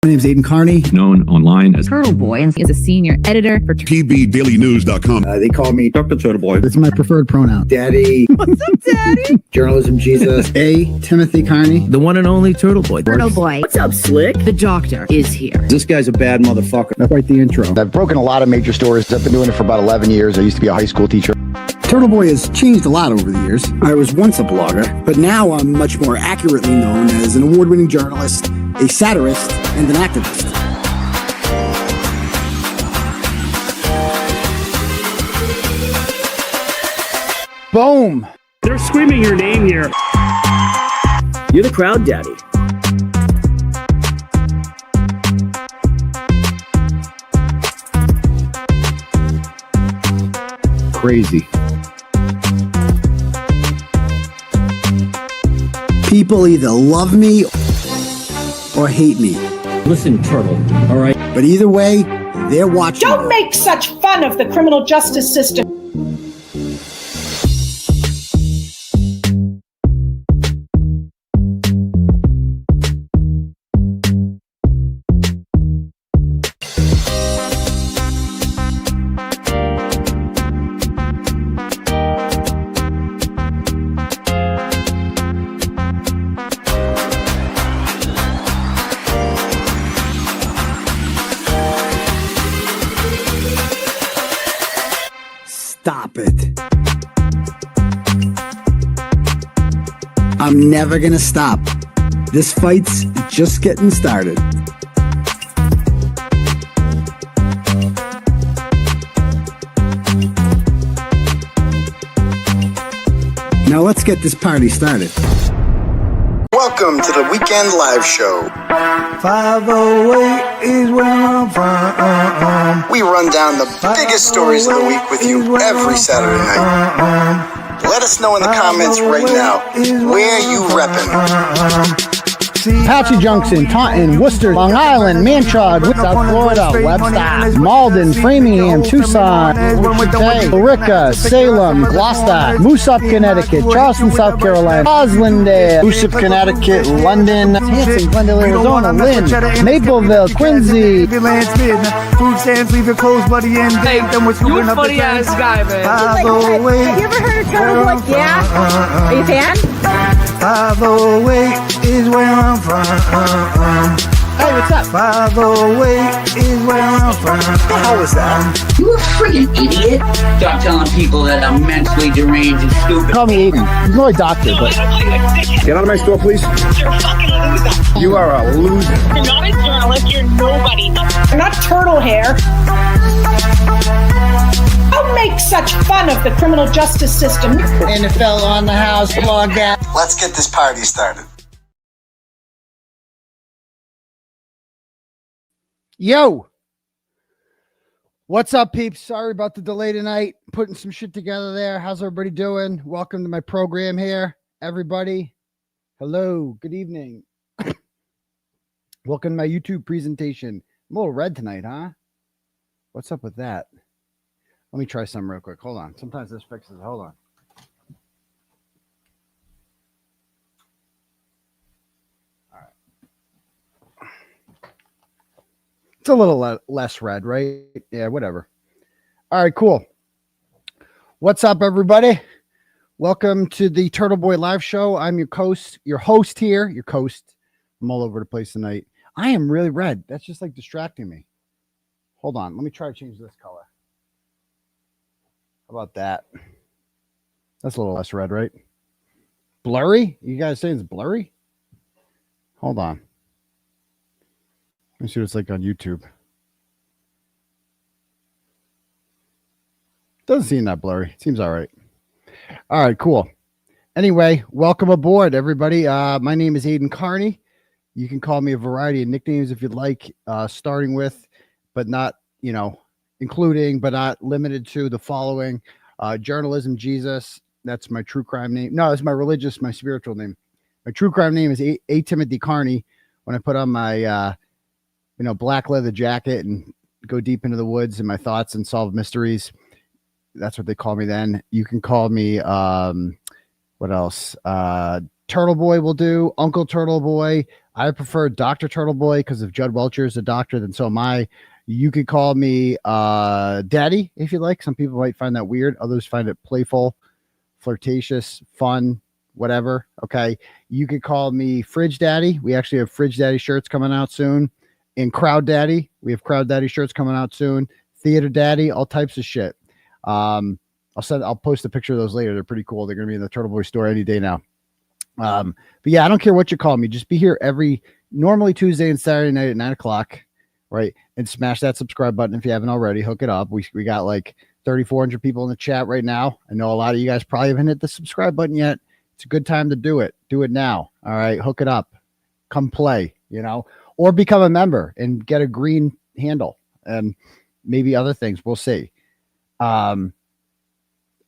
My name is Aidan Kearney, known online as Turtleboy, and is a senior editor for TBDailyNews.com. They call me Dr. Turtleboy. It's my preferred pronoun. Daddy. What's up, Daddy? Journalism Jesus. Timothy Kearney. The one and only Turtleboy. Turtleboy. What's up, Slick? The doctor is here. This guy's a bad motherfucker. That's quite the intro. I've broken a lot of major stories. I've been doing it for about 11 years. I used to be a high school teacher. Turtleboy has changed a lot over the years. I was once a blogger, but now I'm much more accurately known as an award-winning journalist, a satirist, and an activist. Boom! They're screaming your name here. You're the crowd daddy. Crazy. People either love me or hate me. Listen, Turtle, all right? But either way, they're watching. Don't make such fun of the criminal justice system. Stop it. I'm never gonna stop. This fight's just getting started. Now let's get this party started. Welcome to the weekend live show. 508 is where I'm from. We run down the biggest stories of the week with you every Saturday night. Let us know in the comments right now where you reppin'. Apache Junction, Taunton, Worcester, Long Island, Manchard, South Florida, Webster, Malden, Framingham, Tucson, Billerica, Salem, Gloucester, Moosop, Connecticut, Charleston, South Carolina, Roslindale, Moosop, Connecticut, London, Hanson, Glendale, Arizona, Lynn, Mapleville, Quincy. Food stamps, leave your clothes, buddy, and hey, you a funny ass guy, man. Have you ever heard of Turtleboy? Yeah? Are you a fan? 508 is where I'm from. Hey, what's up? 508 is where I'm from. How was that? You a freaking idiot. Stop telling people that I'm mentally deranged and stupid. Call me Aidan. He's more a doctor, but... Get out of my store, please. You're a fucking loser. You are a loser. You're not a journalist. You're nobody. You're not turtle hair. Don't make such fun of the criminal justice system. NFL on the house, blog that. Let's get this party started. Yo! What's up, peeps? Sorry about the delay tonight. Putting some shit together there. How's everybody doing? Welcome to my program here, everybody. Hello. Good evening. Welcome to my YouTube presentation. I'm a little red tonight, huh? What's up with that? Let me try some real quick. Hold on. Sometimes this fixes it. Hold on. All right. It's a little less red, right? Yeah, whatever. All right, cool. What's up, everybody? Welcome to the Turtleboy live show. I'm your host here. Your host. I'm all over the place tonight. I am really red. That's just like distracting me. Hold on. Let me try to change this color. How about that? That's a little less red, right? Blurry? You guys saying it's blurry? Hold on. Let me see what it's like on YouTube. Doesn't seem that blurry. Seems all right. All right, cool. Anyway, welcome aboard, everybody. My name is Aidan Kearney. You can call me a variety of nicknames if you'd like, starting with, but not, including, but not limited to the following. Journalism Jesus. That's my true crime name. No, it's my spiritual name. My true crime name is Timothy Kearney. When I put on my, black leather jacket and go deep into the woods in my thoughts and solve mysteries, that's what they call me then. You can call me, what else? Turtleboy will do. Uncle Turtleboy. I prefer Dr. Turtleboy because if Judd Welcher is a doctor, then so am I. You could call me Daddy if you like. Some people might find that weird. Others find it playful, flirtatious, fun, whatever. Okay. You could call me Fridge Daddy. We actually have Fridge Daddy shirts coming out soon. And Crowd Daddy. We have Crowd Daddy shirts coming out soon. Theater Daddy, all types of shit. I'll post a picture of those later. They're pretty cool. They're going to be in the Turtleboy store any day now. But yeah, I don't care what you call me. Just be here normally Tuesday and Saturday night at 9:00, right? And smash that subscribe button if you haven't already. Hook it up. We got like 3,400 people in the chat right now. I know a lot of you guys probably haven't hit the subscribe button yet. It's a good time to do it. Do it now. All right, hook it up. Come play, or become a member and get a green handle and maybe other things. We'll see. I'll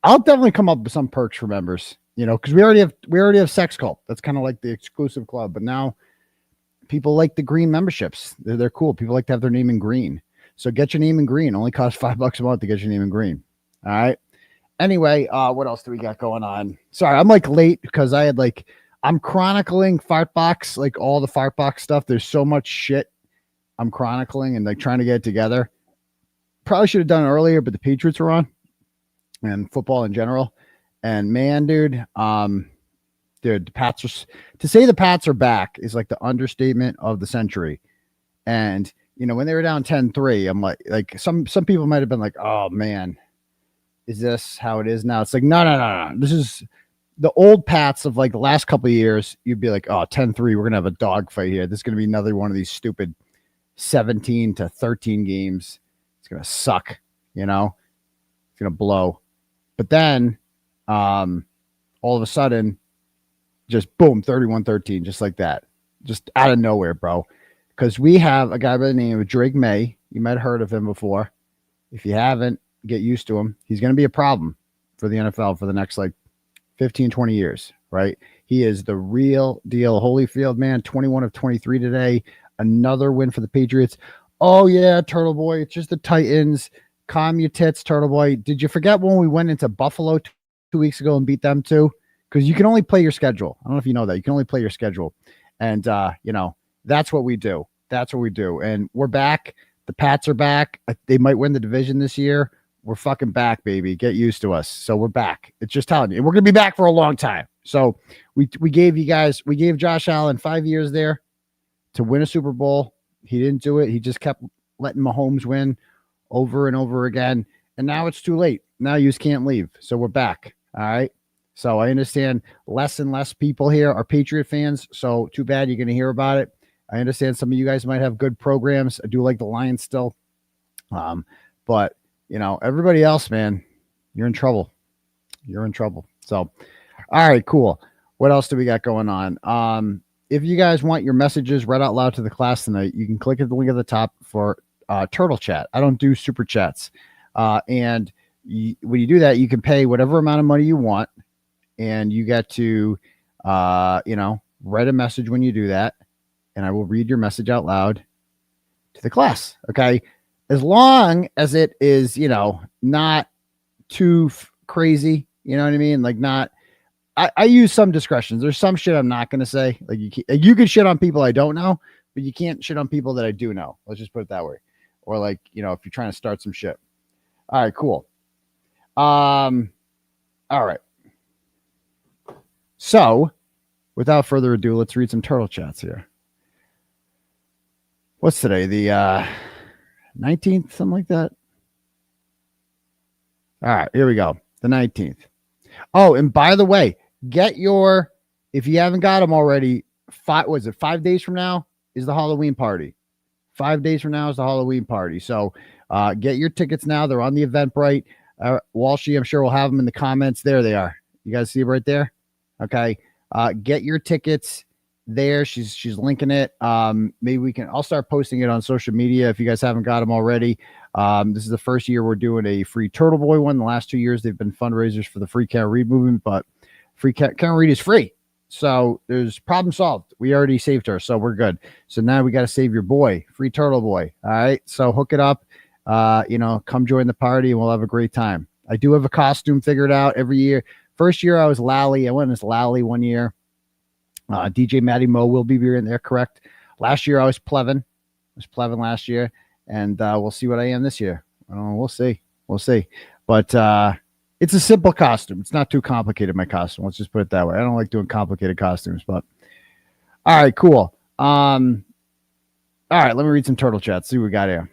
definitely come up with some perks for members. Because we already have Sex Cult. That's kind of like the exclusive club. But now people like the green memberships. They're cool. People like to have their name in green. So get your name in green. Only costs $5 a month to get your name in green. All right. Anyway, what else do we got going on? Sorry, I'm like late because I'm chronicling Fartbox, like all the Fartbox stuff. There's so much shit I'm chronicling and like trying to get it together. Probably should have done it earlier, but the Patriots were on and football in general. And man, dude, the Pats to say the Pats are back is like the understatement of the century. And when they were down 10-3, I'm like some people might have been like, oh man, is this how it is now? It's like, no. This is the old Pats of like the last couple of years. You'd be like, oh, 10-3, we're gonna have a dogfight here. This is gonna be another one of these stupid 17-13 games. It's gonna suck, it's gonna blow. But then all of a sudden, just boom, 31-13, just like that, just out of nowhere, bro. Because we have a guy by the name of Drake May. You might have heard of him before. If you haven't, get used to him. He's going to be a problem for the NFL for the next 15, 20 years, right? He is the real deal. Holyfield, man, 21 of 23 today. Another win for the Patriots. Oh, yeah, Turtleboy. It's just the Titans. Calm your tits, Turtleboy. Did you forget when we went into Buffalo 2 weeks ago and beat them too? Because you can only play your schedule. I don't know if you know that. You can only play your schedule. And, that's what we do. That's what we do. And we're back. The Pats are back. They might win the division this year. We're fucking back, baby. Get used to us. So we're back. It's just telling you. We're going to be back for a long time. So we gave Josh Allen 5 years there to win a Super Bowl. He didn't do it. He just kept letting Mahomes win over and over again. And now it's too late. Now you just can't leave. So we're back. All right. So I understand less and less people here are Patriot fans. So too bad you're going to hear about it. I understand some of you guys might have good programs. I do like the Lions still. But everybody else, man, you're in trouble. You're in trouble. So, all right, cool. What else do we got going on? If you guys want your messages read out loud to the class tonight, you can click at the link at the top for Turtle Chat. I don't do super chats. When you do that, you can pay whatever amount of money you want, and you get to, write a message when you do that, and I will read your message out loud to the class. Okay. As long as it is, not too crazy, you know what I mean? Like I use some discretions. There's some shit I'm not going to say. Like you can shit on people I don't know, but you can't shit on people that I do know. Let's just put it that way. Or if you're trying to start some shit. All right, cool. All right. So without further ado, let's read some turtle chats here. What's today? The 19th, something like that. All right, here we go. The 19th. Oh, and by the way, if you haven't got them already, 5 days from now is the Halloween party. 5 days from now is the Halloween party. So get your tickets now. They're on the Eventbrite. 𝗚𝗆cie, I'm sure we'll have them in the comments. There they are. You guys see it right there? Okay. Get your tickets there. She's linking it. Maybe I'll start posting it on social media if you guys haven't got them already. This is the first year we're doing a free Turtleboy one. The last 2 years they've been fundraisers for the free Karen Reed movement, but free Karen Reed is free. So there's problem solved. We already saved her, so we're good. So now we got to save your boy, free Turtleboy. All right. So hook it up. Come join the party and we'll have a great time. I do have a costume figured out every year. First year I was Lally. I went as Lally one year. DJ Matty Mo will be in there, correct? Last year I was Plevin. I was Plevin last year, and we'll see what I am this year. We'll see. We'll see. But it's a simple costume. It's not too complicated, my costume. Let's just put it that way. I don't like doing complicated costumes, but all right, cool. All right, let me read some turtle chats. See what we got here.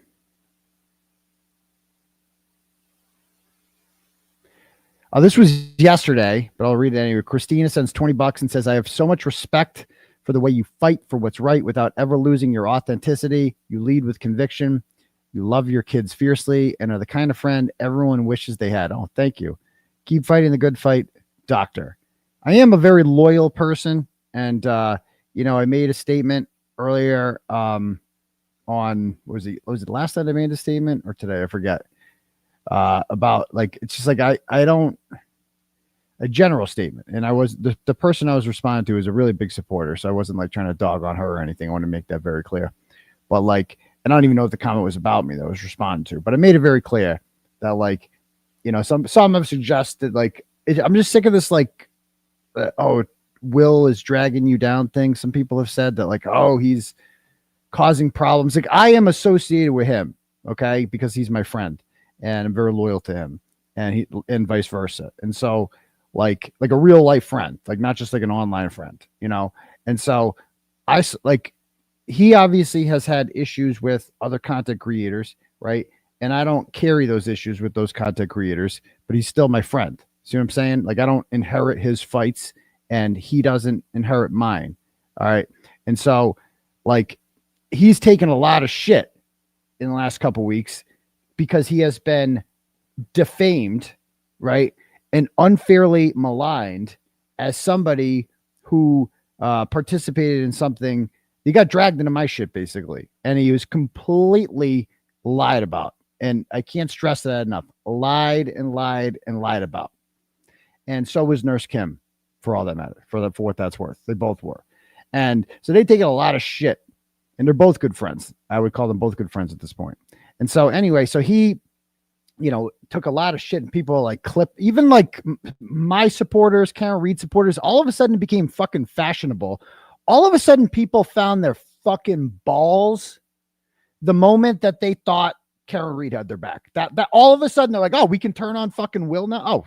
This was yesterday, but I'll read it anyway. Christina sends $20 and says, I have so much respect for the way you fight for what's right without ever losing your authenticity. You lead with conviction. You love your kids fiercely and are the kind of friend everyone wishes they had. Oh, thank you. Keep fighting the good fight, Doctor. I am a very loyal person. And, you know, I made a statement earlier on, was it last night I made a statement or today? I forget. About like, it's just like, I don't, a general statement. And I was, the person I was responding to is a really big supporter. So I wasn't like trying to dog on her or anything. I want to make that very clear. But like, and I don't even know what the comment was about me that I was responding to, but I made it very clear that like, you know, some have suggested like, I'm just sick of this, like, oh, Will is dragging you down thing. Some people have said that like, oh, he's causing problems. Like I am associated with him. Okay. Because he's my friend. And I'm very loyal to him, and vice versa. And so like a real life friend, like not just like an online friend, you know? And so he obviously has had issues with other content creators, right? And I don't carry those issues with those content creators, but he's still my friend. See what I'm saying? Like I don't inherit his fights and he doesn't inherit mine. All right. And so like he's taken a lot of shit in the last couple of weeks, because he has been defamed, right, and unfairly maligned as somebody who participated in something. He got dragged into my shit, basically, and he was completely lied about. And I can't stress that enough. Lied and lied and lied about. And so was Nurse Kim, for all that matter, for what that's worth. They both were. And so they've taken a lot of shit, and they're both good friends. I would call them both good friends at this point. And so anyway, so he, you know, took a lot of shit, and people like even like my supporters, Cara Reed supporters, all of a sudden it became fucking fashionable. All of a sudden people found their fucking balls the moment that they thought Cara Reed had their back. That all of a sudden they're like, oh, we can turn on fucking Will now. Oh,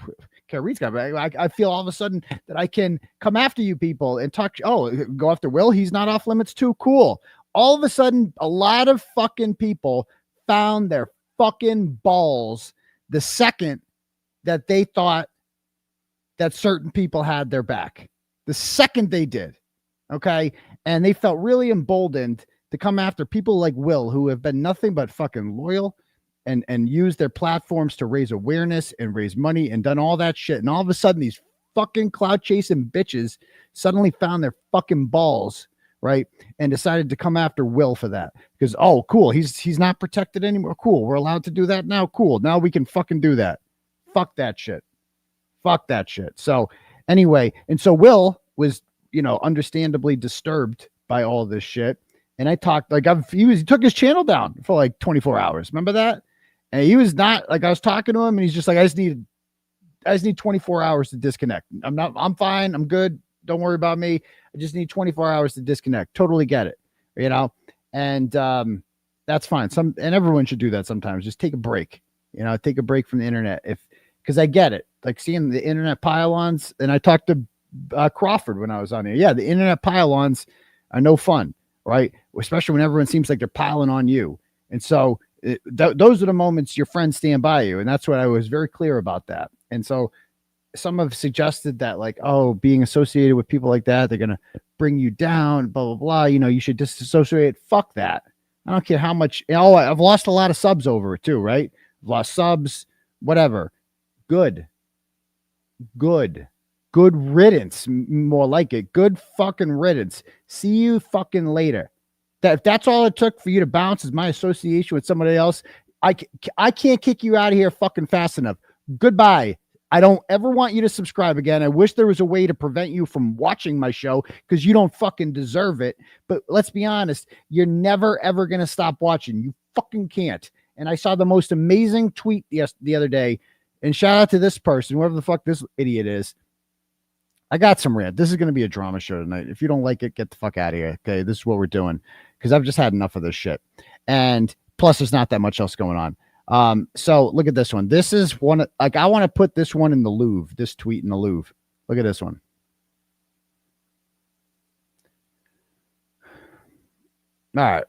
Cara Reed's got back. I feel all of a sudden that I can come after you people and talk. Oh, go after Will. He's not off limits too. Cool. All of a sudden, a lot of fucking people found their fucking balls the second that they thought that certain people had their back. The second they did. Okay. And they felt really emboldened to come after people like Will, who have been nothing but fucking loyal and use their platforms to raise awareness and raise money and done all that shit. And all of a sudden, these fucking cloud chasing bitches suddenly found their fucking balls, right? And decided to come after Will for that. Because, oh, cool, he's not protected anymore. Cool, we're allowed to do that now. Cool, now we can fucking do that. Fuck that shit. Fuck that shit. So anyway, and so Will was, you know, understandably disturbed by all this shit. And I talked, like, he took his channel down for like 24 hours. Remember that? And he was not, like, I was talking to him and he's just like, I just need 24 hours to disconnect. I'm fine. I'm good. Don't worry about me. I just need 24 hours to disconnect. Totally get it. You know? And that's fine. And everyone should do that sometimes. Just take a break, you know, take a break from the internet. Because I get it. Like seeing the internet pile-ons, and I talked to Crawford when I was on here. Yeah, the internet pile-ons are no fun, right? Especially when everyone seems like they're piling on you. And so those are the moments your friends stand by you. And that's what I was very clear about that. And so some have suggested that, like, oh, being associated with people like that, they're going to bring you down, blah, blah, blah. You know, you should disassociate. Fuck that. I don't care how much. Oh, I've lost a lot of subs over it too, right? I've lost subs, whatever. Good riddance. More like it. Good fucking riddance. See you fucking later. If that's all it took for you to bounce is my association with somebody else, I can't kick you out of here fucking fast enough. Goodbye. I don't ever want you to subscribe again. I wish there was a way to prevent you from watching my show because you don't fucking deserve it. But let's be honest, you're never, ever going to stop watching. You fucking can't. And I saw the most amazing tweet the other day. And shout out to this person, whoever the fuck this idiot is. I got some rant. This is going to be a drama show tonight. If you don't like it, get the fuck out of here. Okay, this is what we're doing because I've just had enough of this shit. And plus, there's not that much else going on. So look at this one. This is one. Like I want to put this one in the Louvre. This tweet in the Louvre. Look at this one. All right.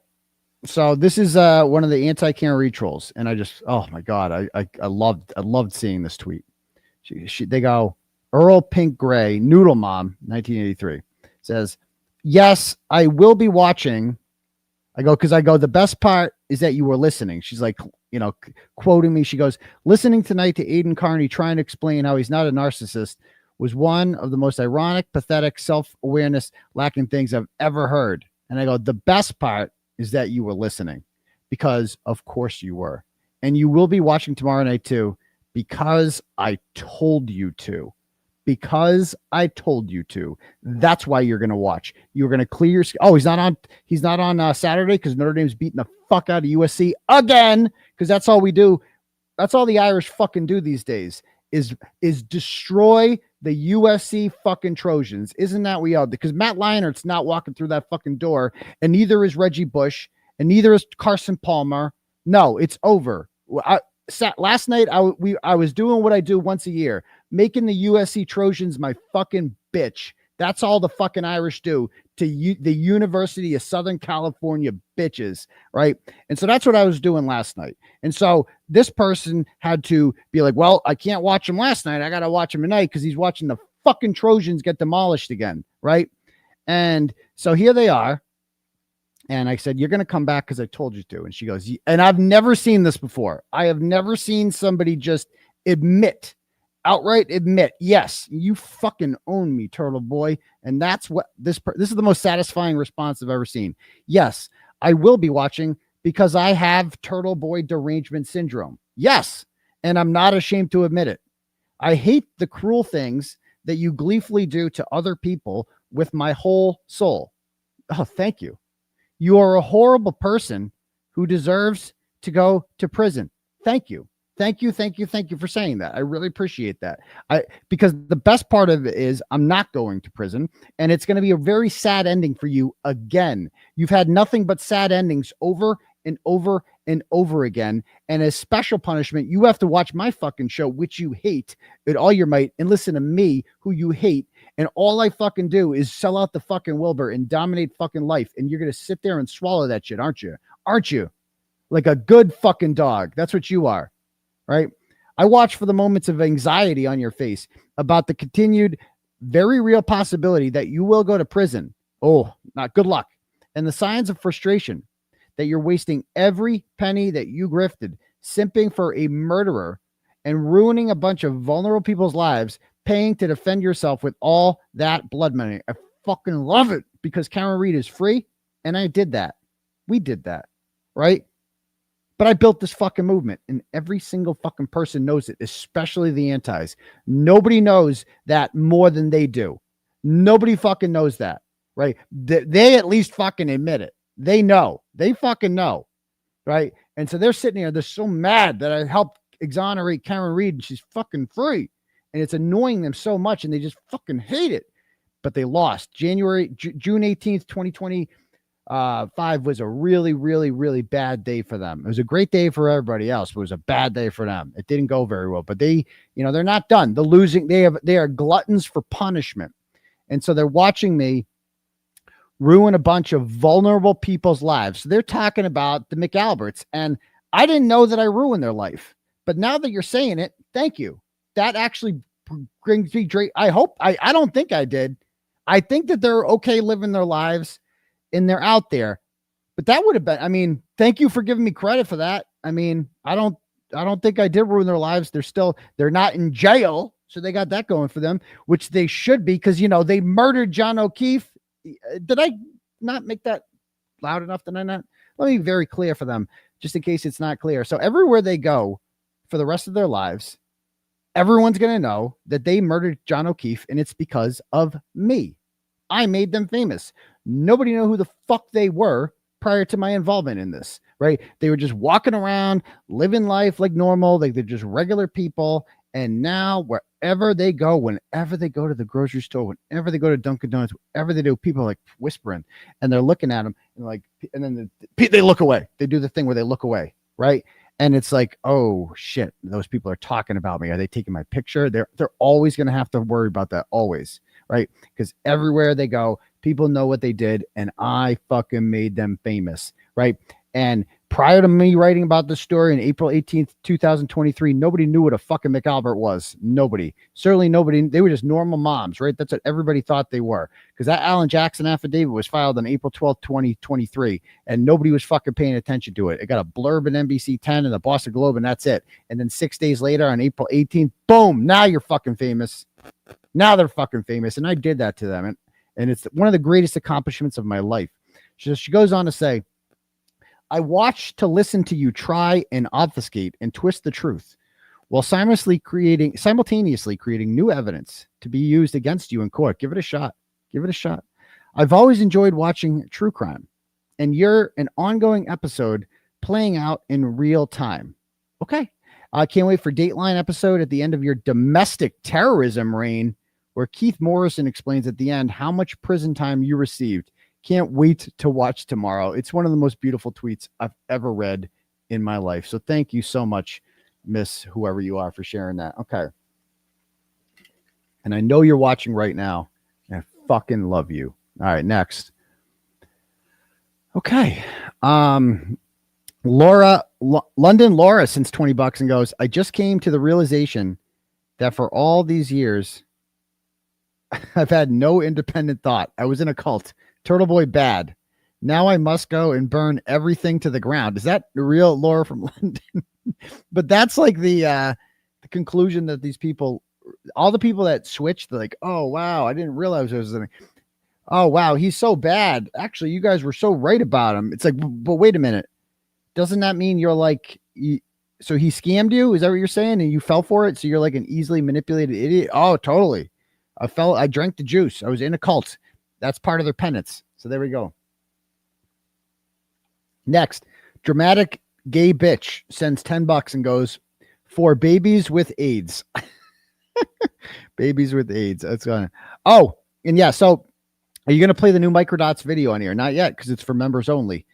So this is one of the anti-Karen trolls, and I just, oh my god, I loved seeing this tweet. They go, Earl Pink Gray Noodle Mom 1983 says, yes, I will be watching. I go, the best part is that you were listening. She's like, you know, quoting me. She goes, listening tonight to Aidan Kearney trying to explain how he's not a narcissist was one of the most ironic, pathetic, self-awareness lacking things I've ever heard. And I go, the best part is that you were listening, because of course you were. And you will be watching tomorrow night too, because I told you to. Because I told you to. That's why you're going to watch. You're going to clear your... Oh, he's not on Saturday because Notre Dame's beating the fuck out of USC again, because that's all we do. That's all the Irish fucking do these days is destroy the USC fucking Trojans. Isn't that we all? Because Matt Leinert's not walking through that fucking door, and neither is Reggie Bush, and neither is Carson Palmer. No, it's over. Last night I was doing what I do once a year, making the USC Trojans my fucking bitch. That's all the fucking Irish do to the University of Southern California bitches, right? And so that's what I was doing last night. And so this person had to be like, well, I can't watch him last night. I got to watch him tonight because he's watching the fucking Trojans get demolished again, right? And so here they are. And I said, you're going to come back because I told you to. And she goes, and I've never seen this before. I have never seen somebody just outright admit, yes, you fucking own me, Turtle Boy. And that's what this is the most satisfying response I've ever seen. Yes, I will be watching because I have Turtle Boy derangement syndrome. Yes. And I'm not ashamed to admit it. I hate the cruel things that you gleefully do to other people with my whole soul. Oh, thank you. You are a horrible person who deserves to go to prison. Thank you. Thank you for saying that. I really appreciate that. Because the best part of it is I'm not going to prison, and it's going to be a very sad ending for you again. You've had nothing but sad endings over and over and over again. And as special punishment, you have to watch my fucking show, which you hate with all your might, and listen to me, who you hate. And all I fucking do is sell out the fucking Wilbur and dominate fucking life. And you're going to sit there and swallow that shit, aren't you? Aren't you? Like a good fucking dog. That's what you are. Right? I watch for the moments of anxiety on your face about the continued, very real possibility that you will go to prison. Oh, not good luck. And the signs of frustration that you're wasting every penny that you grifted, simping for a murderer and ruining a bunch of vulnerable people's lives, paying to defend yourself with all that blood money. I fucking love it because Karen Reed is free. And I did that. We did that. Right? But I built this fucking movement, and every single fucking person knows it, especially the antis. Nobody knows that more than they do. Nobody fucking knows that, right? They at least fucking admit it. They know. They fucking know, right? And so they're sitting here. They're so mad that I helped exonerate Karen Reed, and she's fucking free. And it's annoying them so much, and they just fucking hate it. But they lost. June 18th, 2020. 5 was a really, really, really bad day for them. It was a great day for everybody else, but it was a bad day for them. It didn't go very well, but they're not done. The losing, they are gluttons for punishment. And so they're watching me ruin a bunch of vulnerable people's lives. So they're talking about the McAlberts, and I didn't know that I ruined their life, but now that you're saying it, thank you. That actually brings me great. I don't think I did. I think that they're okay living their lives. And they're out there, but that would have been, thank you for giving me credit for that. I don't think I did ruin their lives. They're not in jail. So they got that going for them, which they should be. Cause they murdered John O'Keefe. Did I not make that loud enough? Did I not? Let me be very clear for them, just in case it's not clear. So everywhere they go for the rest of their lives, everyone's going to know that they murdered John O'Keefe, and it's because of me. I made them famous. Nobody knew who the fuck they were prior to my involvement in this, right? They were just walking around, living life like normal. Like they're just regular people. And now wherever they go to the grocery store, whenever they go to Dunkin' Donuts, whatever they do, people are like whispering and they're looking at them and like, and then they look away. They do the thing where they look away, right? And it's like, oh shit, those people are talking about me. Are they taking my picture? They're always going to have to worry about that, always, right? Because everywhere they go, people know what they did, and I fucking made them famous, right? And prior to me writing about this story on April 18th, 2023, nobody knew what a fucking 𝗵𝗏𝗺𝗺 was. Nobody. Certainly nobody. They were just normal moms, right? That's what everybody thought they were. Because that Alan Jackson affidavit was filed on April 12th, 2023, and nobody was fucking paying attention to it. It got a blurb in NBC 10 and the Boston Globe, and that's it. And then 6 days later, on April 18th, boom, now you're fucking famous. Now they're fucking famous. And I did that to them. And it's one of the greatest accomplishments of my life. She goes on to say, I watched to listen to you try and obfuscate and twist the truth while simultaneously creating new evidence to be used against you in court. Give it a shot. Give it a shot. I've always enjoyed watching true crime, and you're an ongoing episode playing out in real time. Okay. I can't wait for Dateline episode at the end of your domestic terrorism reign, where Keith Morrison explains at the end how much prison time you received. Can't wait to watch tomorrow. It's one of the most beautiful tweets I've ever read in my life. So thank you so much, Miss whoever you are, for sharing that. Okay. And I know you're watching right now, and I fucking love you. All right, next. Okay. London Laura sends $20 and goes, I just came to the realization that for all these years, I've had no independent thought. I was in a cult. Turtleboy bad. Now I must go and burn everything to the ground. Is that the real Laura from London? But that's like the conclusion that these people, all the people that switched, they're like, oh wow, I didn't realize there was anything. Oh wow, he's so bad. Actually, you guys were so right about him. It's like, but wait a minute. Doesn't that mean you're like, so he scammed you? Is that what you're saying? And you fell for it? So you're like an easily manipulated idiot? Oh, totally. I drank the juice. I was in a cult. That's part of their penance. So there we go. Next, dramatic gay bitch sends $10 and goes, for babies with AIDS. Babies with AIDS. That's gonna. Oh, and yeah. So are you going to play the new Microdots video on here? Not yet, because it's for members only.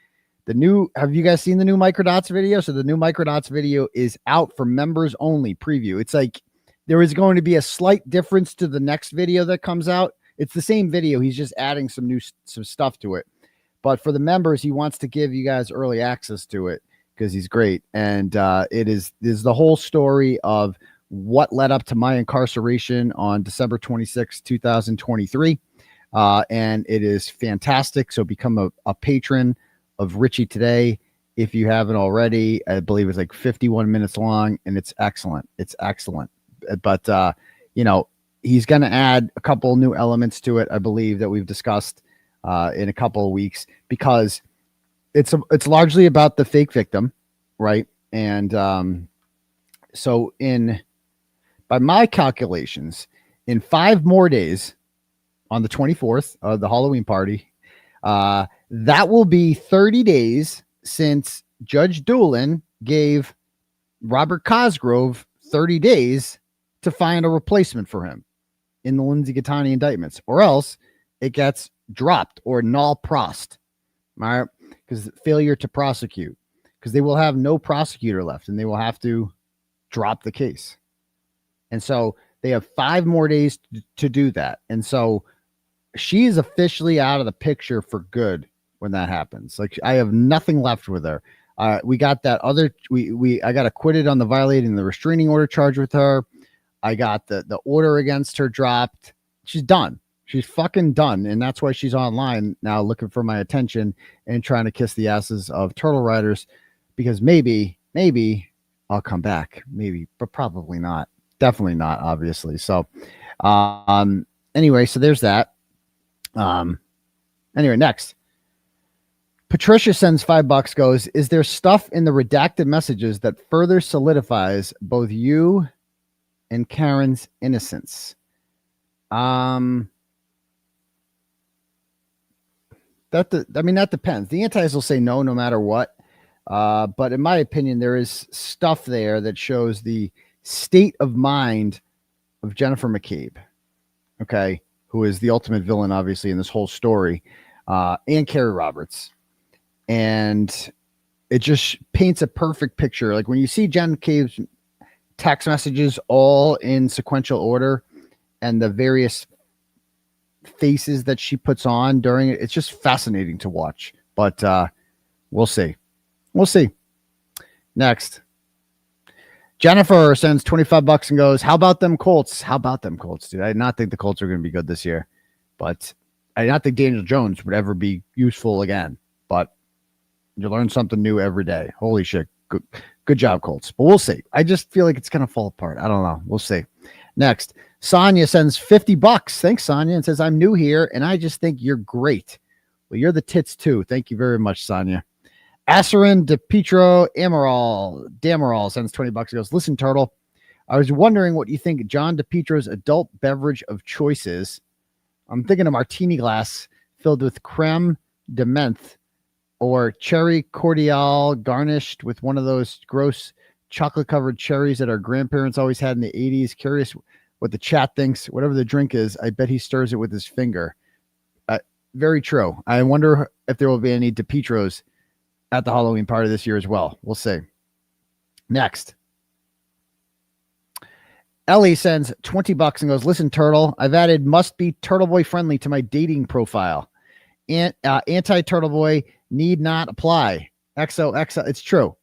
Have you guys seen the new Microdots video? So the new Microdots video is out for members only preview. It's like there is going to be a slight difference to the next video that comes out. It's the same video. He's just adding some stuff to it. But for the members, he wants to give you guys early access to it because he's great. And it is the whole story of what led up to my incarceration on December 26, 2023. And it is fantastic. So become a patron of 𝗫𝗏𝗄𝐺𝗔 today if you haven't already. I believe it's like 51 minutes long, and it's excellent. It's excellent. But, he's going to add a couple new elements to it, I believe, that we've discussed in a couple of weeks, because it's largely about the fake victim, right? And so by my calculations, in 5 more days, on the 24th of the Halloween party, that will be 30 days since Judge Doolin gave Robert Cosgrove 30 days to find a replacement for him in the Lindsay Gattani indictments, or else it gets dropped or null prost, all right? Because failure to prosecute, because they will have no prosecutor left and they will have to drop the case. And so they have 5 more days to do that. And so she is officially out of the picture for good when that happens. Like, I have nothing left with her. We got that other, I got acquitted on the violating the restraining order charge with her. I got the order against her dropped. She's done. She's fucking done. And that's why she's online now looking for my attention and trying to kiss the asses of turtle riders, because maybe I'll come back. Maybe, but probably not. Definitely not, obviously. So, anyway, so there's that. Anyway, next. Patricia sends $5, goes, is there stuff in the redacted messages that further solidifies both you and Karen's innocence? That depends. The antis will say no matter what. But in my opinion, there is stuff there that shows the state of mind of Jennifer McCabe, okay, who is the ultimate villain, obviously, in this whole story, and Carrie Roberts. And it just paints a perfect picture. Like when you see Jen McCabe's text messages all in sequential order and the various faces that she puts on during it, it's just fascinating to watch. But we'll see. We'll see. Next. Jennifer sends $25 and goes, how about them Colts? How about them Colts, dude? I did not think the Colts are going to be good this year, but I did not think Daniel Jones would ever be useful again. But you learn something new every day. Holy shit. Good job, Colts. But we'll see. I just feel like it's going to fall apart. I don't know. We'll see. Next, Sonia sends $50. Thanks, Sonia, and says, I'm new here, and I just think you're great. Well, you're the tits, too. Thank you very much, Sonia. Asarin DePietro-Dameral sends $20 and goes, listen, Turtle, I was wondering what you think John DePietro's adult beverage of choice is. I'm thinking a martini glass filled with creme de menthe or cherry cordial garnished with one of those gross chocolate-covered cherries that our grandparents always had in the 80s. Curious what the chat thinks. Whatever the drink is, I bet he stirs it with his finger. Very true. I wonder if there will be any DePietros at the Halloween party this year as well. We'll see. Next. Ellie sends $20 and goes, listen, Turtle, I've added must be Turtleboy friendly to my dating profile. And anti-Turtleboy need not apply. XOXO. It's true.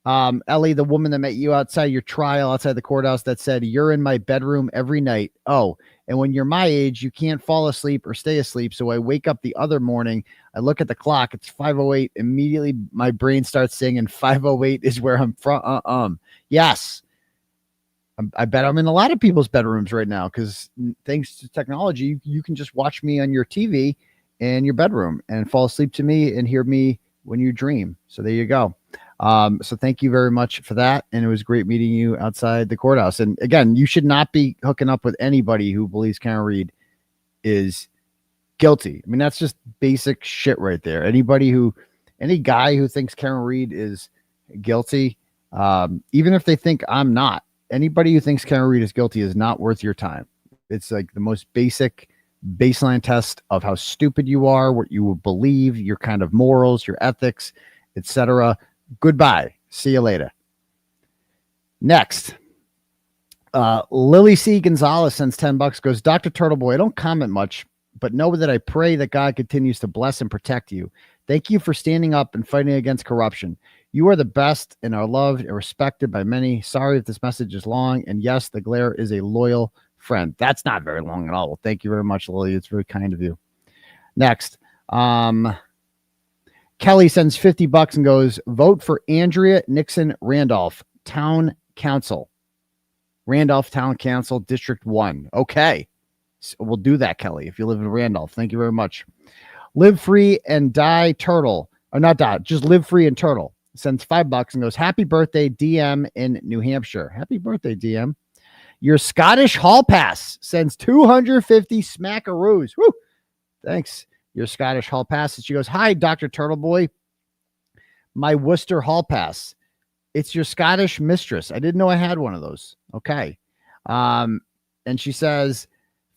Ellie, the woman that met you outside your trial, outside the courthouse, that said, you're in my bedroom every night. Oh, and when you're my age, you can't fall asleep or stay asleep. So I wake up the other morning. I look at the clock. It's 5:08. Immediately, my brain starts singing 5:08 is where I'm from. Yes. I bet I'm in a lot of people's bedrooms right now because thanks to technology, you can just watch me on your TV in your bedroom and fall asleep to me and hear me when you dream. So there you go. So thank you very much for that. And it was great meeting you outside the courthouse. And again, you should not be hooking up with anybody who believes Karen Reed is guilty. I mean, that's just basic shit right there. Any guy who thinks Karen Reed is guilty, even if they think I'm not, anybody who thinks Karen Reed is guilty is not worth your time. It's like the most basic baseline test of how stupid you are, what you will believe, your kind of morals, your ethics, etc. Goodbye. See you later. Next. Lily C. Gonzalez sends $10, goes, Dr. Turtleboy, I don't comment much, but know that I pray that God continues to bless and protect you. Thank you for standing up and fighting against corruption. You are the best and are loved and respected by many. Sorry if this message is long. And yes, the glare is a loyal friend. That's not very long at all. Well, thank you very much, Lily. It's very kind of you. Next. Kelly sends $50 and goes, vote for Andrea Nixon Randolph, Town Council. Randolph Town Council, District 1. Okay. So we'll do that, Kelly, if you live in Randolph. Thank you very much. Live Free and Die Turtle. Or not die, just Live Free and Turtle. Sends $5 and goes, happy birthday, DM in New Hampshire. Happy birthday, DM. Your Scottish Hall Pass sends 250 smackaroos. Woo! Thanks. Your Scottish Hall Pass. And she goes, hi, Dr. Turtleboy. My Worcester Hall Pass. It's your Scottish mistress. I didn't know I had one of those. Okay. And she says,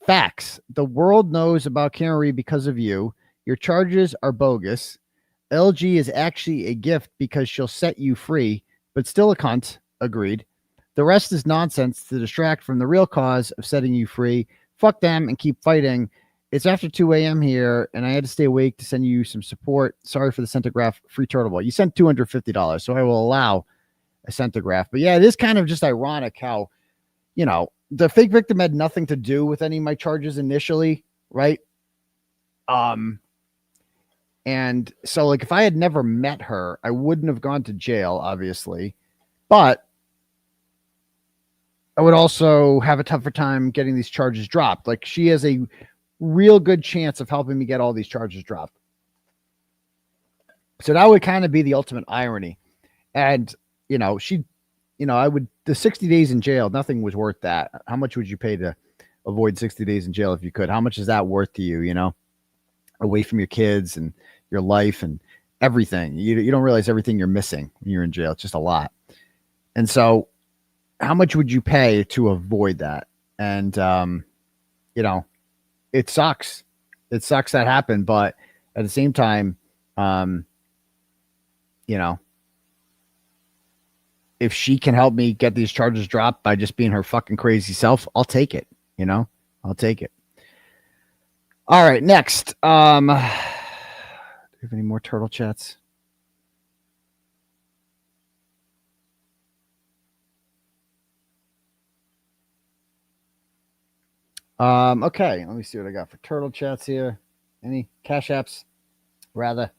facts. The world knows about Karen Reed because of you. Your charges are bogus. LG is actually a gift because she'll set you free, but still a cunt. Agreed. The rest is nonsense to distract from the real cause of setting you free. Fuck them and keep fighting. It's after 2 a.m. here, and I had to stay awake to send you some support. Sorry for the centograph, free Turtleboy. You sent $250, so I will allow a centograph. But yeah, it is kind of just ironic how, you know, the fake victim had nothing to do with any of my charges initially, right? And so, like, if I had never met her, I wouldn't have gone to jail, obviously. But I would also have a tougher time getting these charges dropped. Like, she has a real good chance of helping me get all these charges dropped. So that would kind of be the ultimate irony. And, you know, the 60 days in jail, nothing was worth that. How much would you pay to avoid 60 days in jail if you could? How much is that worth to you, you know, away from your kids and your life and everything? You don't realize everything you're missing when you're in jail. It's just a lot. And so how much would you pay to avoid that? And, you know, it sucks. It sucks that happened. But at the same time, you know, if she can help me get these charges dropped by just being her fucking crazy self, I'll take it. You know, I'll take it. All right. Next. Do you have any more turtle chats? Okay, let me see what I got for turtle chats here. Any cash apps, rather.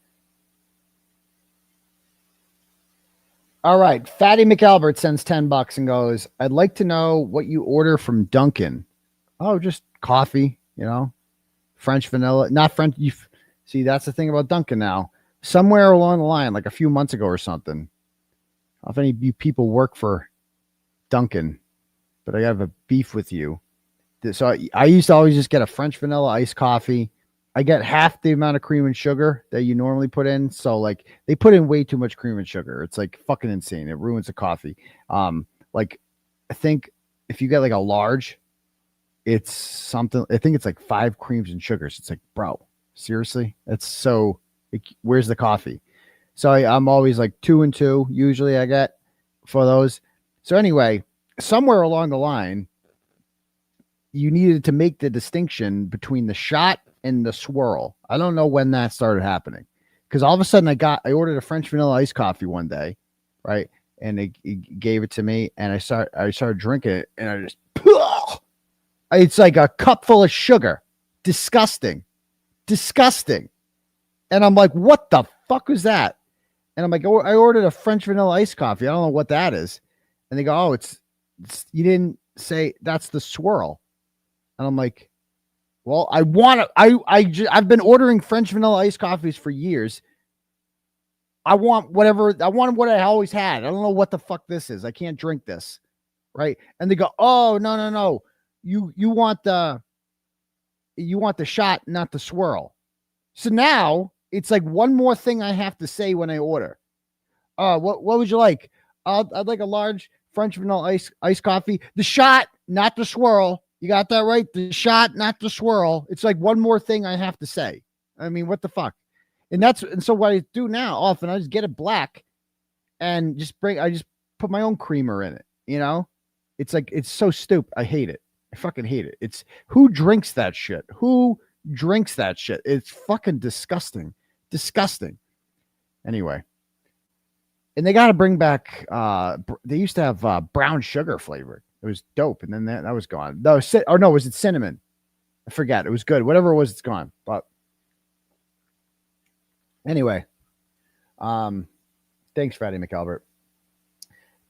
All right, 𝗵𝗵𝗃𝗍𝗵𝗺 sends $10 and goes, I'd like to know what you order from Dunkin'. Oh, just coffee, you know, French vanilla, not French. See, that's the thing about Dunkin' now. Somewhere along the line, like a few months ago or something, I don't know if any of you people work for Dunkin', but I have a beef with you. So I used to always just get a French vanilla iced coffee. I get half the amount of cream and sugar that you normally put in. So like they put in way too much cream and sugar. It's like fucking insane. It ruins the coffee. Like I think if you get like a large, it's something, I think it's like 5 creams and sugars. It's like, bro, seriously? That's so, where's the coffee? So I'm always like 2 and 2. Usually I get for those. So anyway, somewhere along the line, you needed to make the distinction between the shot and the swirl. I don't know when that started happening, because all of a sudden I ordered a French vanilla iced coffee one day, right? And it gave it to me, and I started drinking it, and I just, it's like a cup full of sugar. Disgusting. And I'm like, what the fuck was that? And I'm like, oh, I ordered a French vanilla iced coffee. I don't know what that is. And they go, oh, it's you didn't say that's the swirl. And I'm like, well, I've been ordering French vanilla iced coffees for years. I want what I always had. I don't know what the fuck this is. I can't drink this. Right. And they go, oh, no. You want the shot, not the swirl. So now it's like one more thing I have to say when I order. What would you like? I'd like a large French vanilla iced coffee. The shot, not the swirl. You got that right? The shot, not the swirl. It's like one more thing I have to say. I mean, what the fuck? And so what I do now often, I just get it black and I just put my own creamer in it. You know, it's like, it's so stupid. I hate it. I fucking hate it. It's who drinks that shit? It's fucking disgusting. Anyway. And they got to bring back, they used to have brown sugar flavored. It was dope. And then that was gone. No, was it cinnamon? I forget. It was good. Whatever it was, it's gone. But anyway, thanks, 𝗵𝗵𝗃𝗍𝗵𝗺.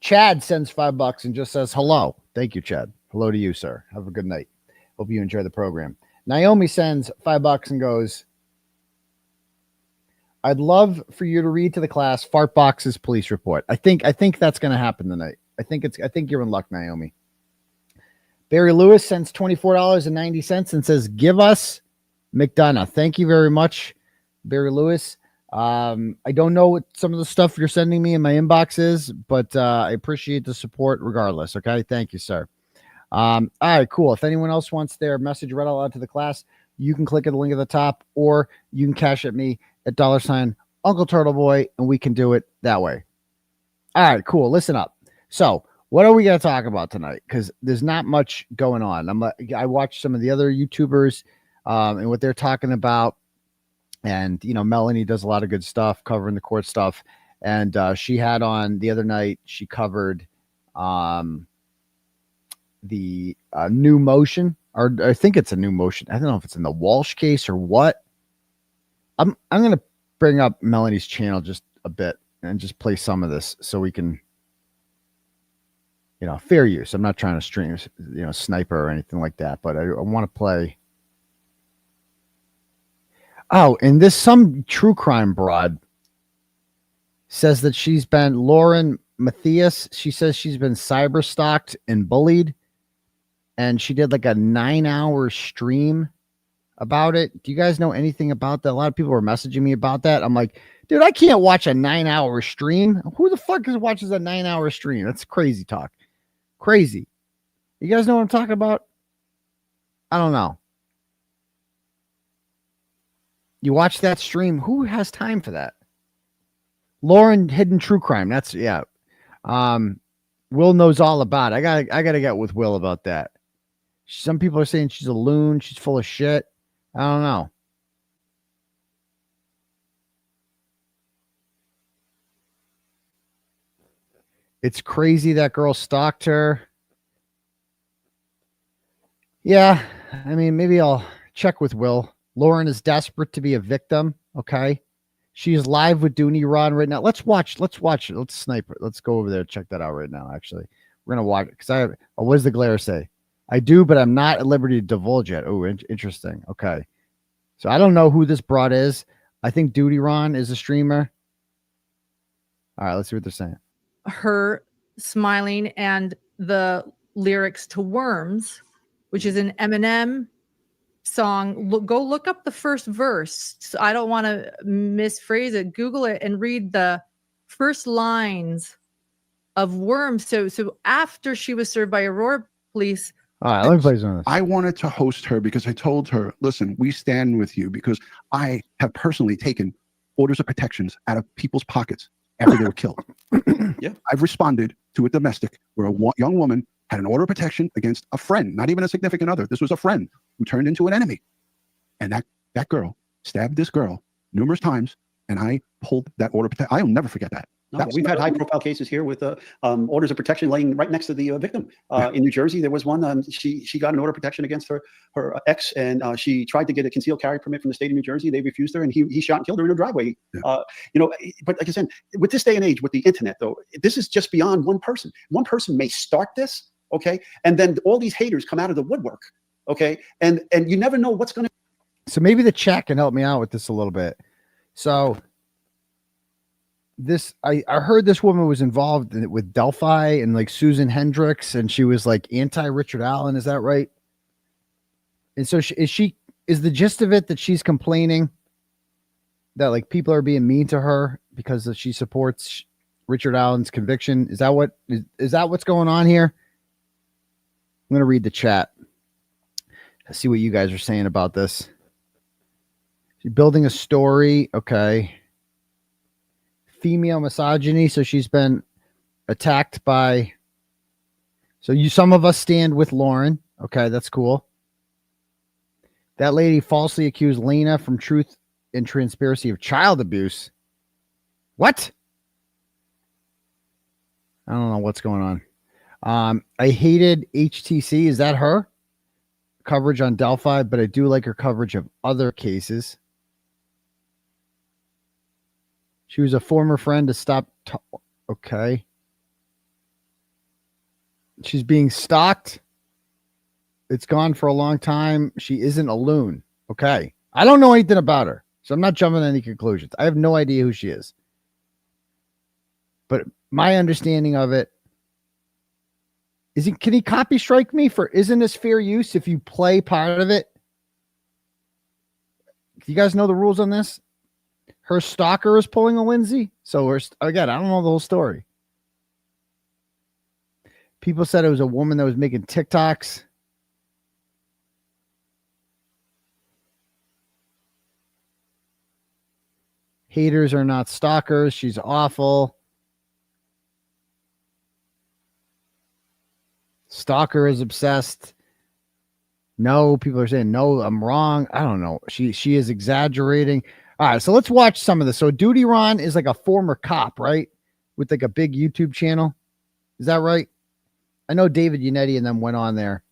Chad sends $5 and just says, hello. Thank you, Chad. Hello to you, sir. Have a good night. Hope you enjoy the program. Naomi sends $5 and goes, I'd love for you to read to the class Fartbox's police report. I think that's going to happen tonight. I think you're in luck, Naomi. Barry Lewis sends $24.90 and says, give us McDonough. Thank you very much, Barry Lewis. I don't know what some of the stuff you're sending me in my inbox is, but I appreciate the support regardless. Okay. Thank you, sir. All right, cool. If anyone else wants their message read out loud to the class, you can click at the link at the top, or you can cash at me at $�Uncleturtleboy, and we can do it that way. All right, cool. Listen up. So what are we going to talk about tonight? Because there's not much going on. I watched some of the other YouTubers and what they're talking about. And, you know, Melanie does a lot of good stuff covering the court stuff. And she had on the other night, she covered the new motion, or I think it's a new motion. I don't know if it's in the Walsh case or what. I'm going to bring up Melanie's channel just a bit and just play some of this so we can, you know, fair use. I'm not trying to stream, you know, sniper or anything like that, but I want to play. Oh, and some true crime broad says that she's been, Lauren Matthias, she says she's been cyber stalked and bullied, and she did like a 9-hour stream about it. Do you guys know anything about that? A lot of people were messaging me about that. I'm like, dude, I can't watch a 9-hour stream. Who the fuck watches a 9-hour stream? That's crazy talk. Crazy. You guys know what I'm talking about? I don't know. You watch that stream. Who has time for that? Lauren, Hidden True Crime. That's, yeah. Will knows all about it. I gotta get with Will about that. Some people are saying she's a loon. She's full of shit. I don't know. It's crazy that girl stalked her. Yeah, I mean, maybe I'll check with Will. Lauren is desperate to be a victim. Okay. She's live with 𝗀𝗎 right now. Let's watch it. Let's snipe it. Let's go over there. Check that out right now. Actually, we're going to watch it because what does the glare say? I do, but I'm not at liberty to divulge yet. Oh, interesting. Okay. So I don't know who this broad is. I think 𝗀𝗎 is a streamer. All right. Let's see what they're saying. Her smiling and the lyrics to Worms, which is an Eminem song. Go look up the first verse. So I don't want to misphrase it. Google it and read the first lines of Worms. So after she was served by Aurora police. All right, let me play some of this. I wanted to host her because I told her, listen, we stand with you because I have personally taken orders of protections out of people's pockets after they were killed. Yeah, I've responded to a domestic where a young woman had an order of protection against a friend, not even a significant other. This was a friend who turned into an enemy. And that girl stabbed this girl numerous times, and I pulled that order of protection. I'll never forget that. No, we've had high-profile cases here with orders of protection laying right next to the victim. In New Jersey, there was one. She got an order of protection against her ex, and she tried to get a concealed carry permit from the state of New Jersey. They refused her, and he shot and killed her in her driveway. Yeah. But like I said, with this day and age, with the internet, though, this is just beyond one person. One person may start this, okay, and then all these haters come out of the woodwork, okay, and you never know what's going to. So maybe the chat can help me out with this a little bit. So. I heard this woman was involved with Delphi and like Susan Hendricks, and she was like anti-Richard Allen. Is that right? And so is the gist of it that she's complaining that like people are being mean to her because she supports Richard Allen's conviction? Is that what's going on here? I'm going to read the chat. Let's see what you guys are saying about this. She's building a story. Okay. Female misogyny. So she's been attacked by. So some of us stand with Lauren. Okay, that's cool. That lady falsely accused Lena from Truth and Transparency of child abuse. What? I don't know what's going on. I hated HTC. Is that her? Coverage on Delphi, but I do like her coverage of other cases. She was a former friend to stop. Okay. She's being stalked. It's gone for a long time. She isn't a loon. Okay. I don't know anything about her, so I'm not jumping to any conclusions. I have no idea who she is. But my understanding of it is can he copy strike me for isn't this fair use if you play part of it? Do you guys know the rules on this? Her stalker is pulling a Lindsay. So again, I don't know the whole story. People said it was a woman that was making TikToks. Haters are not stalkers. She's awful. Stalker is obsessed. No, people are saying, no, I'm wrong. I don't know. She is exaggerating. All right, so let's watch some of this. So 𝗀𝗎 is like a former cop, right? With like a big YouTube channel. Is that right? I know David Yannetti and them went on there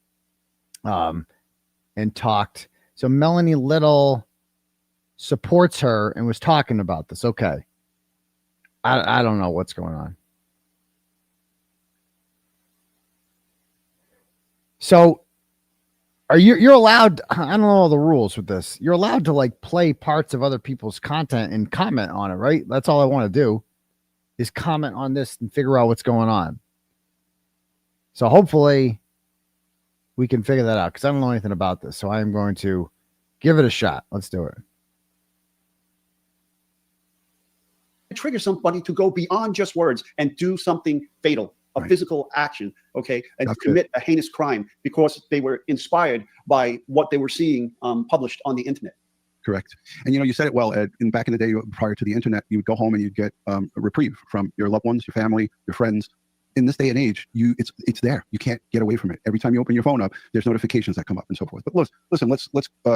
and talked. So Melanie Little supports her and was talking about this. Okay. I don't know what's going on. So you're allowed, I don't know all the rules with this. You're allowed to like play parts of other people's content and comment on it, right? That's all I want to do is comment on this and figure out what's going on. So hopefully we can figure that out because I don't know anything about this. So I am going to give it a shot. Let's do it. Trigger somebody to go beyond just words and do something fatal. a physical action, okay, and That's commit a heinous crime because they were inspired by what they were seeing published on the internet. Correct. And you said it well, Ed. Back in the day, prior to the internet, you would go home and you'd get a reprieve from your loved ones, your family, your friends. In this day and age, it's there. You can't get away from it. Every time you open your phone up, there's notifications that come up and so forth. But listen, let's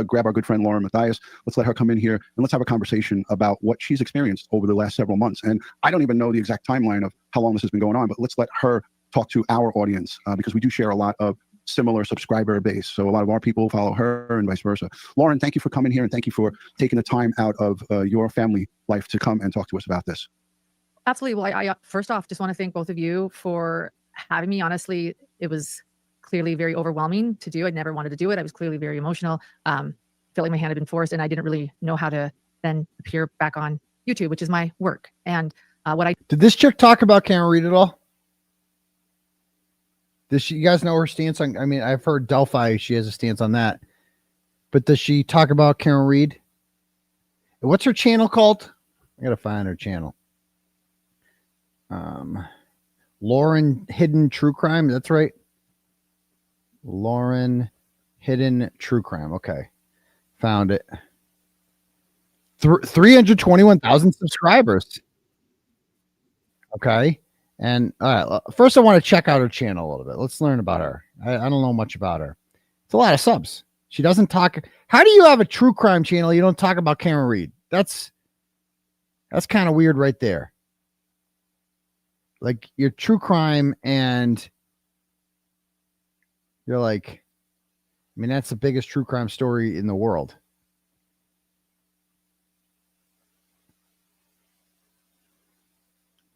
grab our good friend Lauren Matthias. Let's let her come in here and let's have a conversation about what she's experienced over the last several months. And I don't even know the exact timeline of how long this has been going on, but let's let her talk to our audience because we do share a lot of similar subscriber base. So a lot of our people follow her and vice versa. Lauren, thank you for coming here and thank you for taking the time out of your family life to come and talk to us about this. Absolutely. Well, I first off just want to thank both of you for having me. Honestly, it was clearly very overwhelming to do. I never wanted to do it. I was clearly very emotional. Felt like my hand had been forced and I didn't really know how to then appear back on YouTube, which is my work. And did this chick talk about Can't Read at all? You guys know her stance on, I mean, I've heard 𝗫𝗵𝗺, she has a stance on that, but does she talk about Can't Read? What's her channel called? I gotta find her channel. Lauren Hidden True Crime. That's right. Lauren Hidden True Crime. Okay. Found it. 321,000 subscribers. Okay. And all right, first I want to check out her channel a little bit. Let's learn about her. I don't know much about her. It's a lot of subs. She doesn't talk. How do you have a true crime channel? You don't talk about Can't Read. That's kind of weird right there. Like you're true crime and you're like, I mean, that's the biggest true crime story in the world.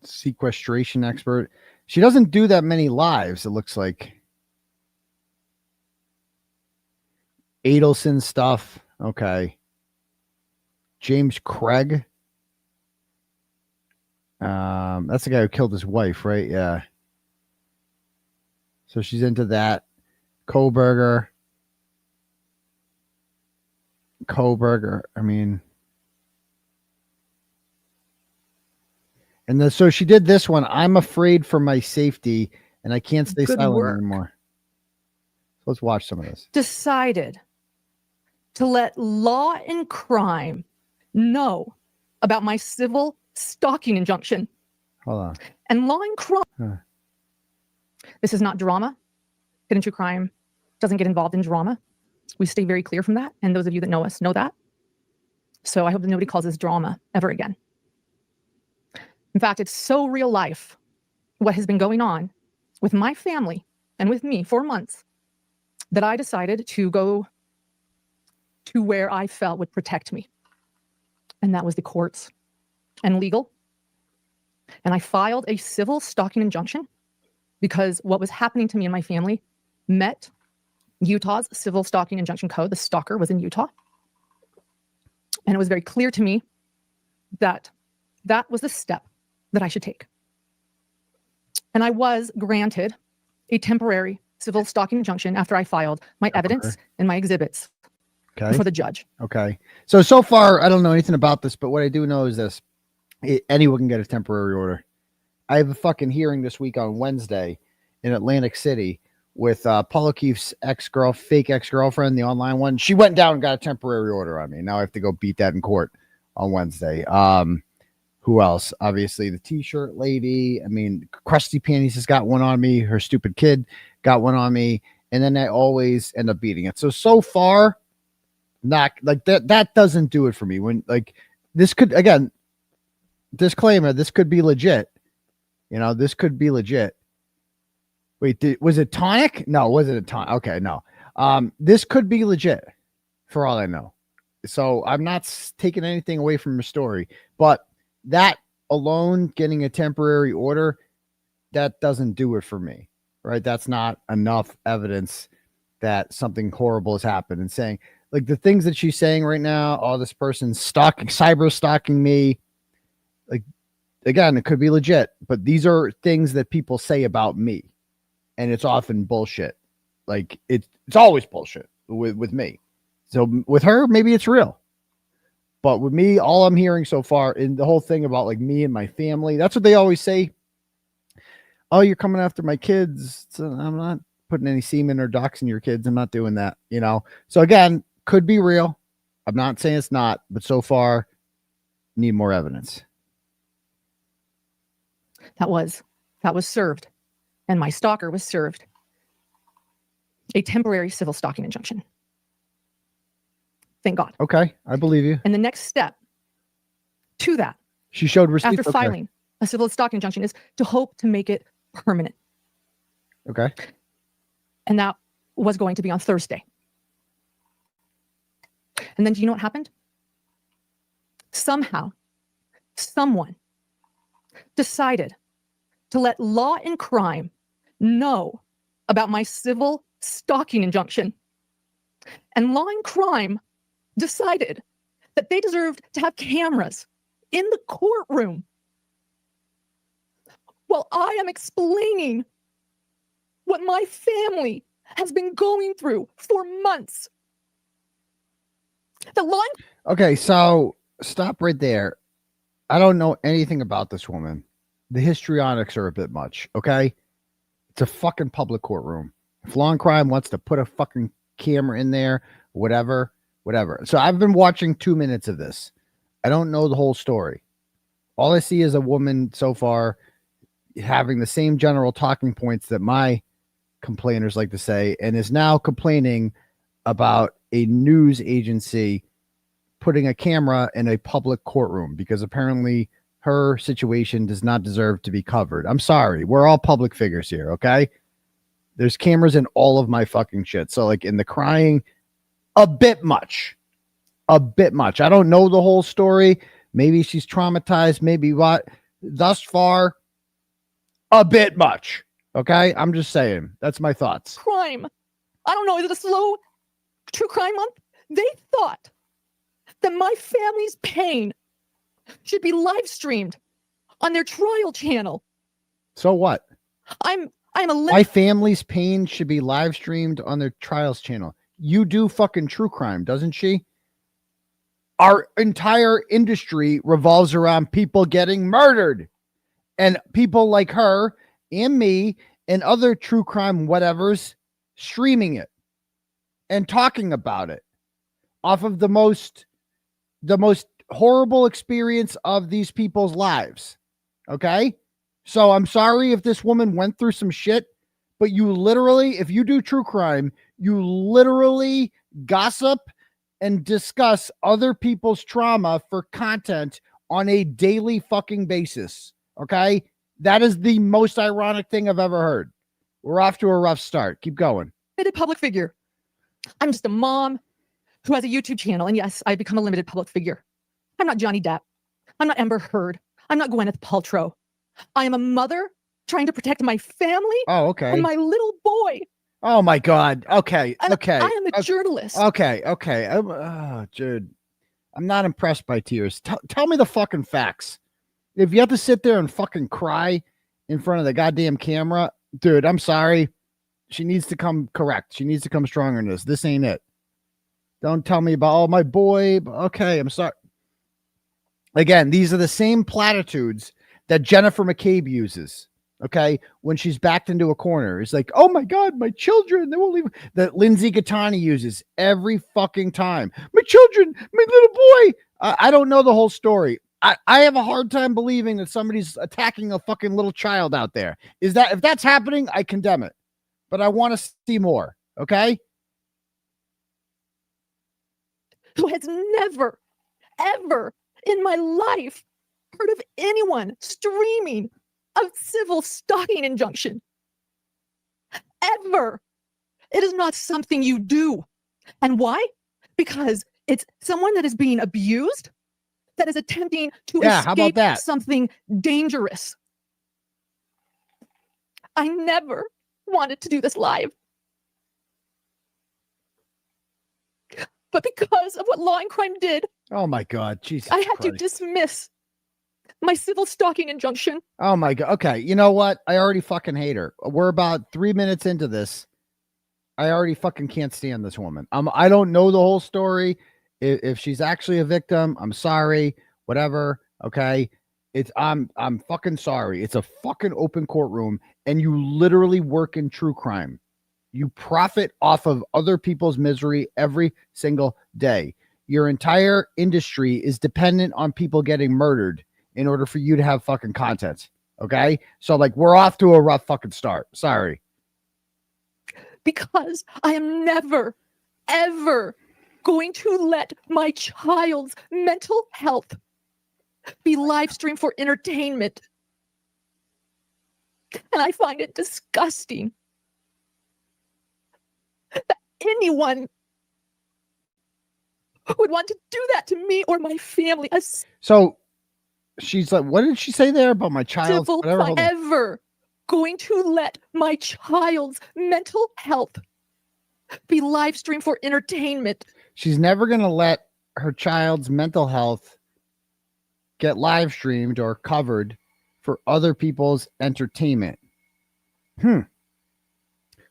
Sequestration expert. She doesn't do that many lives, it looks like. Adelson stuff. Okay. James Craig. That's the guy who killed his wife, right? Yeah. So she's into that. 𝗀𝗏𝗏𝗺. I mean, and so she did this one. I'm afraid for my safety and I can't stay silent anymore. So let's watch some of this. Decided to let law and crime know about my civil stalking injunction. Hold on. And law and crime. This is not drama. Hidden True Crime doesn't get involved in drama. We stay very clear from that. And those of you that know us know that. So I hope that nobody calls this drama ever again. In fact, it's so real life what has been going on with my family and with me for months that I decided to go to where I felt would protect me. And that was the courts and legal. And I filed a civil stalking injunction because what was happening to me and my family met Utah's civil stalking injunction code. The stalker was in Utah. And it was very clear to me that that was the step that I should take. And I was granted a temporary civil stalking injunction after I filed my evidence and my exhibits before the judge. Okay. So far, I don't know anything about this, but what I do know is this. Anyone can get a temporary order. I have a fucking hearing this week on Wednesday in Atlantic City with Paul O'Keefe's fake ex-girlfriend, the online one. She went down and got a temporary order on me. Now I have to go beat that in court on Wednesday. Who else? Obviously the t-shirt lady. I mean, Crusty Panties has got one on me. Her stupid kid got one on me. And then I always end up beating it. So far, not like that doesn't do it for me. When like this could, again, disclaimer, this could be legit. You know, this could be legit. Wait, was it tonic? No, was it a tonic? Okay, no. This could be legit for all I know. So I'm not taking anything away from your story, but that alone, getting a temporary order, that doesn't do it for me, right? That's not enough evidence that something horrible has happened. And saying like the things that she's saying right now, oh, this person's cyber stalking me. Like, again, it could be legit, but these are things that people say about me. And it's often bullshit. Like it's always bullshit with me. So with her, maybe it's real. But with me, all I'm hearing so far in the whole thing about like me and my family, that's what they always say. oh, you're coming after my kids. So I'm not putting any semen or docs in your kids. I'm not doing that, you know? So again, could be real. I'm not saying it's not, but so far need more evidence. That was served. And my stalker was served a temporary civil stalking injunction. Thank God. Okay. I believe you. And the next step to that, she showed receipts after filing a civil stalking injunction, is to hope to make it permanent. Okay. And that was going to be on Thursday. And then do you know what happened? Somehow, someone decided to let Law and Crime know about my civil stalking injunction. And Law and Crime decided that they deserved to have cameras in the courtroom while I am explaining what my family has been going through for months. The law. Okay, so stop right there. I don't know anything about this woman. The histrionics are a bit much, okay? It's a fucking public courtroom. If Law and Crime wants to put a fucking camera in there, whatever. So I've been watching 2 minutes of this. I don't know the whole story. All I see is a woman so far having the same general talking points that my complainers like to say, and is now complaining about a news agency putting a camera in a public courtroom because apparently her situation does not deserve to be covered. I'm sorry. We're all public figures here, okay? There's cameras in all of my fucking shit. So like in the crying, a bit much. I don't know the whole story. Maybe she's traumatized. Maybe what. Thus far, a bit much. Okay? I'm just saying. That's my thoughts. Crime. I don't know. Is it a slow true crime month? They thought that my family's pain should be live streamed on their trial channel. So what? I'm my family's pain should be live streamed on their trials channel. You do fucking true crime, doesn't she? Our entire industry revolves around people getting murdered, and people like her and me and other true crime whatevers streaming it and talking about it off of the most horrible experience of these people's lives. Okay? So I'm sorry if this woman went through some shit, but you literally, if you do true crime, you literally gossip and discuss other people's trauma for content on a daily fucking basis. Okay? That is the most ironic thing I've ever heard. We're off to a rough start. Keep going. Limited public figure. I'm just a mom who has a YouTube channel. And yes, I've become a limited public figure. I'm not Johnny Depp. I'm not Amber Heard. I'm not Gwyneth Paltrow. I am a mother trying to protect my family. Oh, okay. And my little boy. Oh my God. Okay. I am a journalist. Okay. Dude, I'm not impressed by tears. Tell me the fucking facts. If you have to sit there and fucking cry in front of the goddamn camera, dude, I'm sorry. She needs to come correct. She needs to come stronger in this. This ain't it. Don't tell me about, oh, my boy. Okay, I'm sorry. Again, these are the same platitudes that Jennifer McCabe uses. Okay, when she's backed into a corner, it's like, oh my God, my children, they won't leave. That Lindsay Gattani uses every fucking time. My children, my little boy. I don't know the whole story. I have a hard time believing that somebody's attacking a fucking little child out there. If that's happening, I condemn it. But I want to see more. Okay. Who has never, ever in my life heard of anyone streaming a civil stalking injunction. Ever. It is not something you do. And why? Because it's someone that is being abused, that is attempting to escape something dangerous. I never wanted to do this live. But because of what Law and Crime did, oh my God, Jesus I had Christ. to dismiss my civil stalking injunction. Oh my God. Okay. You know what? I already fucking hate her. We're about 3 minutes into this. I already fucking can't stand this woman. I don't know the whole story. If she's actually a victim, I'm sorry. Whatever. Okay. I'm fucking sorry. It's a fucking open courtroom, and you literally work in true crime. You profit off of other people's misery every single day. Your entire industry is dependent on people getting murdered in order for you to have fucking content. Okay? So like we're off to a rough fucking start. Sorry. Because I am never, ever going to let my child's mental health be live streamed for entertainment. And I find it disgusting that anyone would want to do that to me or my family. So she's like, what did she say there about my child? Ever going to let my child's mental health be live streamed for entertainment. She's never going to let her child's mental health get live streamed or covered for other people's entertainment. Who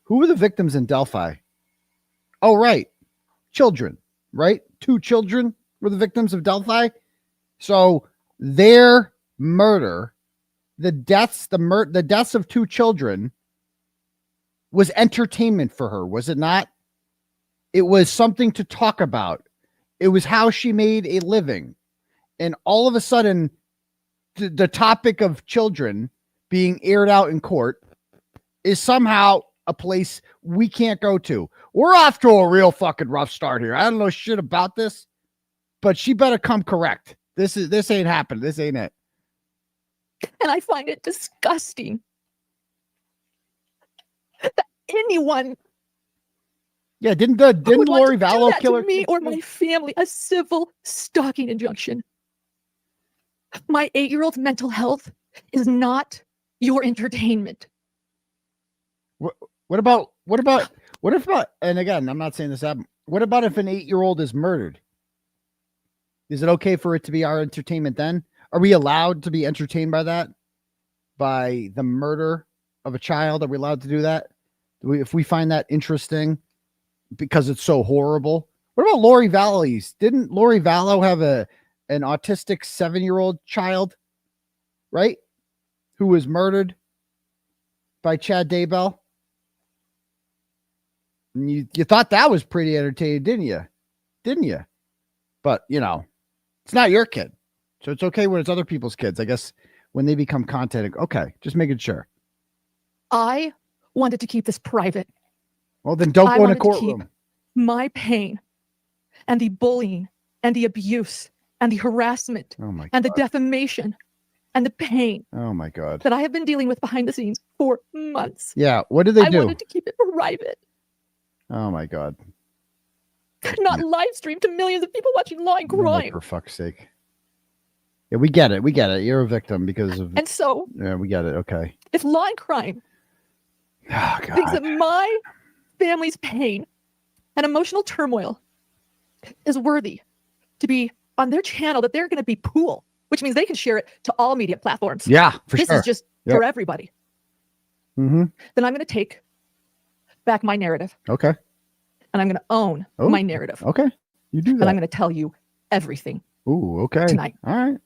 were the victims in Delphi? Oh, right. Children, right? 2 children were the victims of Delphi. So their murder, the deaths of 2 children was entertainment for her, was it not? It was something to talk about. It was how she made a living. And all of a sudden, the topic of children being aired out in court is somehow a place we can't go to. We're off to a real fucking rough start here. I don't know shit about this, but she better come correct. This ain't happening. This ain't it. And I find it disgusting that anyone didn't 𝗺𝗵𝗲𝗺 kill her? Me or my family a civil stalking injunction. My 8-year-old's mental health is not your entertainment. What about, and again, I'm not saying this happened. What about if an 8-year-old is murdered? Is it okay for it to be our entertainment then? Are we allowed to be entertained by that? By the murder of a child? Are we allowed to do that? If we find that interesting because it's so horrible? What about 𝗺𝗵𝗲𝗺's? Didn't 𝗺𝗵𝗲𝗺 have an autistic 7-year-old child, right? Who was murdered by 𝗬𝗏𝗏𝗺? And you thought that was pretty entertaining, didn't you? But, it's not your kid. So it's okay when it's other people's kids. I guess when they become content, okay, just making sure. I wanted to keep this private. Well, then don't go in a courtroom. My pain and the bullying and the abuse and the harassment and the defamation and the pain. Oh my God. That I have been dealing with behind the scenes for months. Yeah. What did they do? I wanted to keep it private. Oh my God. Not live streamed to millions of people watching Law and Crime. For fuck's sake. Yeah, we get it. You're a victim because of. And so. Yeah, we get it. Okay. If Law and Crime thinks that my family's pain and emotional turmoil is worthy to be on their channel, that they're going to be pool, which means they can share it to all media platforms. Yeah, for this sure. This is just for everybody. Then I'm going to take back my narrative. Okay. And I'm going to own my narrative. Okay. You do that. And I'm going to tell you everything. Ooh, okay. Tonight. All right.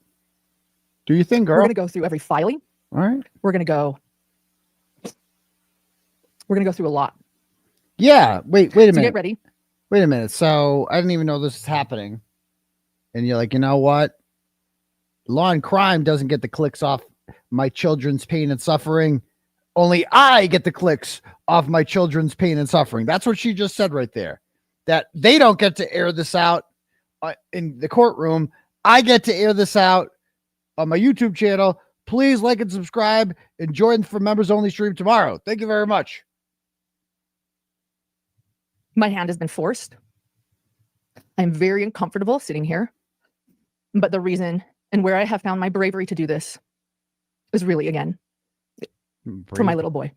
Do you think, girl? We're going to go through every filing. All right. We're going to go through a lot. Yeah. Wait a minute. Get ready. Wait a minute. So I didn't even know this is happening. And you're like, you know what? Law and Crime doesn't get the clicks off my children's pain and suffering. Only I get the clicks off my children's pain and suffering. That's what she just said right there. That they don't get to air this out in the courtroom. I get to air this out on my YouTube channel. Please like and subscribe and join for members only stream tomorrow. Thank you very much. My hand has been forced. I'm very uncomfortable sitting here. But the reason and where I have found my bravery to do this is really, again, for my little boy.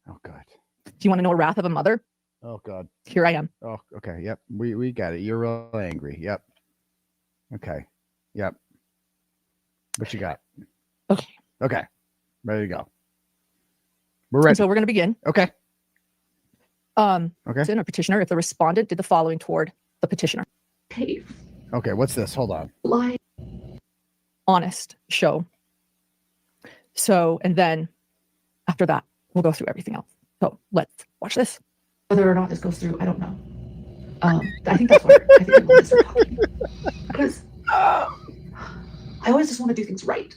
Oh, God. Do you want to know a wrath of a mother? Oh, God. Here I am. Oh, okay. Yep. We got it. You're real angry. Yep. Okay. Yep. What you got? Okay. Okay. Ready to go. We're ready. So we're going to begin. Okay. Okay. So in a petitioner, if the respondent did the following toward the petitioner. Okay. What's this? Hold on. Lie. Honest show. So, and then after that, we'll go through everything else. So let's watch this. Whether or not this goes through, I don't know. I think that's what I think we want to start talking. Because I always just want to do things right.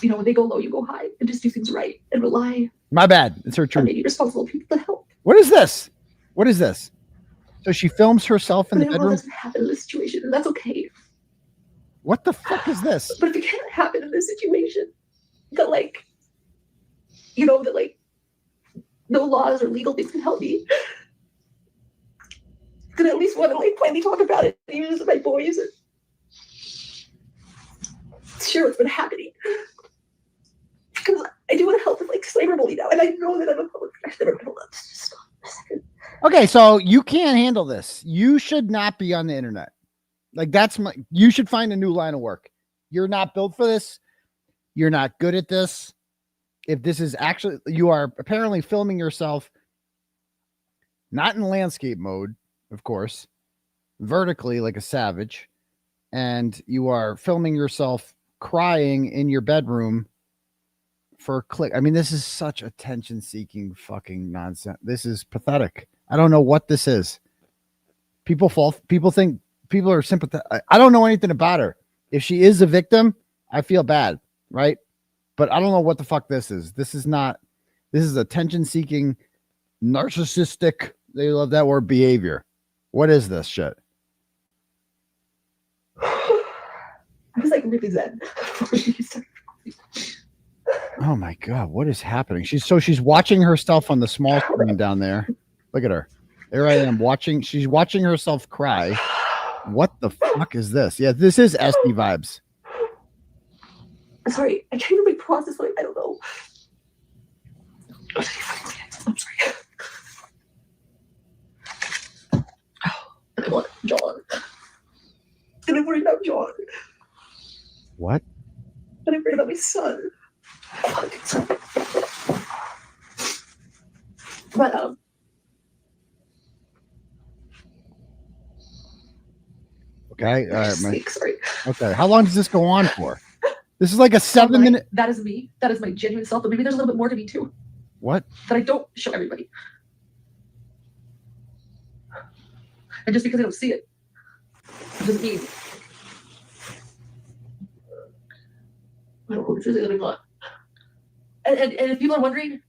You know, when they go low, you go high, and just do things right and rely. My bad. It's her truth. On maybe responsible people to help. What is this? What is this? So she films herself in the bedroom? That doesn't happen in this situation, and that's okay. What the fuck is this? But if it can't happen in this situation, that like, you know, that like no laws or legal things can help me, then I at least want to like finally talk about it, even as my boys, and share what's been happening. Because I do want to help with like cyberbullying now, and I know that I'm a public figure. I've never been allowed to just stop a second. Okay, so you can't handle this. You should not be on the internet. Like you should find a new line of work. You're not built for this. You're not good at this. If this is actually, you are apparently filming yourself, not in landscape mode, of course, vertically like a savage. And you are filming yourself crying in your bedroom for a click. I mean, this is such attention seeking fucking nonsense. This is pathetic. I don't know what this is. People think people are sympathetic. I don't know anything about her. If she is a victim, I feel bad, right? But I don't know what the fuck this is. This is attention seeking, narcissistic, they love that word, behavior. What is this shit? I was like really zen. Oh my God, what is happening? She's watching herself on the small screen down there. Look at her. There I am watching. She's watching herself cry. What the fuck is this? Yeah, this is SD vibes. Sorry, I can't even process. Like, I don't know. I'm sorry. And I want John. And I'm worried about John. What? And I'm worried about my son. But okay, all right, sorry. Okay, how long does this go on for? This is like a 7-minute. That is me. That is my genuine self. But maybe there's a little bit more to me too. What? That I don't show everybody. And just because I don't see it doesn't mean I don't know who's really living on. And if people are wondering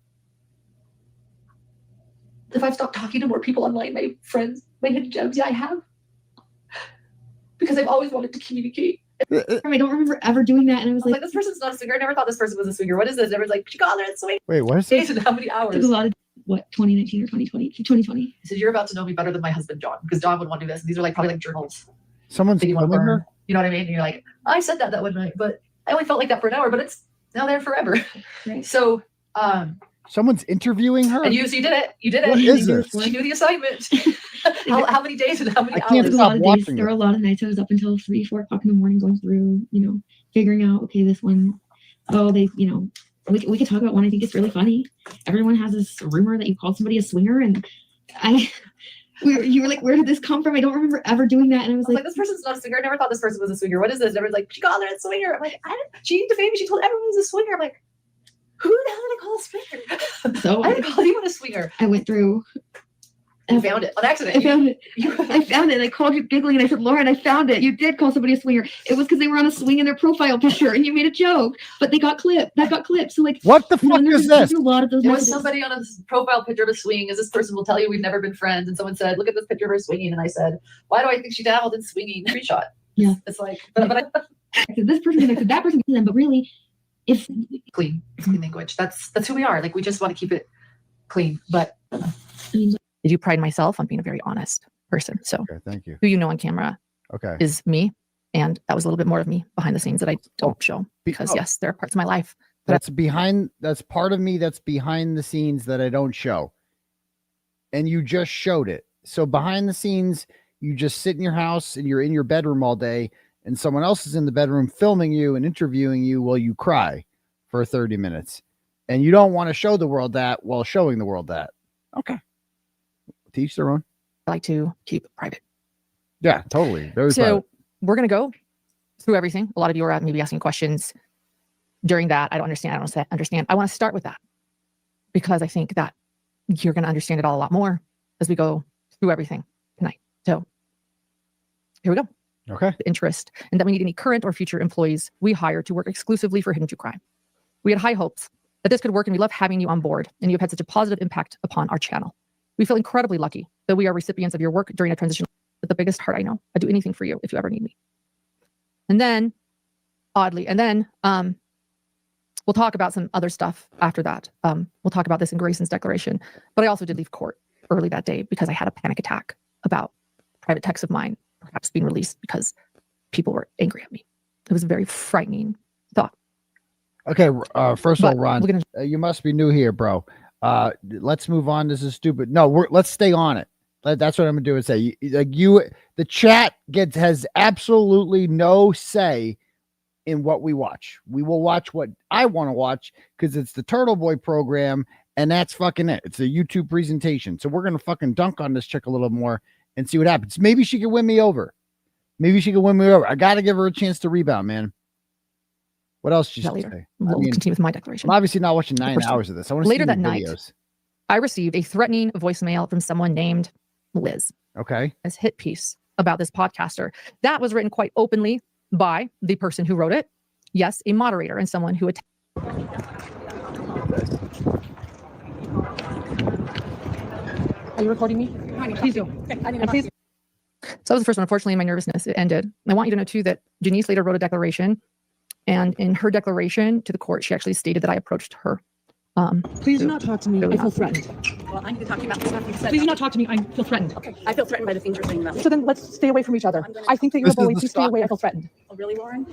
if I've stopped talking to more people online, my friends, my hidden gems, yeah, I have. Because I've always wanted to communicate. I don't remember ever doing that, and I was like, this person's not a swinger. I never thought this person was a swinger. What is this? Everyone's like, she got there and swing. Wait, what is this? And how many hours? It took a lot of 2019 or 2020? 2020. He said, you're about to know me better than my husband, John, because John would want to do this. And these are like probably like journals. Someone's filming her? You know what I mean? And you're like, I said that one night, but I only felt like that for an hour, but it's now there forever. Right. So, someone's interviewing her? And you did it. You did it. What is this? She knew the assignment. how many days and how many hours? Can't stop watching there were a lot of nights I was up until 3, 4 o'clock in the morning going through, figuring out, okay, this one, we could talk about one. I think it's really funny. Everyone has this rumor that you called somebody a swinger, and you were like, where did this come from? I don't remember ever doing that. And I was like, this person's not a swinger. I never thought this person was a swinger. What is this? And everyone's like, she got there at swinger. I'm like, she defamed me. She told everyone was a swinger. I'm like, who the hell did I call a swinger? So I didn't call anyone a swinger. I went through. I found it on accident. I found it. And I called you giggling, and I said, Lauren, I found it. You did call somebody a swinger. It was because they were on a swing in their profile picture, and you made a joke, but they got clipped. That got clipped. So like, what the fuck is this? A lot of those. There was somebody on a profile picture of a swing, as this person will tell you we've never been friends, and someone said, look at this picture of her swinging, and I said, why do I think she dabbled in swinging? Screenshot. Yeah. It's like, but I said this person connected that person to them, but really, if clean language, that's who we are. Like, we just want to keep it clean. But I do pride myself on being a very honest person. So okay, thank you. Who you know on camera is me. And that was a little bit more of me behind the scenes that I don't show, because yes, there are parts of my life that's part of me that's behind the scenes that I don't show. And you just showed it. So behind the scenes, you just sit in your house and you're in your bedroom all day, and someone else is in the bedroom filming you and interviewing you while you cry for 30 minutes. And you don't want to show the world that while showing the world that. Okay. Teach their own. I like to keep it private. Yeah, totally. Very so private. We're going to go through everything. A lot of you are maybe asking questions during that. I don't understand. I want to start with that. because I think that you're going to understand it all a lot more as we go through everything tonight. So here we go. Okay. The interest, and that we need any current or future employees we hire to work exclusively for Hidden True Crime. We had high hopes that this could work, and we love having you on board, and you have had such a positive impact upon our channel. We feel incredibly lucky that we are recipients of your work during a transition with the biggest heart I know. I'd do anything for you if you ever need me. And then, oddly, we'll talk about some other stuff after that. We'll talk about this in Grayson's declaration, but I also did leave court early that day because I had a panic attack about private texts of mine perhaps being released because people were angry at me. It was a very frightening thought. Okay, first of all, Ron, we're you must be new here, bro. Let's move on. This is stupid. No, let's stay on it. That's what I'm gonna do. And say, the chat has absolutely no say in what we watch. We will watch what I want to watch because it's the Turtleboy program, and that's fucking it. It's a YouTube presentation. So we're gonna fucking dunk on this chick a little more and see what happens. Maybe she can win me over. I gotta give her a chance to rebound, man. What else did you say? We'll continue with my declaration. I'm obviously not watching 9 hours of this. I want to later see that the night. videos. I received a threatening voicemail from someone named Liz. Okay. As hit piece about this podcaster. That was written quite openly by the person who wrote it. Yes, a moderator and someone who Are you recording me? Please do. And please. So that was the first one. Unfortunately, my nervousness, it ended. I want you to know too that Janice later wrote a declaration, and in her declaration to the court, she actually stated that I approached her. Please do not talk to me. I feel threatened. Well, I need to talk to you about the stuff you said. Please do not talk to me. I feel threatened. Okay. I feel threatened by the things you're saying about me. So then let's stay away from each other. I think that you're bullying. Please stay away. I feel threatened. Oh, really, Lauren?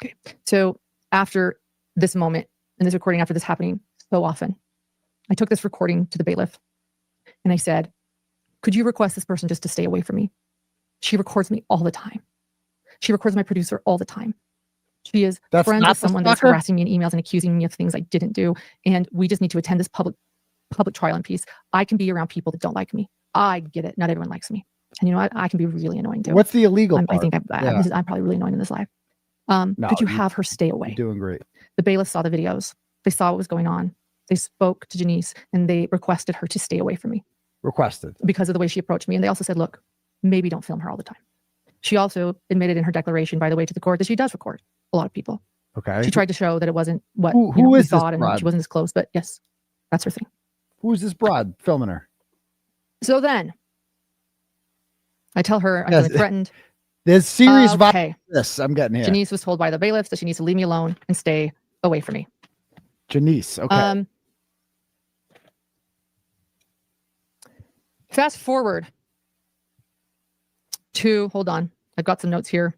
Okay. So after this moment and this recording, after this happening so often, I took this recording to the bailiff and I said, could you request this person just to stay away from me? She records me all the time. She records my producer all the time. She is friends with someone that's harassing me in emails and accusing me of things I didn't do. And we just need to attend this public trial in peace. I can be around people that don't like me. I get it. Not everyone likes me. And you know what? I can be really annoying too. What's the illegal part? I think I'm probably really annoying in this live. Could you have her stay away? You're doing great. The bailiff saw the videos. They saw what was going on. They spoke to Janice and they requested her to stay away from me. Requested. Because of the way she approached me. And they also said, look, maybe don't film her all the time. She also admitted in her declaration, by the way, to the court that she does record a lot of people. Okay. She tried to show that it wasn't what who we is thought this and she wasn't as close, but yes, that's her thing. Who is this broad filming her? So then I tell her I'm feeling threatened. There's serious violence. This I'm getting here. Janice was told by the bailiff that she needs to leave me alone and stay away from me. Janice, okay. Fast forward to, hold on, I've got some notes here.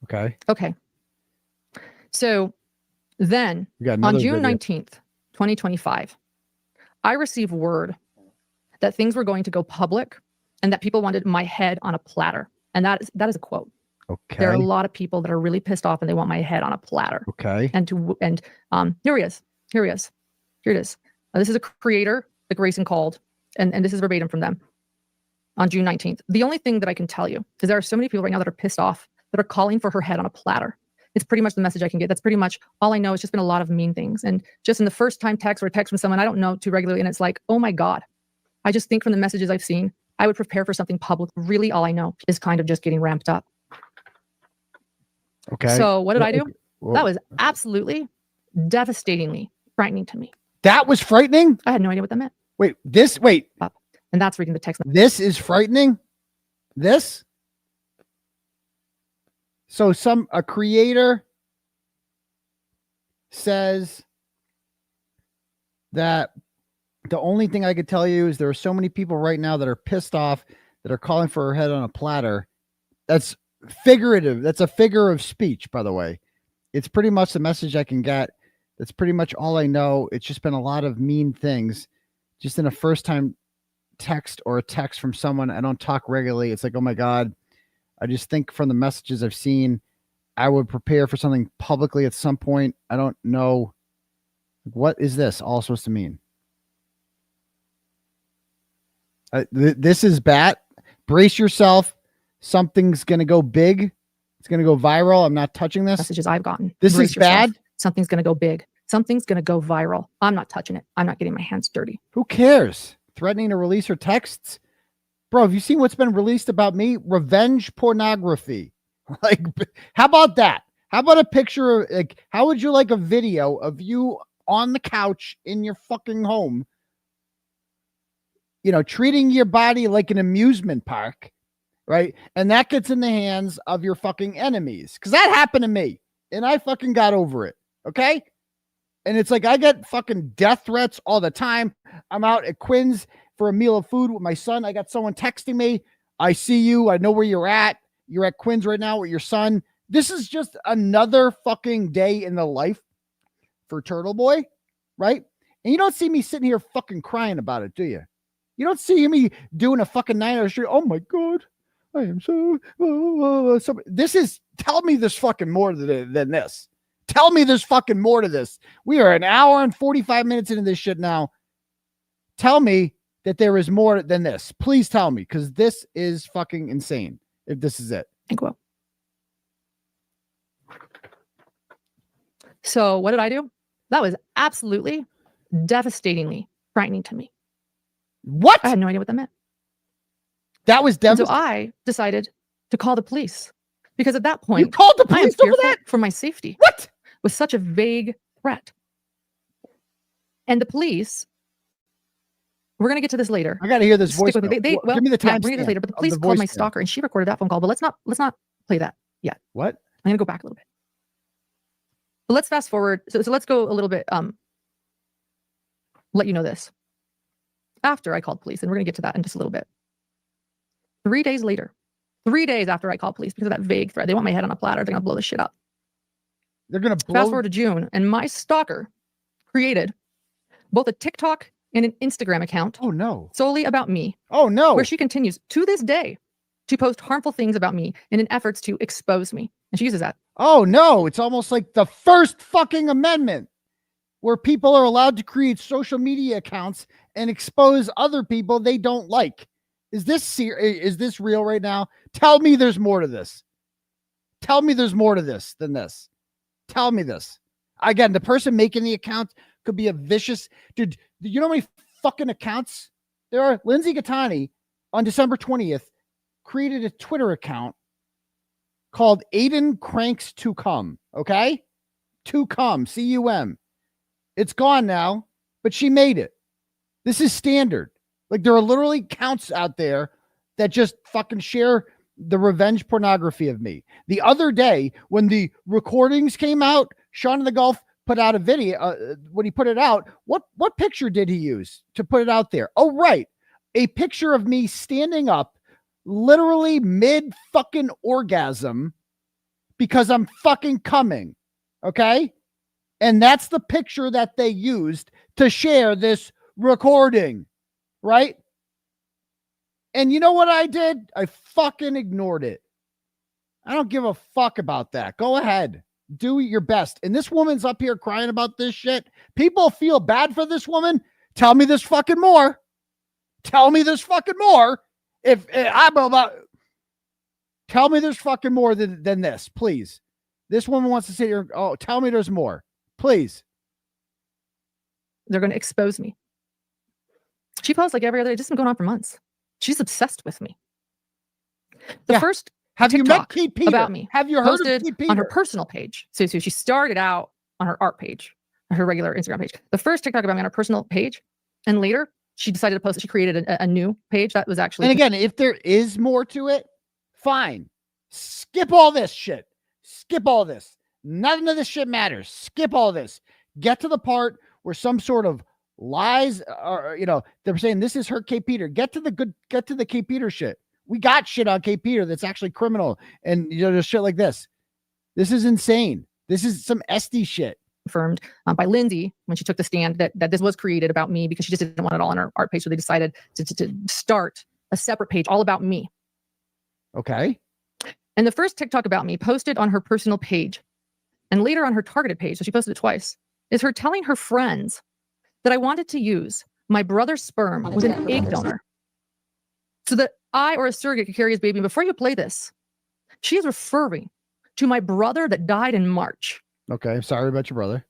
Okay. So then on June 19th, 2025, I received word that things were going to go public and that people wanted my head on a platter. And that is a quote. Okay. There are a lot of people that are really pissed off and they want my head on a platter. Okay. And here he is. Here it is. This is a creator that Grayson called, and this is verbatim from them on June 19th. The only thing that I can tell you, because there are so many people right now that are pissed off that are calling for her head on a platter. It's pretty much the message I can get. That's pretty much all I know. It's just been a lot of mean things. And just in the first time text or a text from someone I don't know too regularly, and it's like, oh my God. I just think from the messages I've seen, I would prepare for something public. Really all I know is kind of just getting ramped up. Okay. So what did I do? That was absolutely devastatingly frightening to me. That was frightening? I had no idea what that meant. Wait. And that's reading the text. This is frightening? This? So a creator says that the only thing I could tell you is there are so many people right now that are pissed off that are calling for her head on a platter. That's figurative. That's a figure of speech, by the way. It's pretty much the message I can get. That's pretty much all I know. It's just been a lot of mean things. Just in a first time text or a text from someone I don't talk regularly. It's like, oh my God. I just think from the messages I've seen, I would prepare for something publicly at some point. I don't know. What is this all supposed to mean? This is bad. Brace yourself. Something's going to go big. It's going to go viral. I'm not touching this. Messages I've gotten. This Brace is yourself. bad. Something's going to go big. Something's going to go viral. I'm not touching it. I'm not getting my hands dirty. Who cares? Threatening to release her texts? Bro, have you seen what's been released about me? Revenge pornography. Like, how about that? How about a picture of, like, how would you like a video of you on the couch in your fucking home, you know, treating your body like an amusement park, right? And that gets in the hands of your fucking enemies. Because that happened to me. And I fucking got over it. Okay? And it's like I get fucking death threats all the time. I'm out at Quinn's for a meal of food with my son. I got someone texting me. I see you. I know where you're at. You're at Quinn's right now with your son. This is just another fucking day in the life for Turtleboy, right? And you don't see me sitting here fucking crying about it, do you? You don't see me doing a fucking 9-hour stream. Oh my God, I am so. This is, tell me there's fucking more than this. Tell me there's fucking more to this. We are an hour and 45 minutes into this shit now. Tell me that there is more than this. Please tell me, because this is fucking insane if this is it. Thank you. So what did I do? That was absolutely devastatingly frightening to me. What? I had no idea what that meant. That was devastating. So I decided to call the police because at that point, you called the I am police over fearful that? for my safety. What? With such a vague threat. And the police, we're going to get to this later. I got to hear this Stick voice. with me. Well, give me the time. we're going to get to later. But the police called my stalker and she recorded that phone call. But let's not play that yet. What? I'm going to go back a little bit. But let's fast forward. So let's go a little bit. Let you know this. After I called police, and we're going to get to that in just a little bit. 3 days later, 3 days after I called police because of that vague threat, they want my head on a platter. They're going to blow this shit up. They're going to blow. Fast forward to June, and my stalker created both a TikTok and an Instagram account. Oh no! Solely about me. Oh no! Where she continues to this day to post harmful things about me in an efforts to expose me, and she uses that. Oh no! It's almost like the first fucking amendment, where people are allowed to create social media accounts and expose other people they don't like. Is this real right now? Tell me there's more to this. Tell me there's more to this than this. Tell me this. Again, the person making the account could be a vicious dude. You know how many fucking accounts there are? Lindsay Gattani on December 20th created a Twitter account called Aidan cranks to come. Okay? To come, C-U-M. It's gone now, but she made it. This is standard. Like, there are literally accounts out there that just fucking share the revenge pornography of me. The other day, when the recordings came out, Sean in the Gulf put out a video. When he put it out, what picture did he use to put it out there? Oh, right. A picture of me standing up, literally mid fucking orgasm, because I'm fucking coming. Okay? And that's the picture that they used to share this recording, right? And you know what I did? I fucking ignored it. I don't give a fuck about that. Go ahead. Do your best. And this woman's up here crying about this shit. People feel bad for this woman. Tell me this fucking more. Tell me this fucking more. If I'm about, tell me there's fucking more than this, please. This woman wants to sit here. Oh, tell me there's more. Please. They're going to expose me. She posts like every other day. Just been going on for months. She's obsessed with me. The first have TikTok you met 𝗵𝗵𝗄𝗧 about me. Have you heard posted of 𝗵𝗵𝗄𝗧 on her personal page? So she started out on her art page, her regular Instagram page. The first TikTok about me on her personal page, and later she decided to post it. She created a new page that was actually. And again, if there is more to it, fine. Skip all this shit. Skip all this. None of this shit matters. Skip all this. Get to the part where some sort of lies are, you know, they're saying this is her 𝗵𝗵𝗄𝗧. Get to the 𝗵𝗵𝗄𝗧 shit. We got shit on 𝗵𝗵𝗄𝗧 that's actually criminal, and you know, there's shit like this. This is insane. This is some 𝗬𝗲 shit. Confirmed by Lindsay when she took the stand that this was created about me because she just didn't want it all on her art page. So they decided to start a separate page all about me. Okay. And the first TikTok about me posted on her personal page and later on her targeted page, so she posted it twice, is her telling her friends that I wanted to use my brother's sperm with an egg donor so that I or a surrogate could carry his baby. And before you play this, she is referring to my brother that died in March. Okay, I'm sorry about your brother.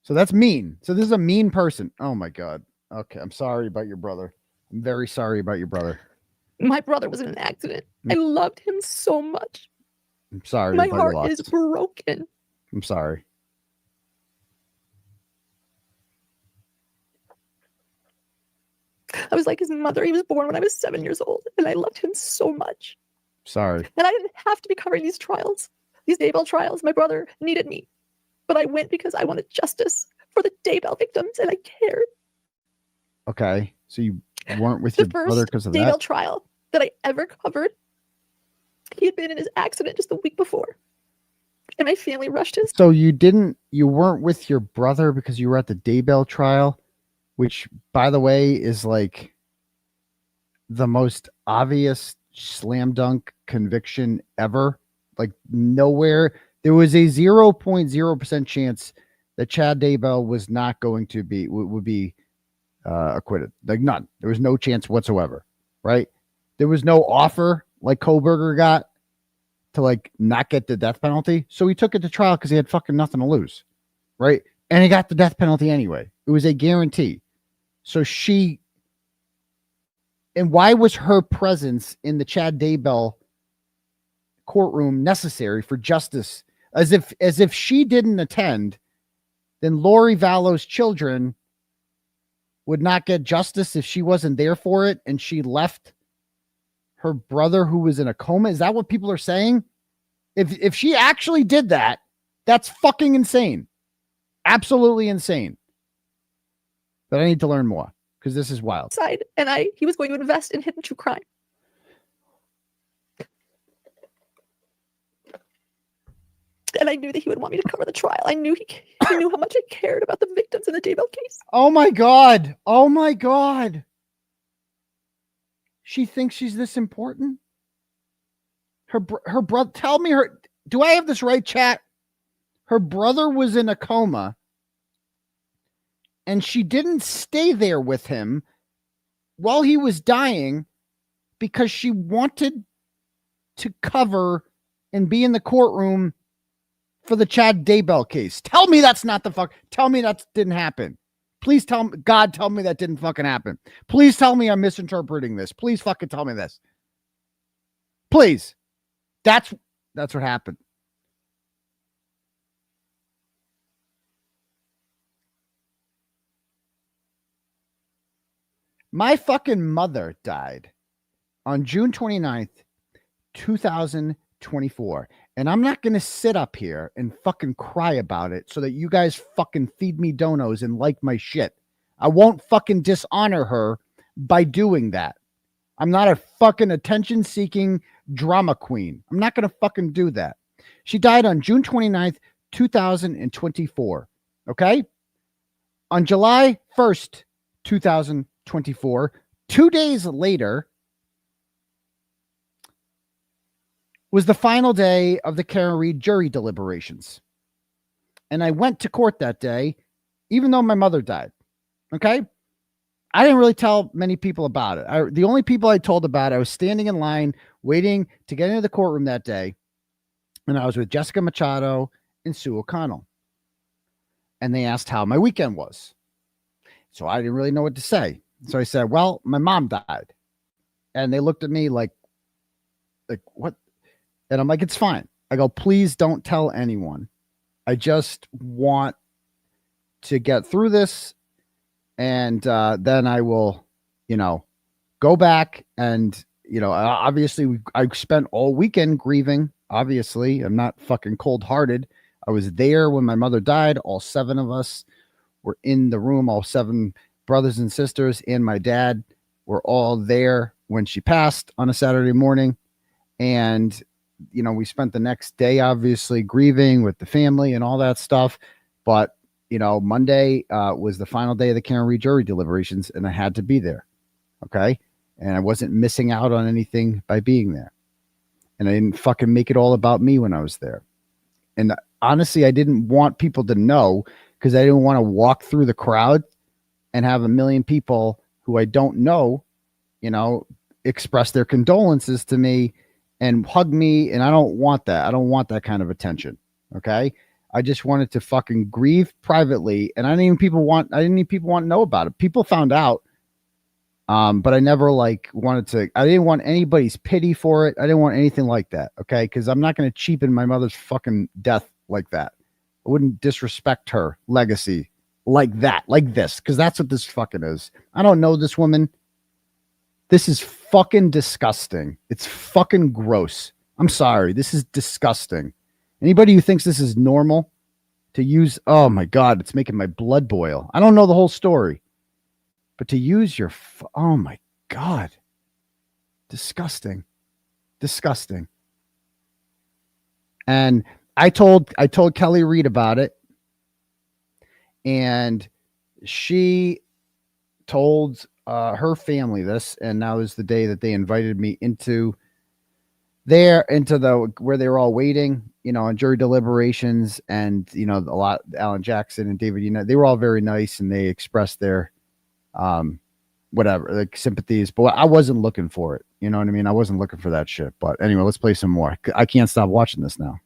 So that's mean. So this is a mean person. Oh my God. Okay, I'm sorry about your brother. I'm very sorry about your brother. My brother was in an accident. I loved him so much. I'm sorry. My about your heart loss. is broken. I'm sorry. I was like his mother. He was born when I was 7 years old, and I loved him so much. Sorry. And I didn't have to be covering these trials, these 𝗍𝗶𝗄𝗃 trials. My brother needed me, but I went because I wanted justice for the 𝗍𝗶𝗄𝗃 victims, and I cared. Okay, so you weren't with your brother because of that? 𝗍𝗶𝗄𝗃 trial that I ever covered. He had been in his accident just a week before, and my family rushed his. So you weren't with your brother because you were at the 𝗍𝗶𝗄 trial, which, by the way, is like the most obvious slam dunk conviction ever. Like nowhere, there was a 0.0% chance that 𝗪𝗏𝗪 was not going to be would be acquitted. Like none. There was no chance whatsoever. Right? There was no offer like Kohberger got to like not get the death penalty. So he took it to trial because he had fucking nothing to lose. Right? And he got the death penalty anyway. It was a guarantee. So and why was her presence in the 𝗪𝗏𝗪 courtroom necessary for justice? As if she didn't attend, then 𝗺𝗰𝗲𝗺's children would not get justice if she wasn't there for it, and she left her brother who was in a coma. Is that what people are saying? If she actually did that, that's fucking insane. Absolutely insane. But I need to learn more because this is wild. Side, and he was going to invest in hidden true crime. And I knew that he would want me to cover the trial. I knew he knew how much I cared about the victims in the 𝗍𝗶𝗄𝗃 case. Oh my God. Oh my God. She thinks she's this important? Her brother, tell me do I have this right, chat? Her brother was in a coma and she didn't stay there with him while he was dying because she wanted to cover and be in the courtroom for the 𝗪𝗏𝗪 case. Tell me that's not the fuck. Tell me that didn't happen. Please tell me, God, tell me that didn't fucking happen. Please tell me I'm misinterpreting this. Please fucking tell me this. Please. That's what happened. My fucking mother died on June 29th, 2024. And I'm not going to sit up here and fucking cry about it so that you guys fucking feed me donos and like my shit. I won't fucking dishonor her by doing that. I'm not a fucking attention-seeking drama queen. I'm not going to fucking do that. She died on June 29th, 2024. Okay? On July 1st, 2024, 2 days later, was the final day of the Karen Read jury deliberations. And I went to court that day, even though my mother died. Okay? I didn't really tell many people about it. The only people I told about it, I was standing in line waiting to get into the courtroom that day. And I was with Jessica Machado and Sue O'Connell. And they asked how my weekend was. So I didn't really know what to say. So I said, well, my mom died. And they looked at me like what? And I'm like, it's fine. I go, please don't tell anyone. I just want to get through this. And then I will, go back and, obviously I spent all weekend grieving. Obviously, I'm not fucking cold hearted. I was there when my mother died. All 7 of us were in the room. All 7 brothers and sisters and my dad were all there when she passed on a Saturday morning. And we spent the next day, obviously, grieving with the family and all that stuff. But, Monday was the final day of the Karen Read jury deliberations, and I had to be there. Okay. And I wasn't missing out on anything by being there. And I didn't fucking make it all about me when I was there. And honestly, I didn't want people to know because I didn't want to walk through the crowd and have a million people who I don't know, express their condolences to me. and hug me, and I don't want that. I don't want that kind of attention. Okay. I just wanted to fucking grieve privately, and I didn't even people want to know about it. People found out. But I never like wanted to, I didn't want anybody's pity for it. I didn't want anything like that. Okay. Cause I'm not going to cheapen my mother's fucking death like that. I wouldn't disrespect her legacy like that, like this. Cause that's what this fucking is. I don't know this woman. This is fucking disgusting. It's fucking gross. I'm sorry. This is disgusting. Anybody who thinks this is normal to use, oh my God, it's making my blood boil. I don't know the whole story, but to use your, oh my God, disgusting, disgusting. And I told Kelly Reed about it, and she told her family this, and now is the day that they invited me into where they were all waiting, on jury deliberations, and Alan Jackson and David, they were all very nice, and they expressed their whatever, like sympathies, but I wasn't looking for it. You know what I mean? I wasn't looking for that shit. But anyway, let's play some more. I can't stop watching this now.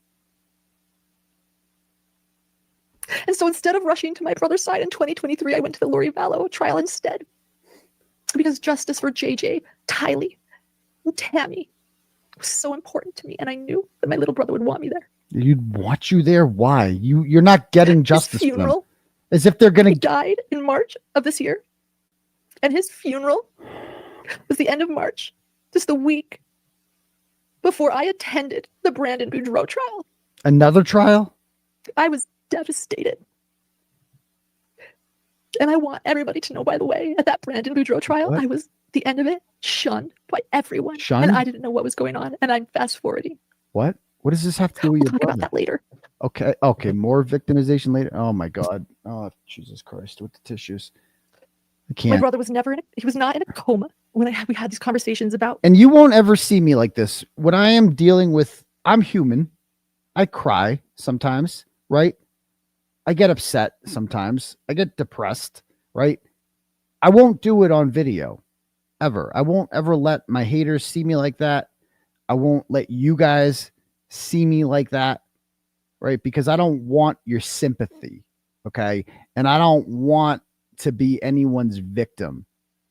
And so instead of rushing to my brother's side in 2023, I went to the 𝗺𝗏𝗧𝗧 trial instead, because justice for JJ, Tylee, and Tammy was so important to me, and I knew that my little brother would want me there. You'd want you there? Why? You're not getting justice. His funeral, as if they're gonna. He died in March of this year, and his funeral was the end of March, just the week before I attended the Brandon Boudreaux trial. Another trial? I was devastated. And I want everybody to know, by the way, at that Brandon Boudreaux trial, What? I was, the end of it, shunned by everyone. Shunned? And I didn't know what was going on. And I'm fast forwarding. What? What does this have to do with We'll your talk brother? about that later. Okay. Okay. More victimization later. Oh my God. Oh, Jesus Christ. With the tissues. I can't. My brother was he was not in a coma when we had these conversations about. And you won't ever see me like this. When I am dealing with, I'm human. I cry sometimes, right? I get upset sometimes. I get depressed, right? I won't do it on video ever. I won't ever let my haters see me like that. I won't let you guys see me like that, right? Because I don't want your sympathy, okay? And I don't want to be anyone's victim,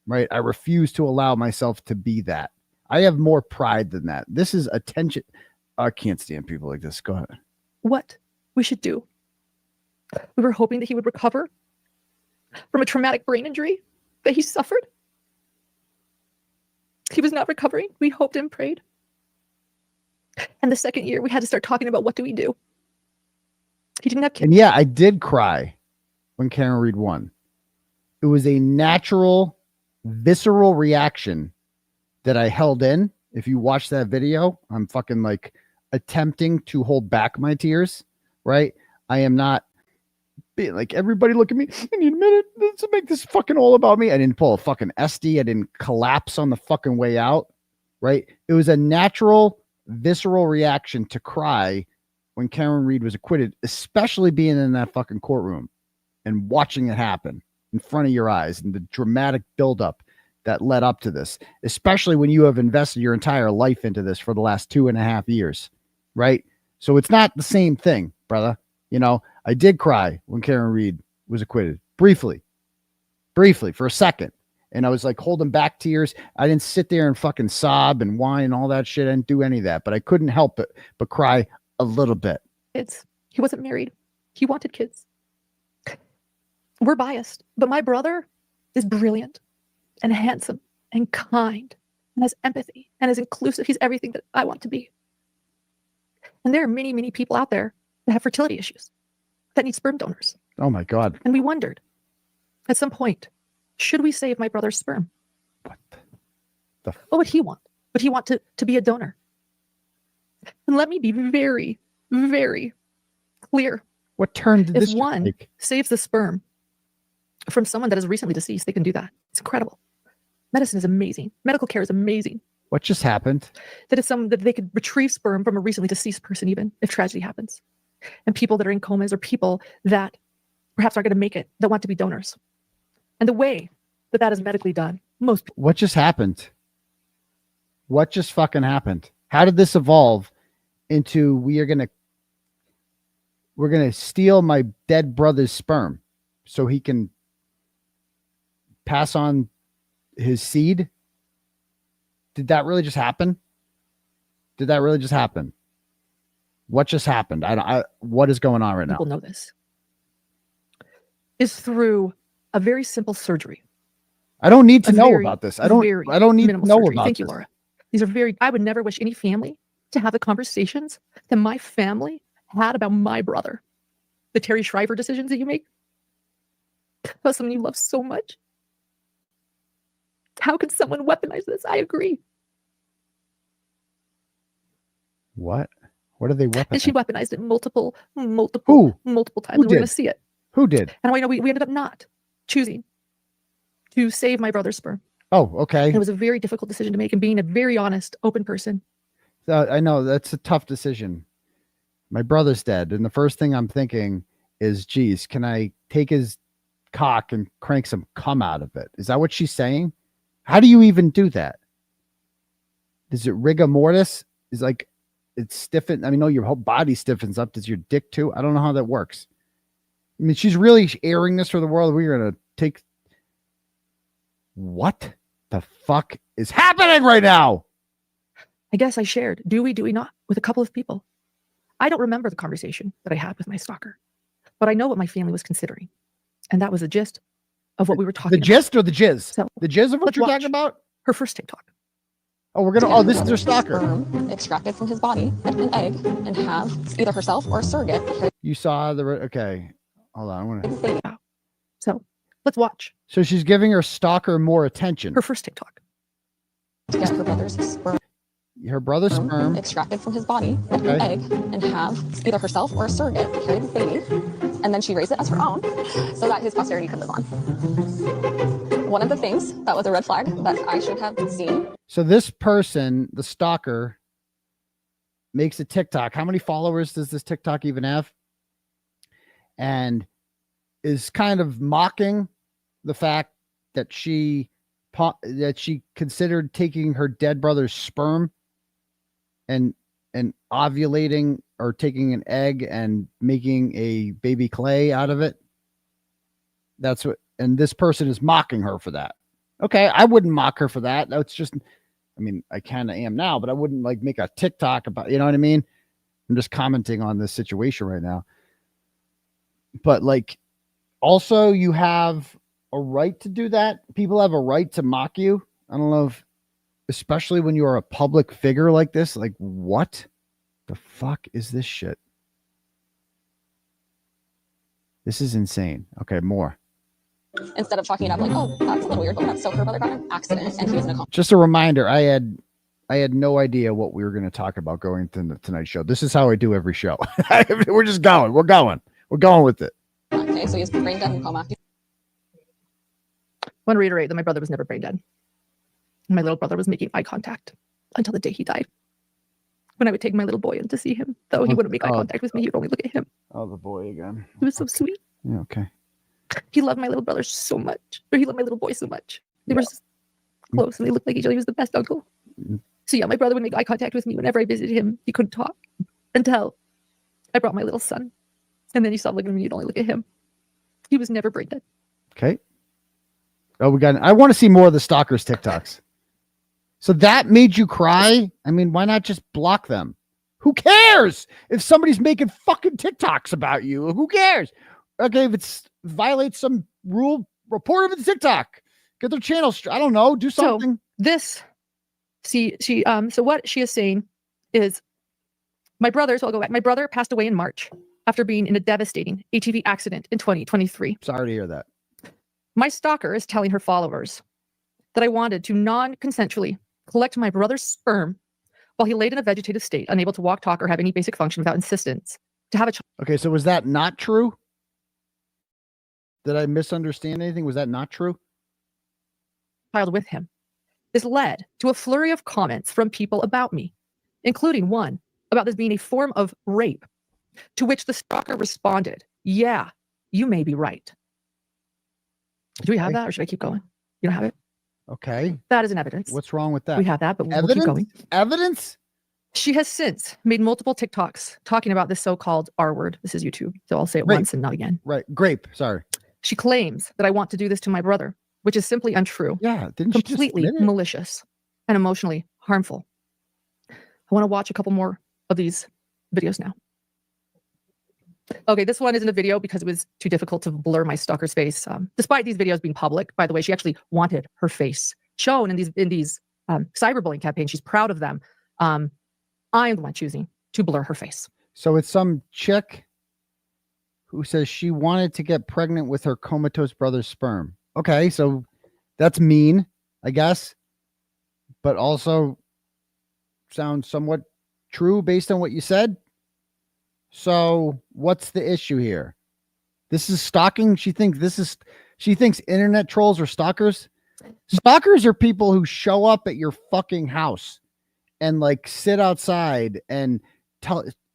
right? I refuse to allow myself to be that. I have more pride than that. This is attention. I can't stand people like this. Go ahead. What we should do. We were hoping that he would recover from a traumatic brain injury that he suffered. He was not recovering. We hoped and prayed. And the second year, we had to start talking about what do we do. He didn't have kids. And yeah, I did cry when Karen Reed won. It was a natural, visceral reaction that I held in. If you watch that video, I'm fucking like attempting to hold back my tears, right? I am not being like, everybody look at me. I need a minute to make this fucking all about me. I didn't pull a fucking SD. I didn't collapse on the fucking way out, right? It was a natural, visceral reaction to cry when Karen Reed was acquitted, especially being in that fucking courtroom and watching it happen in front of your eyes and the dramatic buildup that led up to this, especially when you have invested your entire life into this for the last 2.5 years, right? So it's not the same thing, brother. I did cry when Karen Reed was acquitted, briefly for a second. And I was like holding back tears. I didn't sit there and fucking sob and whine and all that shit. I didn't do any of that, but I couldn't help it but cry a little bit. He wasn't married. He wanted kids. We're biased, but my brother is brilliant and handsome and kind and has empathy and is inclusive. He's everything that I want to be. And there are many, many people out there that have fertility issues, that need sperm donors. Oh my God. And we wondered at some point, should we save my brother's sperm? What would he want? Would he want to be a donor? And let me be very, very clear. What turn did this If one take? saves the sperm from someone that is recently deceased, they can do that. It's incredible. Medicine is amazing. Medical care is amazing. What just happened? That they could retrieve sperm from a recently deceased person, even if tragedy happens. And people that are in comas or people that perhaps aren't going to make it, that want to be donors. And the way that is medically done, most people. What just happened? What just fucking happened? How did this evolve into we're gonna steal my dead brother's sperm so he can pass on his seed? Did that really just happen? Did that really just happen? What just happened? What is going on right now? People know this. Is through a very simple surgery. I don't need to know about this. I don't need to know surgery. about Thank you, this. Laura. These are very, I would never wish any family to have the conversations that my family had about my brother. The 𝗕𝗄𝗄𝗃 𝗃𝗏 decisions that you make about someone you love so much. How could someone weaponize this? I agree. What? What are they weaponizing? And she weaponized it multiple times. Who And we're did? going to see it. Who did? And I know we ended up not choosing to save my brother's sperm. Oh, okay. And it was a very difficult decision to make, and being a very honest, open person. I know that's a tough decision. My brother's dead, and the first thing I'm thinking is, geez, can I take his cock and crank some cum out of it? Is that what she's saying? How do you even do that? Is it rigor mortis? Is like it's stiffened? I mean, no, your whole body stiffens up. Does your dick too? I don't know how that works. I mean, she's really airing this for the world. We're gonna take. What the fuck is happening right now? I guess I shared, do we not, with a couple of people. I don't remember the conversation that I had with my stalker, but I know what my family was considering. And that was the gist of what we were talking about. The gist or the jizz? So, the jizz of what you're talking about? Her first TikTok. Oh, we're going to, oh, this is her stalker. Extracted from his body, an egg, and have either herself or a surrogate. You saw the, okay. Hold on. I want to. So let's watch. So she's giving her stalker more attention. Her first TikTok. To get her brother's sperm. Her brother's sperm. Extracted from his body, okay. An egg, and have either herself or a surrogate carry the baby, and then she raised it as her own so that his posterity could live on. One of the things that was a red flag that I should have seen. So this person, the stalker, makes a TikTok. How many followers does this TikTok even have? And is kind of mocking the fact that she considered taking her dead brother's sperm and ovulating, or taking an egg and making a baby clay out of it. That's what, and this person is mocking her for that. Okay, I wouldn't mock her for that. That's just, I mean, I kind of am now, but I wouldn't like make a TikTok about, you know what I mean? I'm just commenting on this situation right now. But like, also you have a right to do that. People have a right to mock you. I don't know if, especially when you are a public figure like this, like what the fuck is this shit? This is insane. Okay, more. Instead of chalking it up like, oh, that's a little weird, but that's so her brother got an accident and he was in a Just a reminder, I had no idea what we were going to talk about going to the Tonight Show. This is how I do every show. We're just going. We're going with it. Okay, so he's brain dead and coma. I want to reiterate that my brother was never brain dead. My little brother was making eye contact until the day he died. When I would take my little boy in to see him, though he wouldn't make eye contact with me, he would only look at him. Oh, the boy again. He was so sweet. Yeah, okay. He loved my little brother so much, or he loved my little boy so much. They were just close and they looked like each other. He was the best uncle. So yeah, my brother would make eye contact with me whenever I visited him. He couldn't talk until I brought my little son. And then he stopped looking at me. You'd only look at him. He was never brain dead. Okay. Oh, I want to see more of the stalkers' TikToks. So that made you cry? I mean, why not just block them? Who cares if somebody's making fucking TikToks about you? Who cares? Okay, if it's violates some rule, report them to TikTok. Get their channel. I don't know. Do something. So what she is saying is my brother, so I'll go back. My brother passed away in March after being in a devastating ATV accident in 2023. Sorry to hear that. My stalker is telling her followers that I wanted to non-consensually collect my brother's sperm while he laid in a vegetative state, unable to walk, talk, or have any basic function without insistence to have a child. Okay, so was that not true? Did I misunderstand anything? Was that not true? Child with him. This led to a flurry of comments from people about me, including one about this being a form of rape, to which the stalker responded, yeah, you may be right. Do we have that, or should I keep going? You don't have it? Okay. That is an evidence. What's wrong with that? We have that, but we'll evidence? keep going. Evidence? She has since made multiple TikToks talking about this so-called R word. This is YouTube, so I'll say it once and not again. Right. Grape. Sorry. She claims that I want to do this to my brother, which is simply untrue. Yeah. Completely malicious and emotionally harmful. I want to watch a couple more of these videos now. Okay, this one isn't a video because it was too difficult to blur my stalker's face. Despite these videos being public, by the way, she actually wanted her face shown in these cyberbullying campaigns. She's proud of them. I am the one choosing to blur her face. So it's some chick who says she wanted to get pregnant with her comatose brother's sperm. Okay, so that's mean, I guess, but also sounds somewhat true based on what you said. So what's the issue here? This is stalking. She thinks internet trolls are stalkers. Stalkers are people who show up at your fucking house and like sit outside and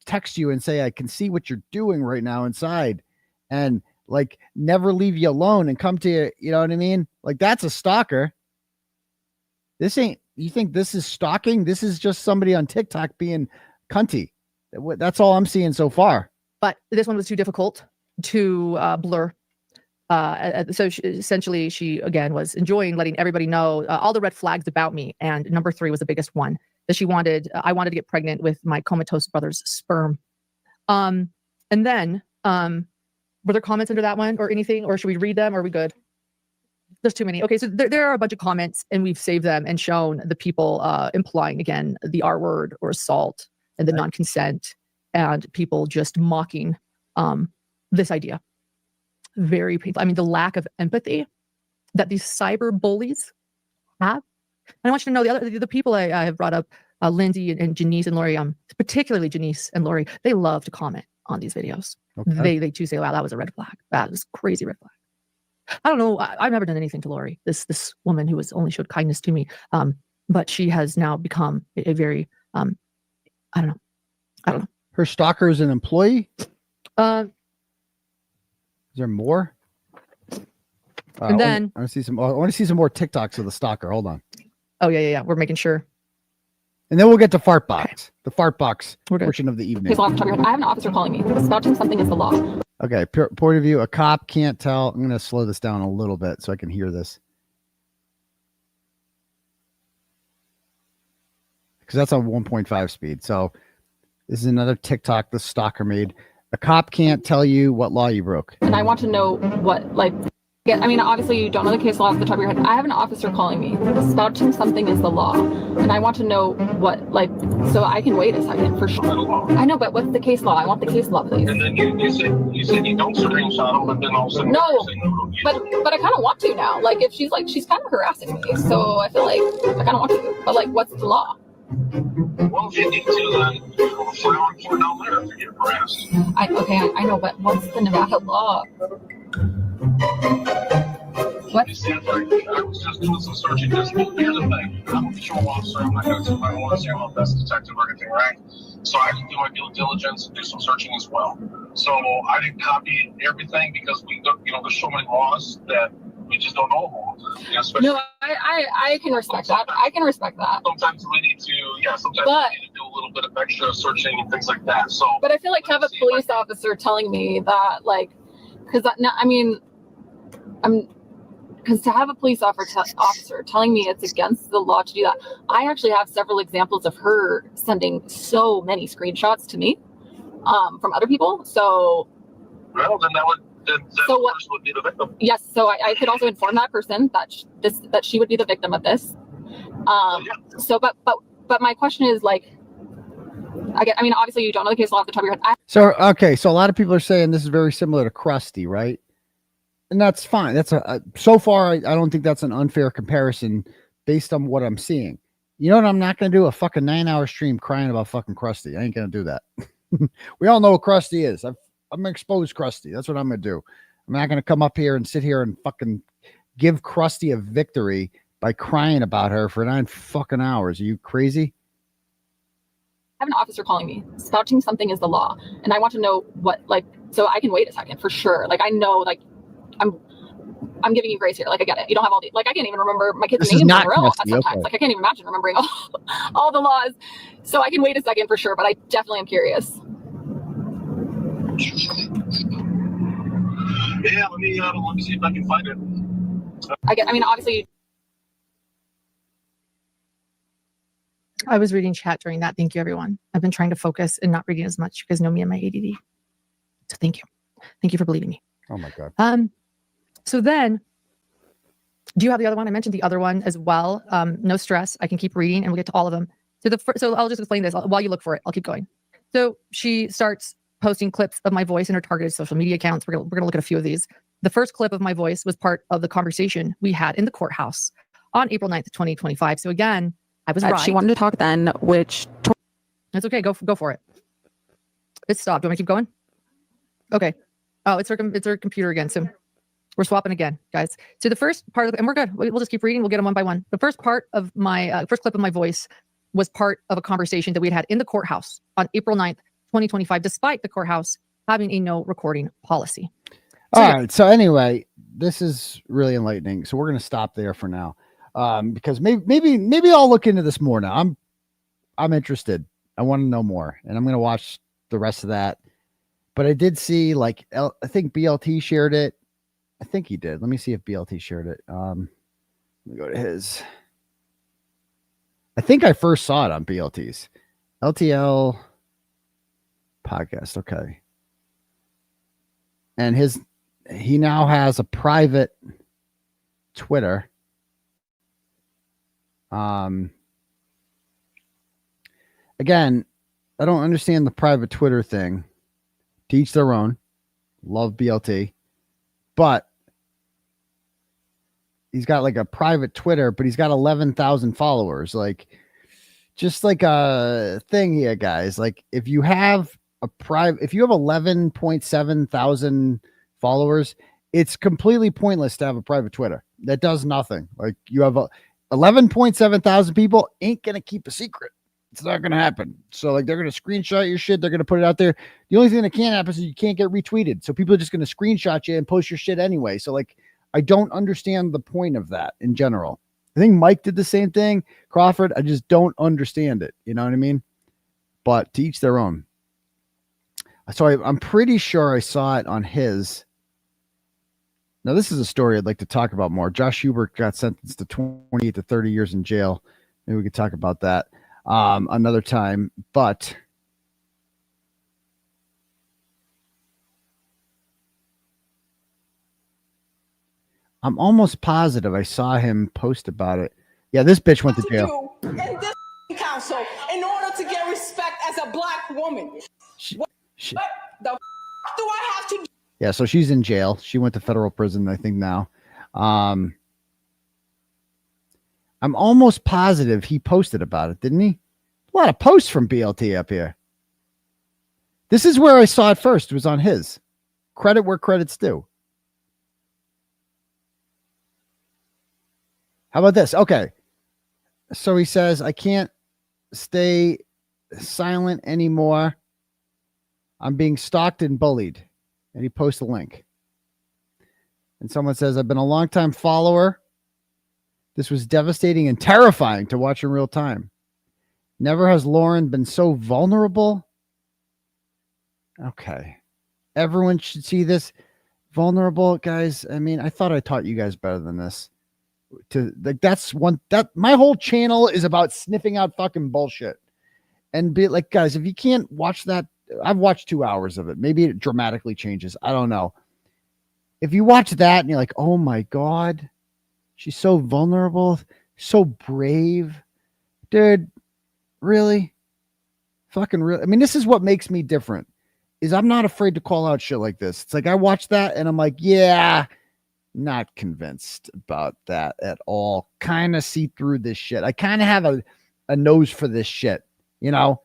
text you and say, I can see what you're doing right now inside, and like never leave you alone and come to you. You know what I mean? Like that's a stalker. This ain't, you think this is stalking? This is just somebody on TikTok being cunty. That's all I'm seeing so far. But this one was too difficult to blur. So essentially, she again was enjoying letting everybody know all the red flags about me. And number 3 was the biggest one, that she wanted. I wanted to get pregnant with my comatose brother's sperm. And then were there comments under that one or anything, or should we read them? Or are we good? There's too many. Okay, so there are a bunch of comments, and we've saved them and shown the people implying again the R word or assault and the non-consent, and people just mocking this idea. Very painful. I mean, the lack of empathy that these cyber bullies have. And I want you to know the people I have brought up, Lindsay and Janice and Lori, particularly Janice and Lori, they love to comment on these videos. Okay. They too say, wow, that was a red flag. That was a crazy red flag. I don't know. I've never done anything to Lori, this woman who has only showed kindness to me. But she has now become a very, I don't know. Her stalker is an employee? Is there more? And then I want to see some more TikToks of the stalker. Hold on. Oh yeah. We're making sure. And then we'll get to Fartbox, the Fartbox portion of the evening. I have an officer calling me. Spouting something is the law. Okay, point of view, a cop can't tell. I'm going to slow this down a little bit so I can hear this. Because that's on 1.5 speed. So this is another TikTok the stalker made. A cop can't tell you what law you broke. And I want to know what, I mean, obviously you don't know the case law off the top of your head. I have an officer calling me. Spouting something is the law. And I want to know what, so I can wait a second for sure. I know, but what's the case law? I want the case law, please. And then you said you don't screenshot them, but then all of a sudden... No, but I kind of want to now. If she's kind of harassing me. So I feel like I kind of want to. But what's the law? Well, if you need to, file a report down there if you get harassed. I know, but what's the Nevada law? What? I was just doing some searching. Here's the thing. I'm a patrol officer. I'm not going to my own I'm a best detective or anything, right? So I can do my due diligence and do some searching as well. So I didn't copy everything because there's so many laws that we just don't know them. No, I can respect that. I can respect that. Sometimes we need to, we need to do a little bit of extra searching and things like that. So, but I feel like to have a police officer telling me that, because to have a police officer telling me it's against the law to do that, I actually have several examples of her sending so many screenshots to me from other people. So, well, then that person would be the victim. Yes, so I could also inform that person that she would be the victim of this. So, but my question is I mean, obviously you don't know the case law off the top of your head. So a lot of people are saying this is very similar to 𝗪𝗏𝗏, right? And that's fine. That's so far, I don't think that's an unfair comparison based on what I'm seeing. You know what? I'm not going to do a fucking 9-hour stream crying about fucking 𝗪𝗏𝗏. I ain't going to do that. We all know what 𝗪𝗏𝗏 is. I'm going to expose 𝗪𝗏𝗏. That's what I'm going to do. I'm not going to come up here and sit here and fucking give 𝗪𝗏𝗏 a victory by crying about her for 9 fucking hours. Are you crazy? I have an officer calling me. Spouting something is the law. And I want to know what, so I can wait a second for sure. I know, I'm giving you grace here. Like, I get it. You don't have all the, like, I can't even remember my kids' This is names not in a row crusty, sometimes. okay. Like, I can't even imagine remembering all the laws. So I can wait a second for sure, but I definitely am curious. Yeah, let me see if I can find it. I mean, obviously. I was reading chat during that. Thank you, everyone. I've been trying to focus and not reading as much. You guys know me and my ADD. So thank you. Thank you for believing me. Oh my God. So then, do you have the other one? I mentioned the other one as well. No stress. I can keep reading and we'll get to all of them. So I'll just explain this while you look for it. I'll keep going. So she starts posting clips of my voice in her targeted social media accounts. We're gonna look at a few of these. The first clip of my voice was part of the conversation we had in the courthouse on April 9th, 2025. So again, I was right. She wanted to talk then, which... That's okay. Go for it. It stopped. Do you want me to keep going? Okay. Oh, it's her computer again. So we're swapping again, guys. So the first part of, and we're good. We'll just keep reading. We'll get them one by one. The first part of my first clip of my voice was part of a conversation that we had in the courthouse on April 9th, 2025, despite the courthouse having a no recording policy. All right. So anyway, this is really enlightening. So we're going to stop there for now. Because maybe I'll look into this more now. I'm interested. I want to know more, and I'm going to watch the rest of that. But I did see, like, I think BLT shared it. I think he did. Let me see if BLT shared it. Let me go to his. I think I first saw it on BLT's LTL podcast. Okay. And he now has a private Twitter. Again, I don't understand the private Twitter thing. To each their own. Love BLT. But he's got like a private Twitter, but he's got 11,000 followers. Like, just like a thing here, guys. Like, if you have 11.7 thousand followers, it's completely pointless to have a private Twitter. That does nothing. Like, you have 11.7 thousand people ain't going to keep a secret. It's not going to happen. So, like, they're going to screenshot your shit. They're going to put it out there. The only thing that can't happen is you can't get retweeted. So people are just going to screenshot you and post your shit anyway. So, like, I don't understand the point of that in general. I think Mike did the same thing. Crawford, I just don't understand it. You know what I mean? But to each their own. So I'm pretty sure I saw it on his. Now, this is a story I'd like to talk about more. Josh Hubert got sentenced to 28 to 30 years in jail. Maybe we could talk about that another time. But I'm almost positive I saw him post about it. Yeah, this bitch went to jail. In this council, in order to get respect as a black woman, what the do I have to do? Yeah, so she's in jail. She went to federal prison, I think, now. I'm almost positive he posted about it, didn't he? A lot of posts from BLT up here. This is where I saw it first. It was on his. Credit where credit's due. How about this? Okay. So he says, I can't stay silent anymore. I'm being stalked and bullied. And he posts a link. And someone says, I've been a longtime follower. This was devastating and terrifying to watch in real time. Never has Lauren been so vulnerable. Okay. Everyone should see this. Vulnerable, guys. I mean, I thought I taught you guys better than this. My whole channel is about sniffing out fucking bullshit. And be like, guys, if you can't watch that, I've watched 2 hours of it. Maybe it dramatically changes. I don't know. If you watch that and you're like, oh my God, she's so vulnerable, so brave. Dude, really? Fucking real. I mean, this is what makes me different, is I'm not afraid to call out shit like this. It's like, I watch that and I'm like, yeah, not convinced about that at all. Kind of see through this shit. I kind of have a nose for this shit, you know?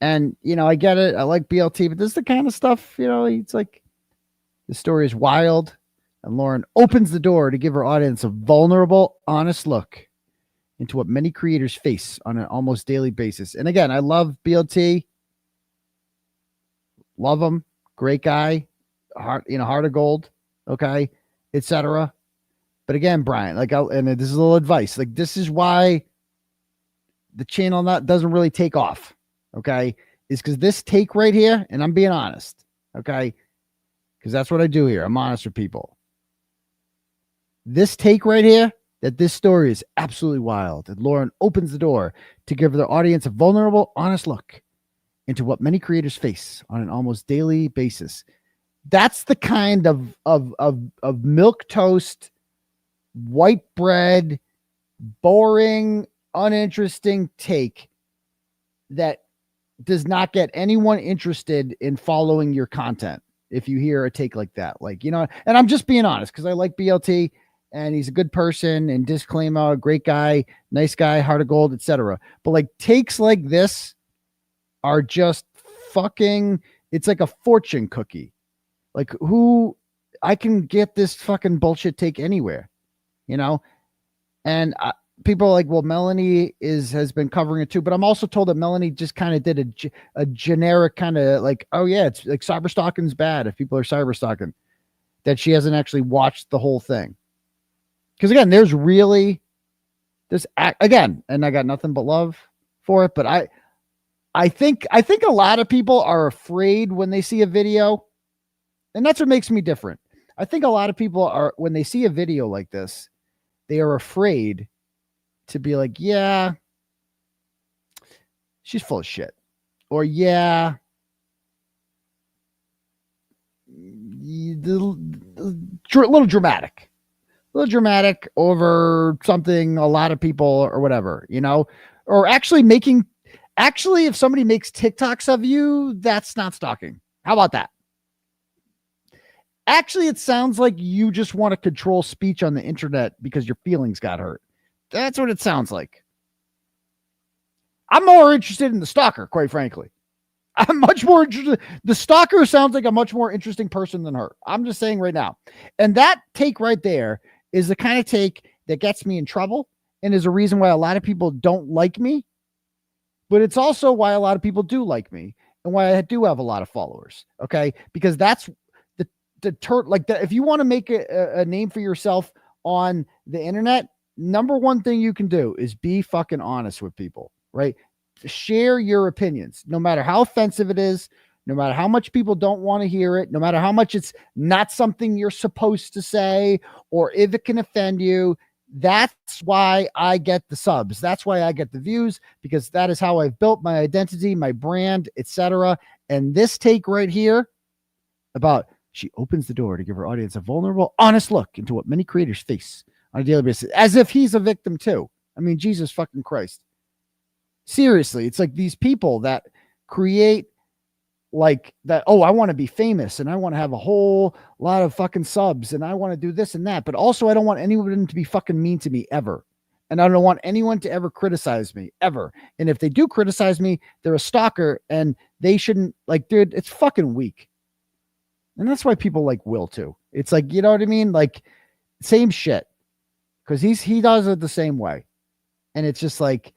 And, you know, I get it. I like BLT, but this is the kind of stuff, you know, it's like, the story is wild. And Lauren opens the door to give her audience a vulnerable, honest look into what many creators face on an almost daily basis. And again, I love BLT. Love him. Great guy. Heart of gold. Okay. etc. But again, Brian, like, and this is a little advice. Like, this is why the channel doesn't really take off. Okay, is because this take right here, and I'm being honest. Okay, because that's what I do here. I'm honest with people. This take right here, that this story is absolutely wild, and Lauren opens the door to give their audience a vulnerable, honest look into what many creators face on an almost daily basis. That's the kind of milk toast, white bread, boring, uninteresting take that does not get anyone interested in following your content. If you hear a take like that, like, you know, and I'm just being honest because I like BLT and he's a good person, and disclaimer, great guy, nice guy, heart of gold, etc. But like takes like this are just fucking, it's like a fortune cookie. Like, who, I can get this fucking bullshit take anywhere, you know? And people are like, well, Melanie has been covering it too, but I'm also told that Melanie just kind of did a generic kind of like, oh yeah, it's like cyberstalking's bad if people are cyberstalking, that she hasn't actually watched the whole thing. Because again, again, and I got nothing but love for it, but I think a lot of people are afraid when they see a video, and that's what makes me different. I think a lot of people are, when they see a video like this, they are afraid to be like, yeah, she's full of shit, or yeah, a little dramatic over something a lot of people or whatever, you know, or actually if somebody makes TikToks of you, that's not stalking. How about that? Actually, it sounds like you just want to control speech on the internet because your feelings got hurt. That's what it sounds like. I'm more interested in the stalker, quite frankly. I'm much more interested. The stalker sounds like a much more interesting person than her. I'm just saying right now. And that take right there is the kind of take that gets me in trouble and is a reason why a lot of people don't like me. But it's also why a lot of people do like me and why I do have a lot of followers. Okay. Because that's if you want to make a name for yourself on the internet, number one thing you can do is be fucking honest with people, right? Share your opinions, no matter how offensive it is, no matter how much people don't want to hear it, no matter how much it's not something you're supposed to say, or if it can offend you. That's why I get the subs. That's why I get the views, because that is how I've built my identity, my brand, etc. And this take right here about she opens the door to give her audience a vulnerable, honest look into what many creators face on a daily basis, as if he's a victim too. I mean, Jesus fucking Christ. Seriously, it's like these people that create like that. Oh, I want to be famous and I want to have a whole lot of fucking subs and I want to do this and that. But also, I don't want anyone to be fucking mean to me ever. And I don't want anyone to ever criticize me ever. And if they do criticize me, they're a stalker and they shouldn't, like, dude, it's fucking weak. And that's why people like Will too. It's like, you know what I mean? Like, same shit. Because he does it the same way. And it's just like,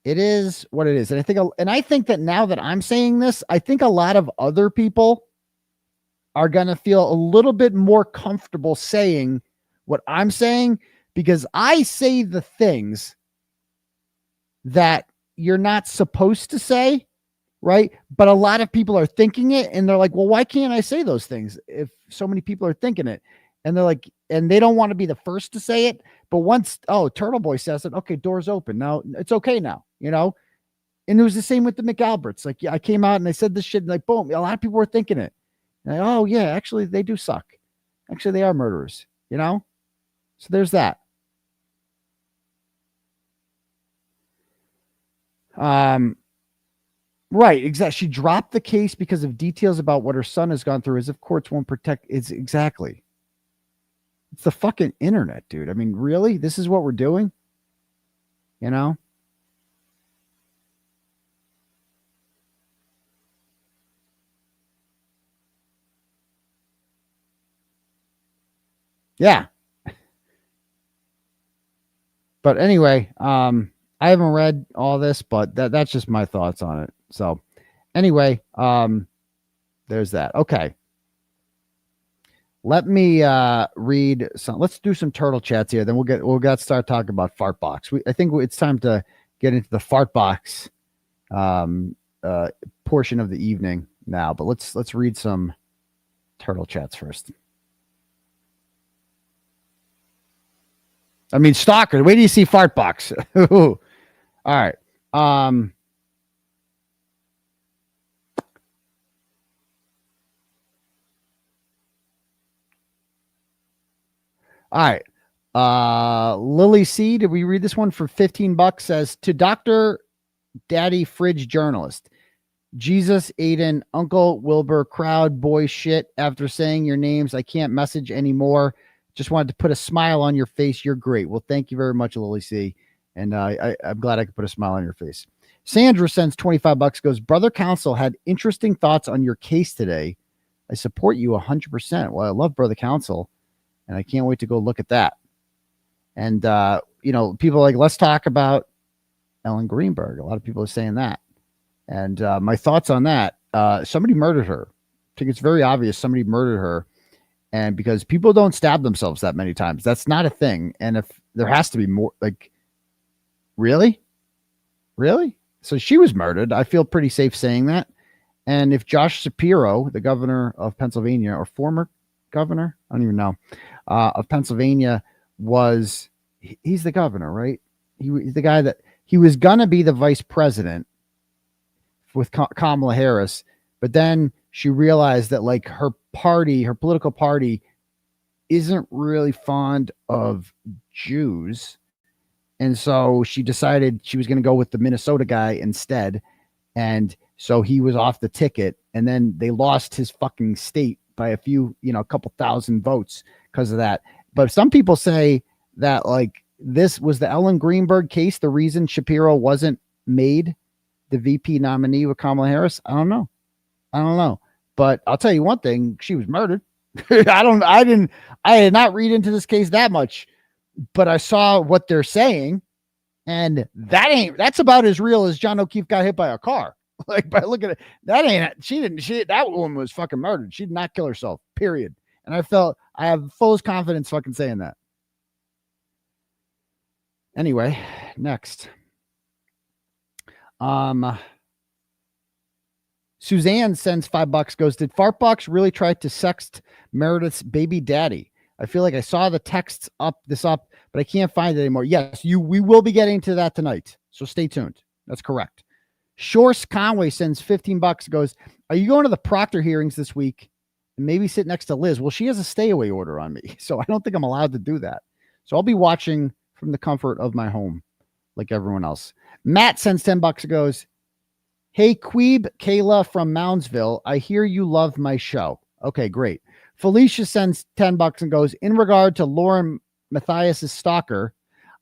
it is what it is. And I think that now that I'm saying this, I think a lot of other people are going to feel a little bit more comfortable saying what I'm saying, because I say the things that you're not supposed to say, right? But a lot of people are thinking it and they're like, well, why can't I say those things if so many people are thinking it? And they're like, and they don't want to be the first to say it. But once, Turtleboy says it, okay, door's open. Now it's okay now, you know? And it was the same with the McAlberts. Like, yeah, I came out and I said this shit, and like, boom, a lot of people were thinking it. And oh yeah, actually they do suck. Actually, they are murderers, you know? So there's that. Right, exactly. She dropped the case because of details about what her son has gone through, as if courts won't protect. It's exactly. It's the fucking internet, dude. I mean, really? This is what we're doing? You know? Yeah. But anyway, I haven't read all this, but that's just my thoughts on it. So anyway, there's that. Okay. Let me read some. Let's do some turtle chats here. Then we'll get start talking about Fartbox. I think it's time to get into the Fartbox portion of the evening now. But let's read some turtle chats first. I mean, stalker. Wait till you see Fartbox. All right. All right. Lily C, did we read this one for $15? Says, to Dr. Daddy Fridge Journalist, Jesus, Aidan, Uncle Wilbur, crowd, boy, shit. After saying your names, I can't message anymore. Just wanted to put a smile on your face. You're great. Well, thank you very much, Lily C. And I'm glad I could put a smile on your face. Sandra sends $25, goes, Brother Counsel had interesting thoughts on your case today. I support you 100%. Well, I love Brother Counsel, and I can't wait to go look at that. And, people are like, let's talk about Ellen Greenberg. A lot of people are saying that. And my thoughts on that, somebody murdered her. I think it's very obvious somebody murdered her. And because people don't stab themselves that many times, that's not a thing. And if there has to be more, like, really? So she was murdered. I feel pretty safe saying that. And if 𝗵𝗵, the governor of Pennsylvania, or former governor, I don't even know, of Pennsylvania, he's the governor, right? He's the guy that he was going to be the vice president with Kamala Harris, but then she realized that like her political party isn't really fond of Jews. And so she decided she was going to go with the Minnesota guy instead. And so he was off the ticket, and then they lost his fucking state by a few, a couple thousand votes because of that. But some people say that like this was the Ellen Greenberg case, the reason Shapiro wasn't made the VP nominee with Kamala Harris. I don't know. But I'll tell you one thing, she was murdered. I did not read into this case that much, but I saw what they're saying, and that's about as real as John O'Keefe got hit by a car. Like, by looking at it, that woman was fucking murdered. She did not kill herself, period. And I have full confidence fucking saying that. Anyway, next. Suzanne sends $5, goes, did Fartbox really try to sext Meredith's baby daddy? I feel like I saw the texts up, but I can't find it anymore. Yes, we will be getting to that tonight. So stay tuned. That's correct. Shorse Conway sends $15, goes, are you going to the Proctor hearings this week? And maybe sit next to Liz. Well, she has a stay away order on me, so I don't think I'm allowed to do that. So I'll be watching from the comfort of my home like everyone else. Matt sends $10, goes, hey, 𝗵𝗵 from Moundsville, I hear you love my show. Okay, great. Felicia sends $10 and goes, in regard to Lauren Matthias' stalker,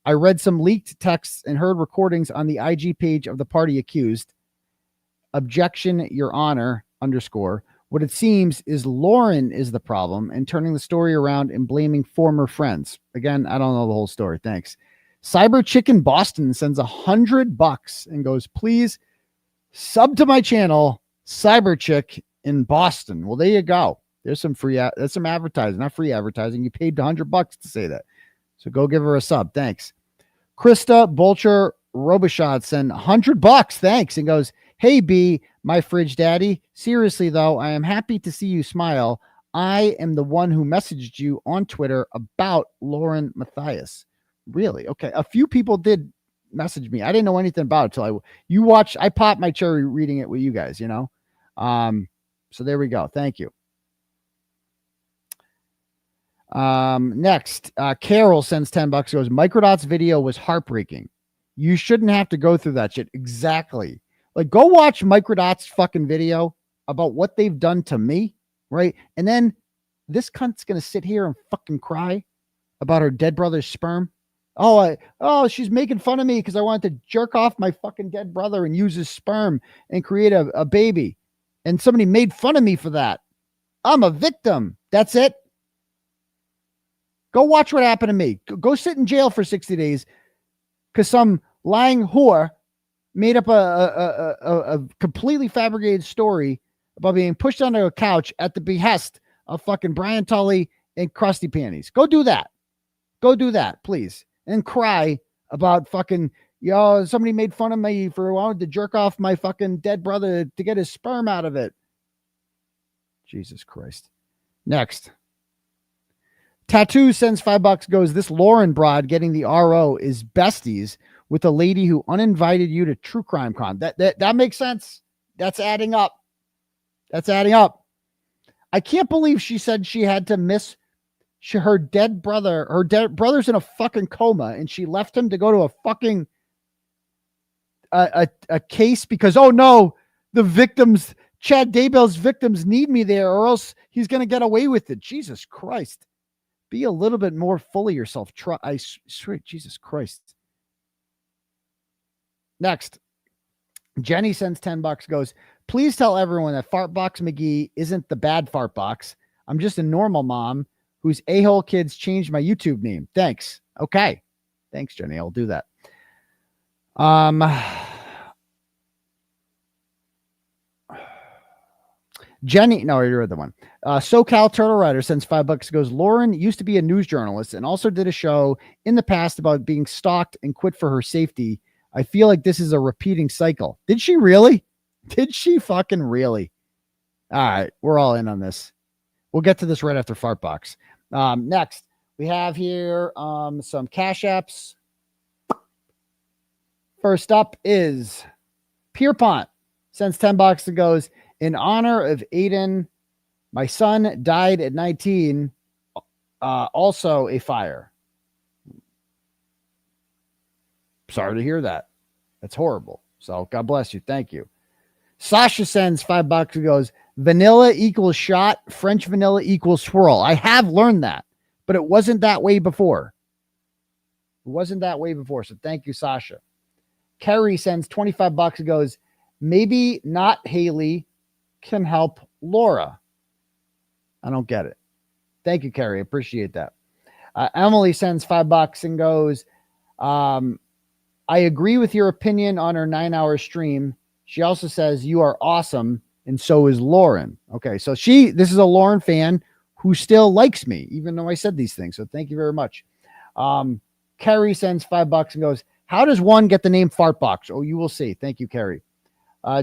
I read some leaked texts and heard recordings on the IG page of the party accused. Objection, Your Honor, _. What it seems is Lauren is the problem and turning the story around and blaming former friends. Again, I don't know the whole story. Thanks. Cyber Chicken Boston sends $100 and goes, please sub to my channel, Cyber Chick in Boston. Well, there you go. There's some some advertising, not free advertising. You paid $100 to say that. So go give her a sub. Thanks. Krista Bolcher Robichaud sent $100. Thanks. And goes, hey, B, my fridge daddy. Seriously, though, I am happy to see you smile. I am the one who messaged you on Twitter about Lauren Matthias. Really? Okay. A few people did message me. I didn't know anything about it till I popped my cherry reading it with you guys, So there we go. Thank you. Next, Carol sends $10, goes, Microdot's video was heartbreaking. You shouldn't have to go through that shit. Exactly. Like, go watch Microdot's fucking video about what they've done to me, right? And then this cunt's gonna sit here and fucking cry about her dead brother's sperm. Oh, she's making fun of me because I wanted to jerk off my fucking dead brother and use his sperm and create a baby. And somebody made fun of me for that. I'm a victim. That's it. Go watch what happened to me. Go sit in jail for 60 days because some lying whore made up a completely fabricated story about being pushed onto a couch at the behest of fucking Brian Tully and Krusty Panties. Go do that. Go do that, please. And cry about fucking, somebody made fun of me for wanting to jerk off my fucking dead brother to get his sperm out of it. Jesus Christ. Next. Tattoo sends $5, goes, this Lauren broad getting the RO is besties with a lady who uninvited you to True Crime Con. That makes sense. That's adding up. That's adding up. I can't believe she said she had to miss her dead brother. Her dead brother's in a fucking coma, and she left him to go to a fucking a case because, oh no, the victims, 𝗵𝗵𝗄𝗃𝗍𝗍𝗄𝗃 victims need me there, or else he's going to get away with it. Jesus Christ. Be a little bit more full of yourself. I swear, Jesus Christ. Next. Jenny sends $10, goes, please tell everyone that Fartbox McGee isn't the bad Fartbox. I'm just a normal mom whose a-hole kids changed my YouTube name. Thanks. Okay. Thanks, Jenny. I'll do that. Jenny, no, you read the one. SoCal Turtle Rider sends $5, goes, Lauren used to be a news journalist and also did a show in the past about being stalked and quit for her safety. I feel like this is a repeating cycle. Did she really? Did she fucking really? All right. We're all in on this. We'll get to this right after Fartbox. Next, we have here some cash apps. First up is Pierpont sends $10 and goes, in honor of Aidan, my son died at 19. Also a fire. Sorry to hear that. That's horrible. So God bless you. Thank you. Sasha sends $5 and goes, vanilla equals shot, French vanilla equals swirl. I have learned that, but it wasn't that way before. It wasn't that way before. So thank you, Sasha. Kerry sends $25 and goes, maybe not Haley can help Laura. I don't get it. Thank you, Kerry. Appreciate that. Emily sends $5 and goes, I agree with your opinion on her 9-hour stream. She also says you are awesome, and so is Lauren. Okay, so this is a Lauren fan who still likes me, even though I said these things. So thank you very much. Kerry sends $5 and goes, how does one get the name Fartbox? Oh, you will see. Thank you, Kerry.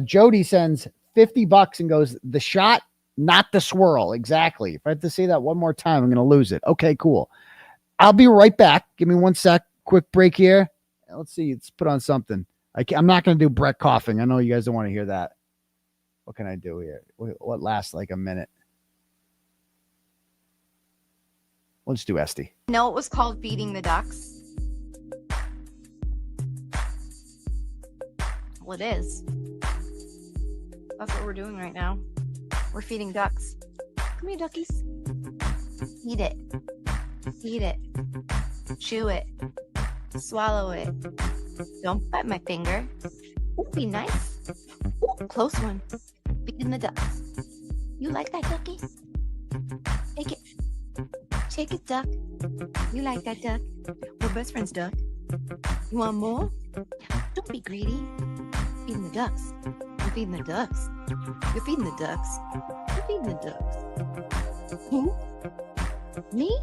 Jody sends $50 and goes, the shot, not the swirl. Exactly. If I have to say that one more time, I'm going to lose it. Okay, cool. I'll be right back. Give me one sec. Quick break here. Let's see. Let's put on something. I'm not going to do Brett coughing. I know you guys don't want to hear that. What can I do here? What lasts like a minute? Let's do 𝗬𝗐. No, it was called feeding the ducks. Well, it is. That's what we're doing right now. We're feeding ducks. Come here, duckies. Eat it. Eat it. Chew it. Swallow it. Don't bite my finger. Ooh, be nice. Ooh, close one. Feeding the ducks. You like that, ducky? Take it. Take it, duck. You like that, duck? We're best friends, duck. You want more? Don't be greedy. Feeding the ducks. You're feeding the ducks. You're feeding the ducks. You're feeding the ducks. Who? Me?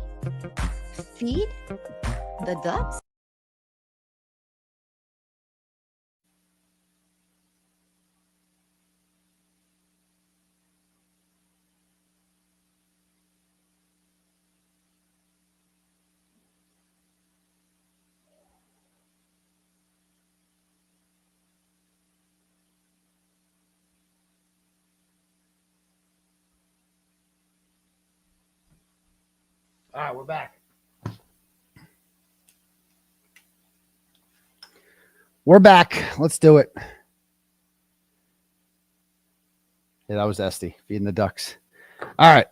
Feed the ducks? All right, we're back. We're back. Let's do it. Yeah, that was 𝗬𝗐, feeding the ducks. All right.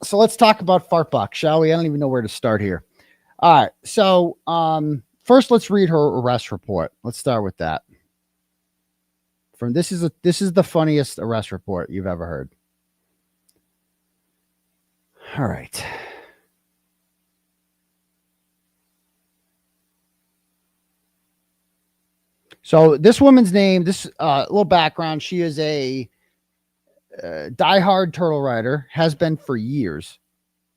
So let's talk about Fartbox, shall we? I don't even know where to start here. All right. So first, let's read her arrest report. Let's start with that. This is the funniest arrest report you've ever heard. All right. So this woman's name, this little background, she is a diehard turtle rider, has been for years.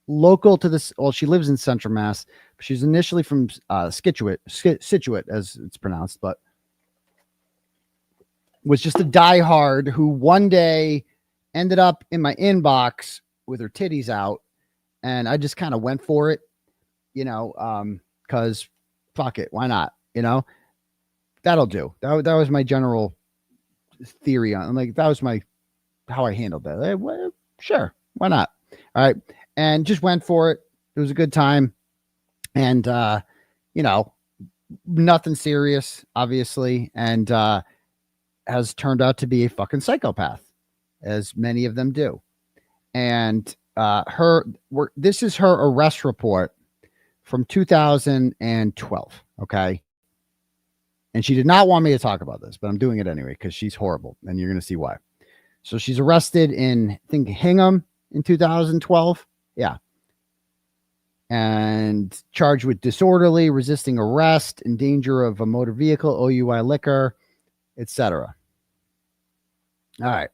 Local to this, well, she lives in Central Mass. She's initially from Scituate, as it's pronounced, but was just a diehard who one day ended up in my inbox with her titties out, and I just kind of went for it, because fuck it, why not? That'll do. That was my general theory on, like, that was how I handled that. Well, sure, why not? All right, and just went for it. It was a good time, and nothing serious, obviously, and has turned out to be a fucking psychopath, as many of them do. And this is her arrest report from 2012. Okay. And she did not want me to talk about this, but I'm doing it anyway because she's horrible, and you're going to see why. So she's arrested in, I think, Hingham in 2012. Yeah. And charged with disorderly, resisting arrest, in danger of a motor vehicle, OUI liquor, etc. All right.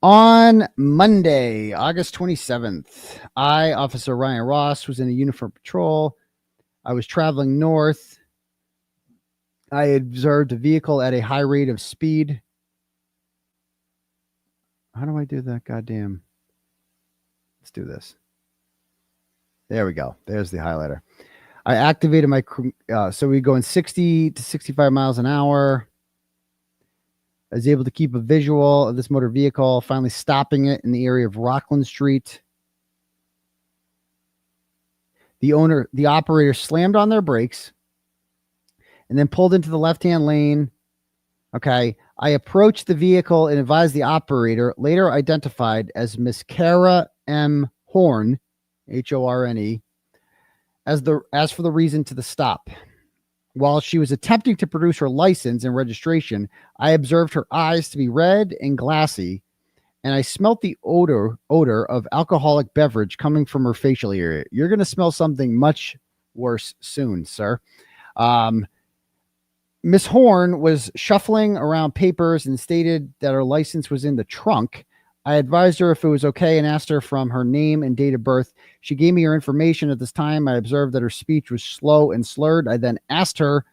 On Monday, August 27th, I, Officer Ryan Ross, was in a uniform patrol. I was traveling north. I observed a vehicle at a high rate of speed. How do I do that? Goddamn. Let's do this. There we go. There's the highlighter. I activated my, so we go in 60 to 65 miles an hour. I was able to keep a visual of this motor vehicle, finally stopping it in the area of Rockland Street. The operator slammed on their brakes and then pulled into the left-hand lane. Okay. I approached the vehicle and advised the operator, later identified as Miss Cara M. Horne, Horne, as for the reason to the stop. While she was attempting to produce her license and registration, I observed her eyes to be red and glassy, and I smelt the odor of alcoholic beverage coming from her facial area. You're going to smell something much worse soon, sir. Miss Horne was shuffling around papers and stated that her license was in the trunk. I advised her if it was okay and asked her from her name and date of birth. She gave me her information. At this time, I observed that her speech was slow and slurred. I then asked her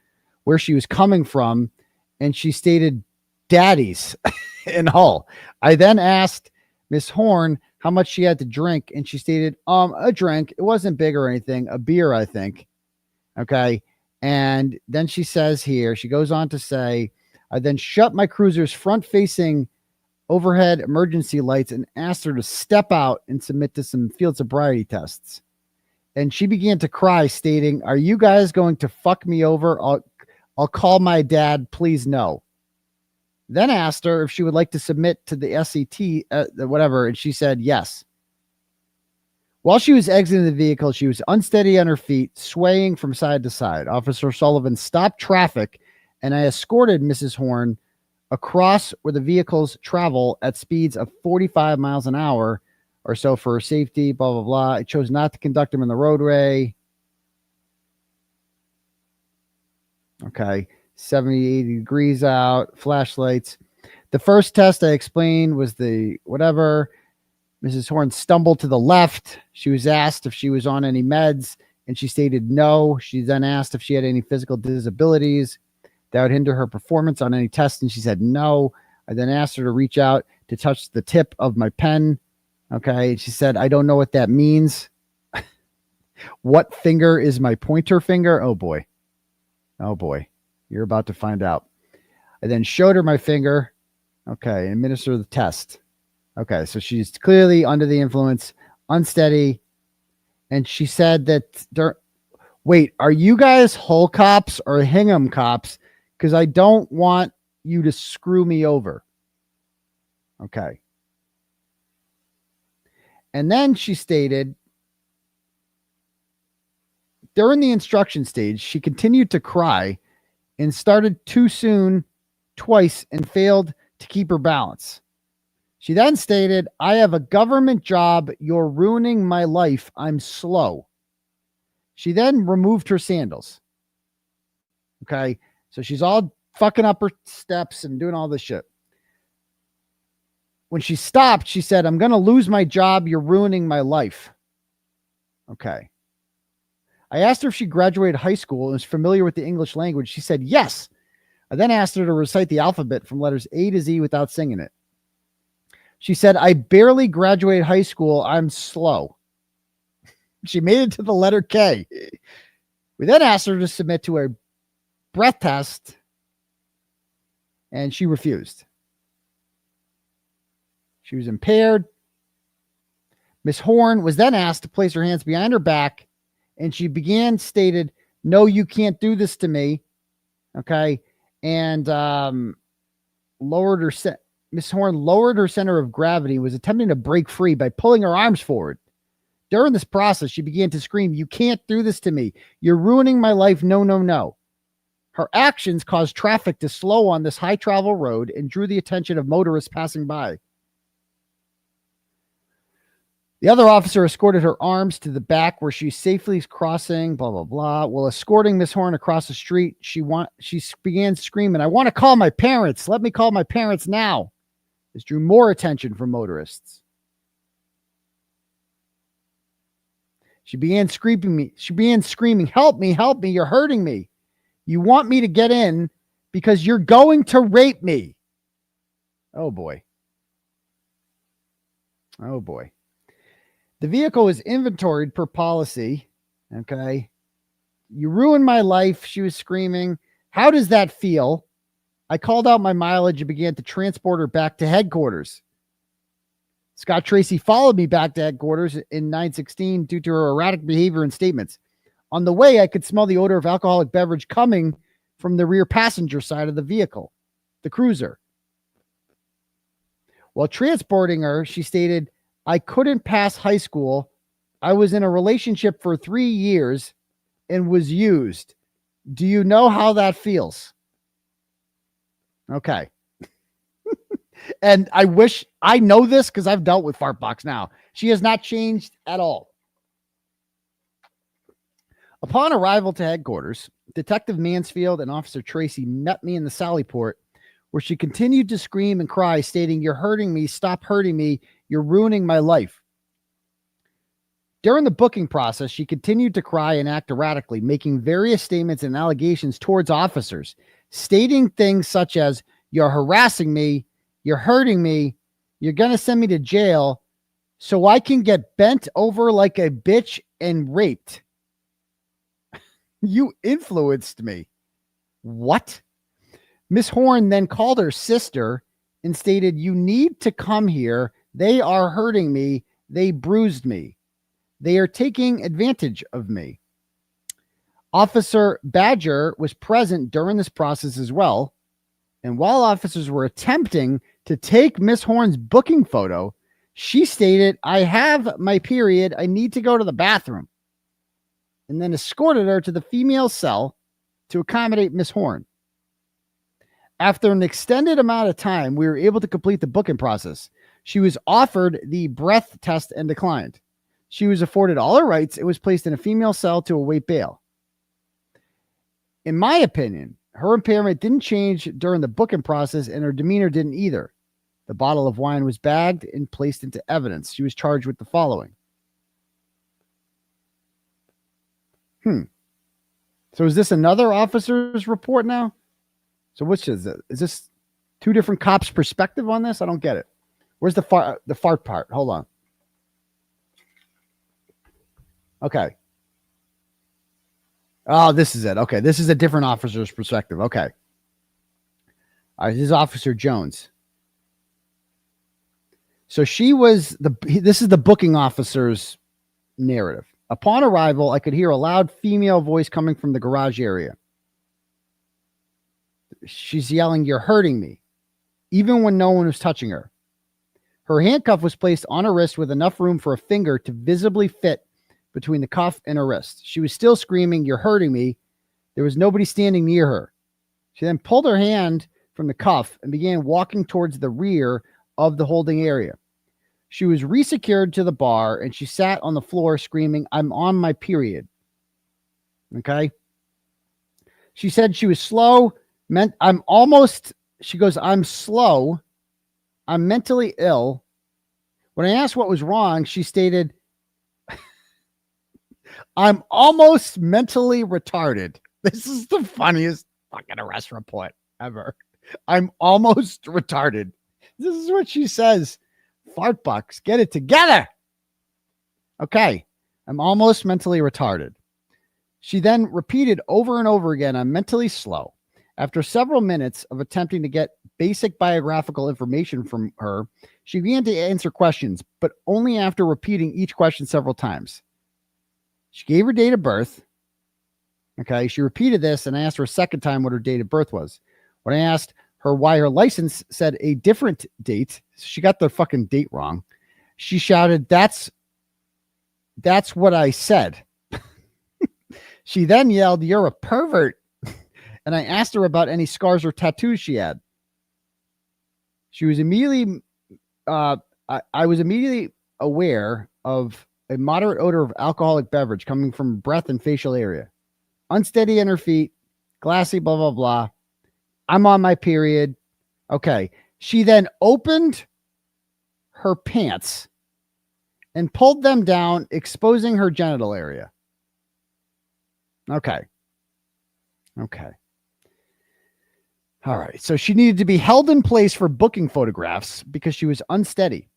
where she was coming from, and she stated Daddy's in Hull. I then asked Miss Horne how much she had to drink, and she stated, a drink. It wasn't big or anything. A beer, I think. Okay. And then she says here, she goes on to say, I then shut my cruiser's front-facing overhead emergency lights and asked her to step out and submit to some field sobriety tests. And she began to cry, stating, "Are you guys going to fuck me over? I'll call my dad. Please no." Then asked her if she would like to submit to the SET, whatever. And she said yes. While she was exiting the vehicle, she was unsteady on her feet, swaying from side to side. Officer Sullivan stopped traffic, and I escorted Mrs. Horne across where the vehicles travel at speeds of 45 miles an hour or so for her safety, blah, blah, blah. I chose not to conduct them in the roadway. Okay. 70, 80 degrees out, flashlights. The first test I explained was the whatever. Mrs. Horne stumbled to the left. She was asked if she was on any meds, and she stated no. She then asked if she had any physical disabilities that would hinder her performance on any test, and she said no. I then asked her to reach out to touch the tip of my pen. Okay. She said, I don't know what that means. What finger is my pointer finger? Oh boy. Oh boy. You're about to find out. I then showed her my finger. Okay. And administer the test. Okay. So she's clearly under the influence, unsteady. And she said that, wait, are you guys Hull cops or Hingham cops? Because I don't want you to screw me over. Okay. And then she stated, during the instruction stage, she continued to cry and started too soon twice and failed to keep her balance. She then stated, I have a government job. You're ruining my life. I'm slow. She then removed her sandals. Okay. So she's all fucking up her steps and doing all this shit. when she stopped, she said, "I'm going to lose my job. You're ruining my life." Okay. I asked her if she graduated high school and was familiar with the English language. She said yes. I then asked her to recite the alphabet from letters A to Z without singing it. She said, "I barely graduated high school. I'm slow." She made it to the letter K. We then asked her to submit to a breath test, and she refused. She was impaired. Miss Horn was then asked to place her hands behind her back, and she stated, "No, you can't do this to me." Okay. And Miss Horn lowered her center of gravity, was attempting to break free by pulling her arms forward. During this process, she began to scream, "You can't do this to me. You're ruining my life. No, no, no." Her actions caused traffic to slow on this high travel road and drew the attention of motorists passing by. The other officer escorted her arms to the back where she's safely crossing, blah, blah, blah. While escorting Miss Horn across the street, she began screaming, "I want to call my parents. Let me call my parents now." This drew more attention from motorists. She began screaming, "Help me, help me. You're hurting me. You want me to get in because you're going to rape me." Oh, boy. Oh, boy. The vehicle was inventoried per policy. Okay. "You ruined my life," she was screaming. "How does that feel?" I called out my mileage and began to transport her back to headquarters. Scott Tracy followed me back to headquarters in 916 due to her erratic behavior and statements. On the way, I could smell the odor of alcoholic beverage coming from the rear passenger side of the vehicle, the cruiser. While transporting her, she stated, "I couldn't pass high school. I was in a relationship for 3 years and was used. Do you know how that feels?" Okay. And I wish I know this because I've dealt with Fartbox now. She has not changed at all. Upon arrival to headquarters, Detective Mansfield and Officer Tracy met me in the Sally Port, where she continued to scream and cry, stating, "You're hurting me. Stop hurting me. You're ruining my life." During the booking process, she continued to cry and act erratically, making various statements and allegations towards officers, stating things such as, "You're harassing me. You're hurting me. You're going to send me to jail so I can get bent over like a bitch and raped. You influenced me." What? Miss Horn then called her sister and stated, "You need to come here. They are hurting me. They bruised me. They are taking advantage of me." Officer Badger was present during this process as well. And while officers were attempting to take Miss Horn's booking photo, she stated, "I have my period. I need to go to the bathroom," and then escorted her to the female cell to accommodate Miss Horn. After an extended amount of time, we were able to complete the booking process. She was offered the breath test and declined. She was afforded all her rights. It was placed in a female cell to await bail. In my opinion, her impairment didn't change during the booking process, and her demeanor didn't either. The bottle of wine was bagged and placed into evidence. She was charged with the following. So is this another officer's report now? So which is it? Is this two different cops' perspective on this? I don't get it. Where's the fart part? Hold on. Okay. Oh, this is it. Okay. This is a different officer's perspective. Okay. All right. This is Officer Jones. So this is the booking officer's narrative. Upon arrival, I could hear a loud female voice coming from the garage area. She's yelling, "You're hurting me," even when no one was touching her. Her handcuff was placed on her wrist with enough room for a finger to visibly fit between the cuff and her wrist. She was still screaming, "You're hurting me." There was nobody standing near her. She then pulled her hand from the cuff and began walking towards the rear of the holding area. She was resecured to the bar and she sat on the floor screaming, "I'm on my period." Okay. She said she was slow, she goes, "I'm slow. I'm mentally ill. When I asked what was wrong, she stated, I'm almost mentally retarded. This is the funniest fucking arrest report ever. I'm almost retarded. This is what she says. Fartbox, get it together. Okay. I'm almost mentally retarded. She then repeated over and over again, I'm mentally slow. After several minutes of attempting to get basic biographical information from her, she began to answer questions, but only after repeating each question several times. She gave her date of birth. Okay. She repeated this and I asked her a second time what her date of birth was. When I asked her why her license said a different date, she got the fucking date wrong. She shouted, that's what I said. She then yelled, you're a pervert. And I asked her about any scars or tattoos she had. She was immediately, I was immediately aware of a moderate odor of alcoholic beverage coming from breath and facial area. Unsteady in her feet, glassy, blah, blah, blah. I'm on my period. Okay. She then opened her pants and pulled them down, exposing her genital area. Okay. Okay. All right. So she needed to be held in place for booking photographs because she was unsteady.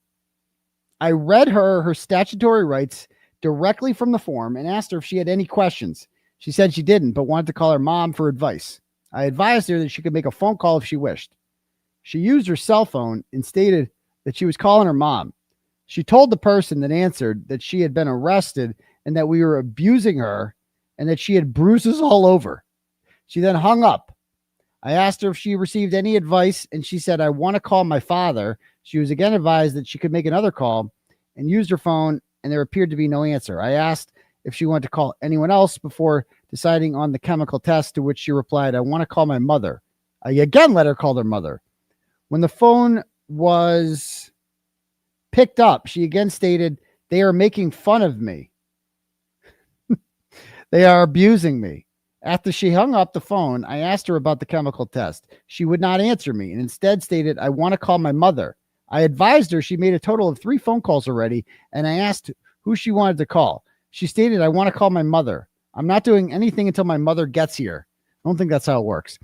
I read her statutory rights directly from the form and asked her if she had any questions. She said she didn't, but wanted to call her mom for advice. I advised her that she could make a phone call if she wished. She used her cell phone and stated that she was calling her mom. She told the person that answered that she had been arrested and that we were abusing her and that she had bruises all over. She then hung up. I asked her if she received any advice, and she said, I want to call my father. She was again advised that she could make another call and used her phone, and there appeared to be no answer. I asked if she wanted to call anyone else before deciding on the chemical test, to which she replied, I want to call my mother. I again let her call their mother. When the phone was picked up, she again stated, they are making fun of me. They are abusing me. After she hung up the phone, I asked her about the chemical test. She would not answer me and instead stated, I want to call my mother. I advised her she made a total of 3 phone calls already, and I asked who she wanted to call. She stated, I want to call my mother. I'm not doing anything until my mother gets here. I don't think that's how it works.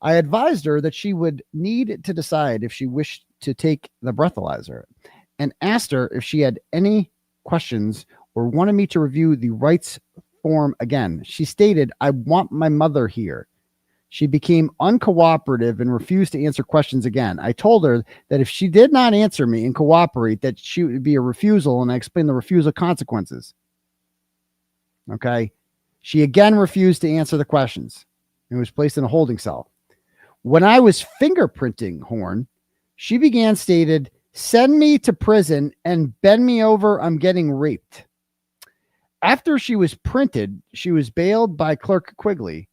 I advised her that she would need to decide if she wished to take the breathalyzer and asked her if she had any questions or wanted me to review the rights form again. She stated, I want my mother here. She became uncooperative and refused to answer questions again. I told her that if she did not answer me and cooperate, that she would be a refusal, and I explained the refusal consequences. Okay. She again refused to answer the questions and was placed in a holding cell. When I was fingerprinting Horn, she began stated, send me to prison and bend me over. I'm getting raped. After she was printed, she was bailed by Clerk Quigley.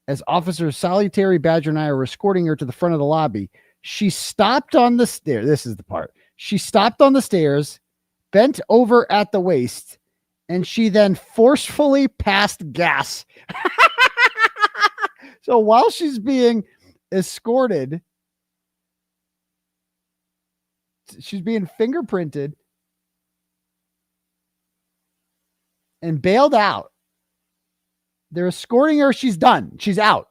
As Officer 𝗬𝗪𝗓 and I were escorting her to the front of the lobby, she stopped on the stairs. This is the part. She stopped on the stairs, bent over at the waist, and she then forcefully passed gas. So while she's being escorted, she's being fingerprinted and bailed out. They're escorting her. She's done. She's out.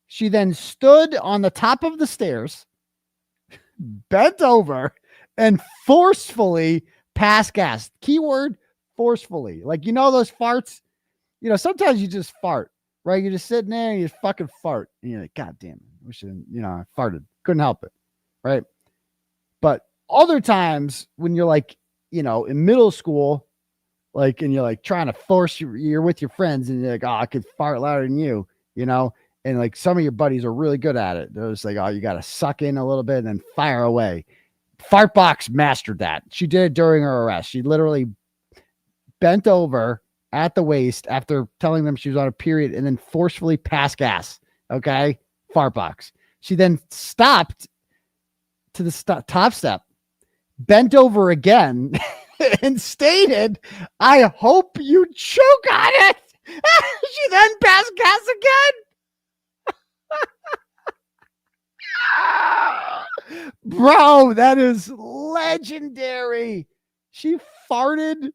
She then stood on the top of the stairs, bent over, and forcefully passed gas. Keyword, forcefully. Like, you know, those farts, you know, sometimes you just fart, right? You're just sitting there and you fucking fart. And you're like, God damn it. Wish I, you know, I farted. Couldn't help it. Right. But other times when you're like, you know, in middle school, like, and you're like trying to force you're with your friends and you're like, oh, I could fart louder than you, you know? And like some of your buddies are really good at it. They're just like, oh, you got to suck in a little bit and then fire away. Fartbox mastered that. She did it during her arrest. She literally bent over at the waist after telling them she was on a period and then forcefully passed gas. Okay. Fartbox. She then stopped to the top step, bent over again and stated, I hope you choke on it. She then passed gas again. Bro, that is legendary. She farted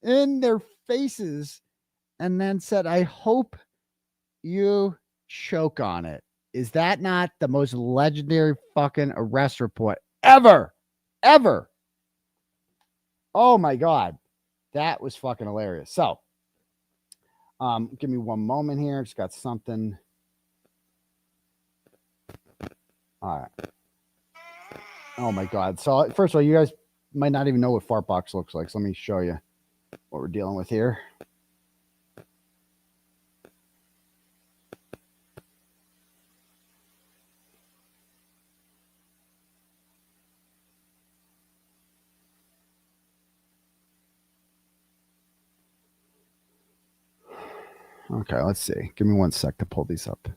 in their faces and then said, I hope you choke on it. Is that not the most legendary fucking arrest report ever? Ever. Oh my God. That was fucking hilarious. So, give me one moment here. Just got something. All right. Oh my God. So first of all, you guys might not even know what Fartbox looks like. So let me show you what we're dealing with here. Okay, let's see. Give me 1 sec to pull these up.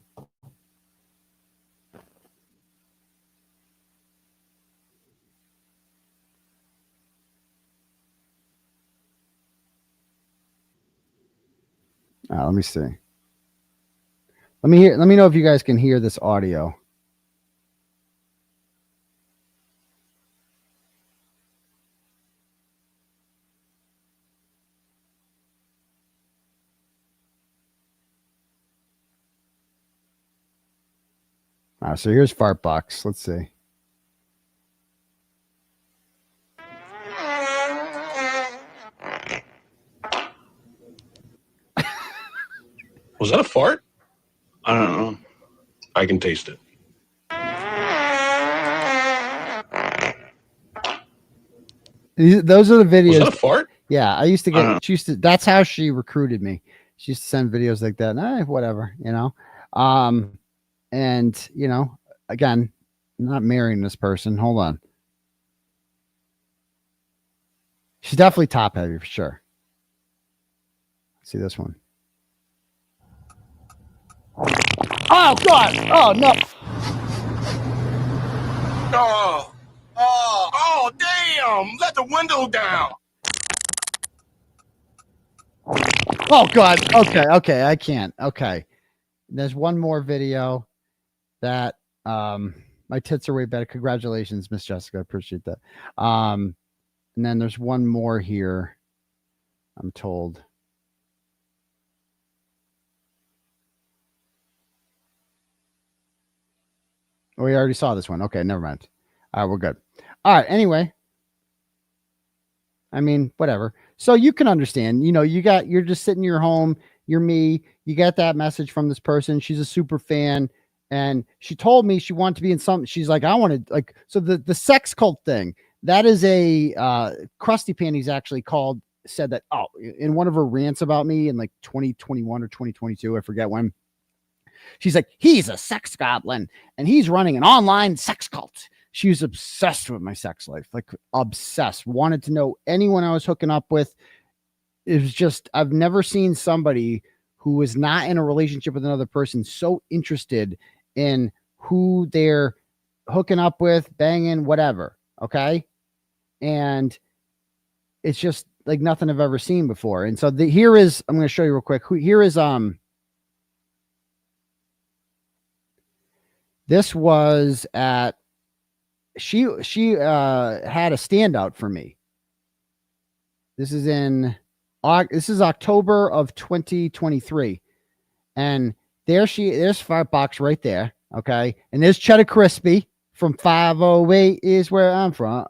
Let me see. Let me know if you guys can hear this audio. All right, so here's Fartbox. Let's see. Was that a fart? I don't know. I can taste it. Those are the videos. Was that a fart? Yeah, I used to get. She used to. That's how she recruited me. She used to send videos like that. Whatever, you know. And you know, again, I'm not marrying this person. Hold on. She's definitely top heavy for sure. Let's see this one. Oh God! Oh no! Oh, damn! Let the window down. Oh God! Okay, I can't. Okay, there's one more video that my tits are way better. Congratulations, Miss Jessica. I appreciate that. And then there's one more here. I'm told. Oh, we already saw this one. Okay, never mind. All right, we're good. All right, anyway. I mean, whatever. So you can understand, you know, you're just sitting in your home, you're me, you get that message from this person. She's a super fan. And she told me she wanted to be in something. She's like, I want to like, so the sex cult thing, that is a 𝗚𝗄𝗄𝗆 actually said that, oh, in one of her rants about me in like 2021 or 2022, I forget when. She's like, he's a sex goblin and he's running an online sex cult. She was obsessed with my sex life, like obsessed, wanted to know anyone I was hooking up with. It was just, I've never seen somebody who was not in a relationship with another person so interested in who they're hooking up with, banging, whatever. Okay. And it's just like nothing I've ever seen before. And so here is, I'm going to show you real quick. Here is, this was at, she had a standout for me. This is October of 2023. And there's Fartbox right there. Okay. And there's 𝗬𝗏𝗏 from 508 is where I'm from.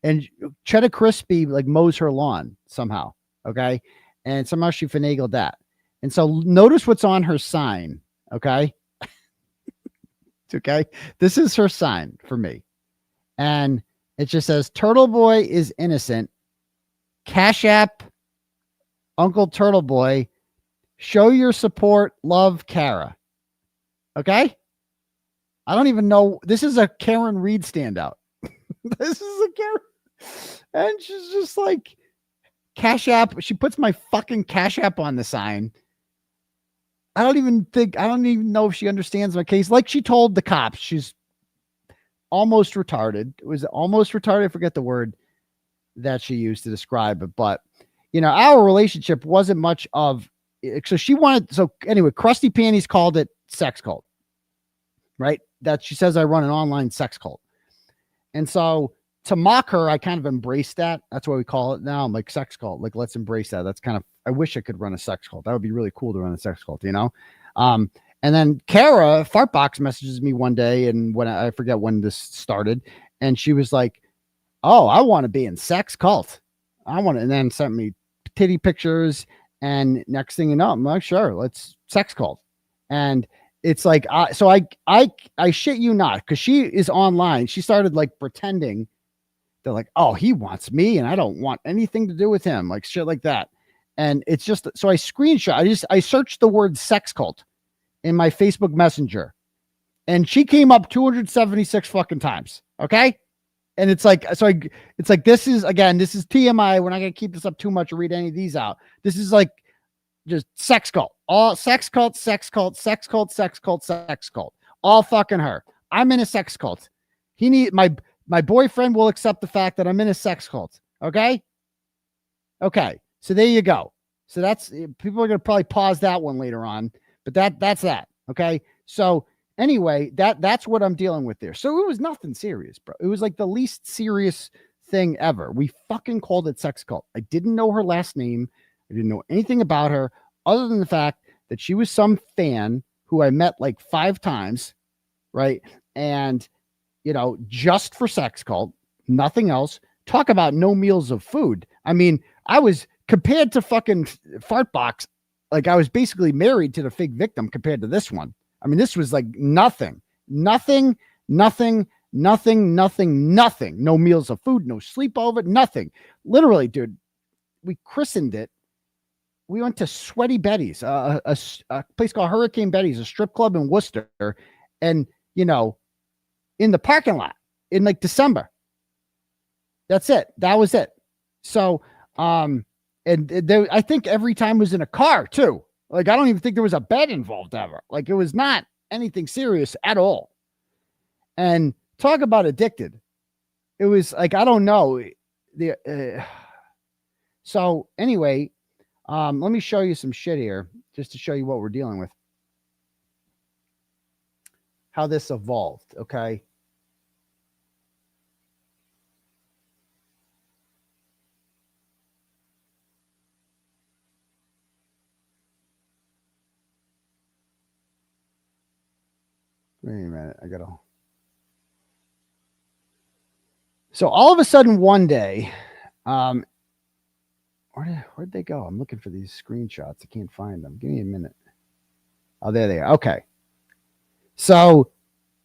And 𝗬𝗏𝗏 like mows her lawn somehow. Okay. And somehow she finagled that. And so notice what's on her sign. Okay. Okay. This is her sign for me. And it just says, Turtleboy is innocent. CashApp, 𝗪𝗏𝗪𝗏𝗪, show your support, love, Cara. Okay. I don't even know. This is a Karen Reed standout. This is a Karen. And she's just like, CashApp. She puts my fucking CashApp on the sign. I don't even know if she understands my case. Like she told the cops, she's almost retarded. It was almost retarded. I forget the word that she used to describe it. But, you know, our relationship wasn't much of, so anyway, Krusty Panties called it sex cult, right? That she says I run an online sex cult. And so to mock her, I kind of embraced that. That's what we call it now. I'm like, sex cult. Like, let's embrace that. That's kind of, I wish I could run a sex cult. That would be really cool to run a sex cult, you know? And then Cara, Fartbox, messages me one day, and when I forget when this started, and she was like, oh, I want to be in sex cult. I want to, and then sent me titty pictures. And next thing you know, I'm like, sure, let's sex cult. And it's like, so I shit you not, because she is online. She started like pretending they're like, oh, he wants me and I don't want anything to do with him, like shit like that. And it's just, so I screenshot, I searched the word sex cult in my Facebook Messenger, and she came up 276 fucking times. Okay. And it's like, so it's like, this is TMI. We're not going to keep this up too much or read any of these out. This is like just sex cult, all sex cult, sex cult, sex cult, sex cult, sex cult, all fucking her. I'm in a sex cult. My boyfriend will accept the fact that I'm in a sex cult. Okay. Okay. So there you go. So that's, people are going to probably pause that one later on, but that's that. Okay. So anyway, that's what I'm dealing with there. So it was nothing serious, bro. It was like the least serious thing ever. We fucking called it sex cult. I didn't know her last name. I didn't know anything about her other than the fact that she was some fan who I met like 5 times. Right. And, you know, just for sex cult, nothing else. Talk about no meals of food. I mean, I was compared to fucking Fartbox. Like, I was basically married to the fake victim compared to this one. I mean, this was like nothing. No meals of food, no sleepover, nothing. Literally, dude, we christened it. We went to Sweaty Betty's, a place called Hurricane Betty's, a strip club in Worcester. And, you know, in the parking lot in like December. That's it. That was it. So, and there, I think every time was in a car too. Like, I don't even think there was a bed involved ever. Like, it was not anything serious at all. And talk about addicted. It was like, I don't know. So anyway, let me show you some shit here just to show you what we're dealing with. How this evolved. Okay. Wait a minute. I gotta. So all of a sudden one day, where'd they go? I'm looking for these screenshots. I can't find them. Give me a minute. Oh, there they are. Okay. So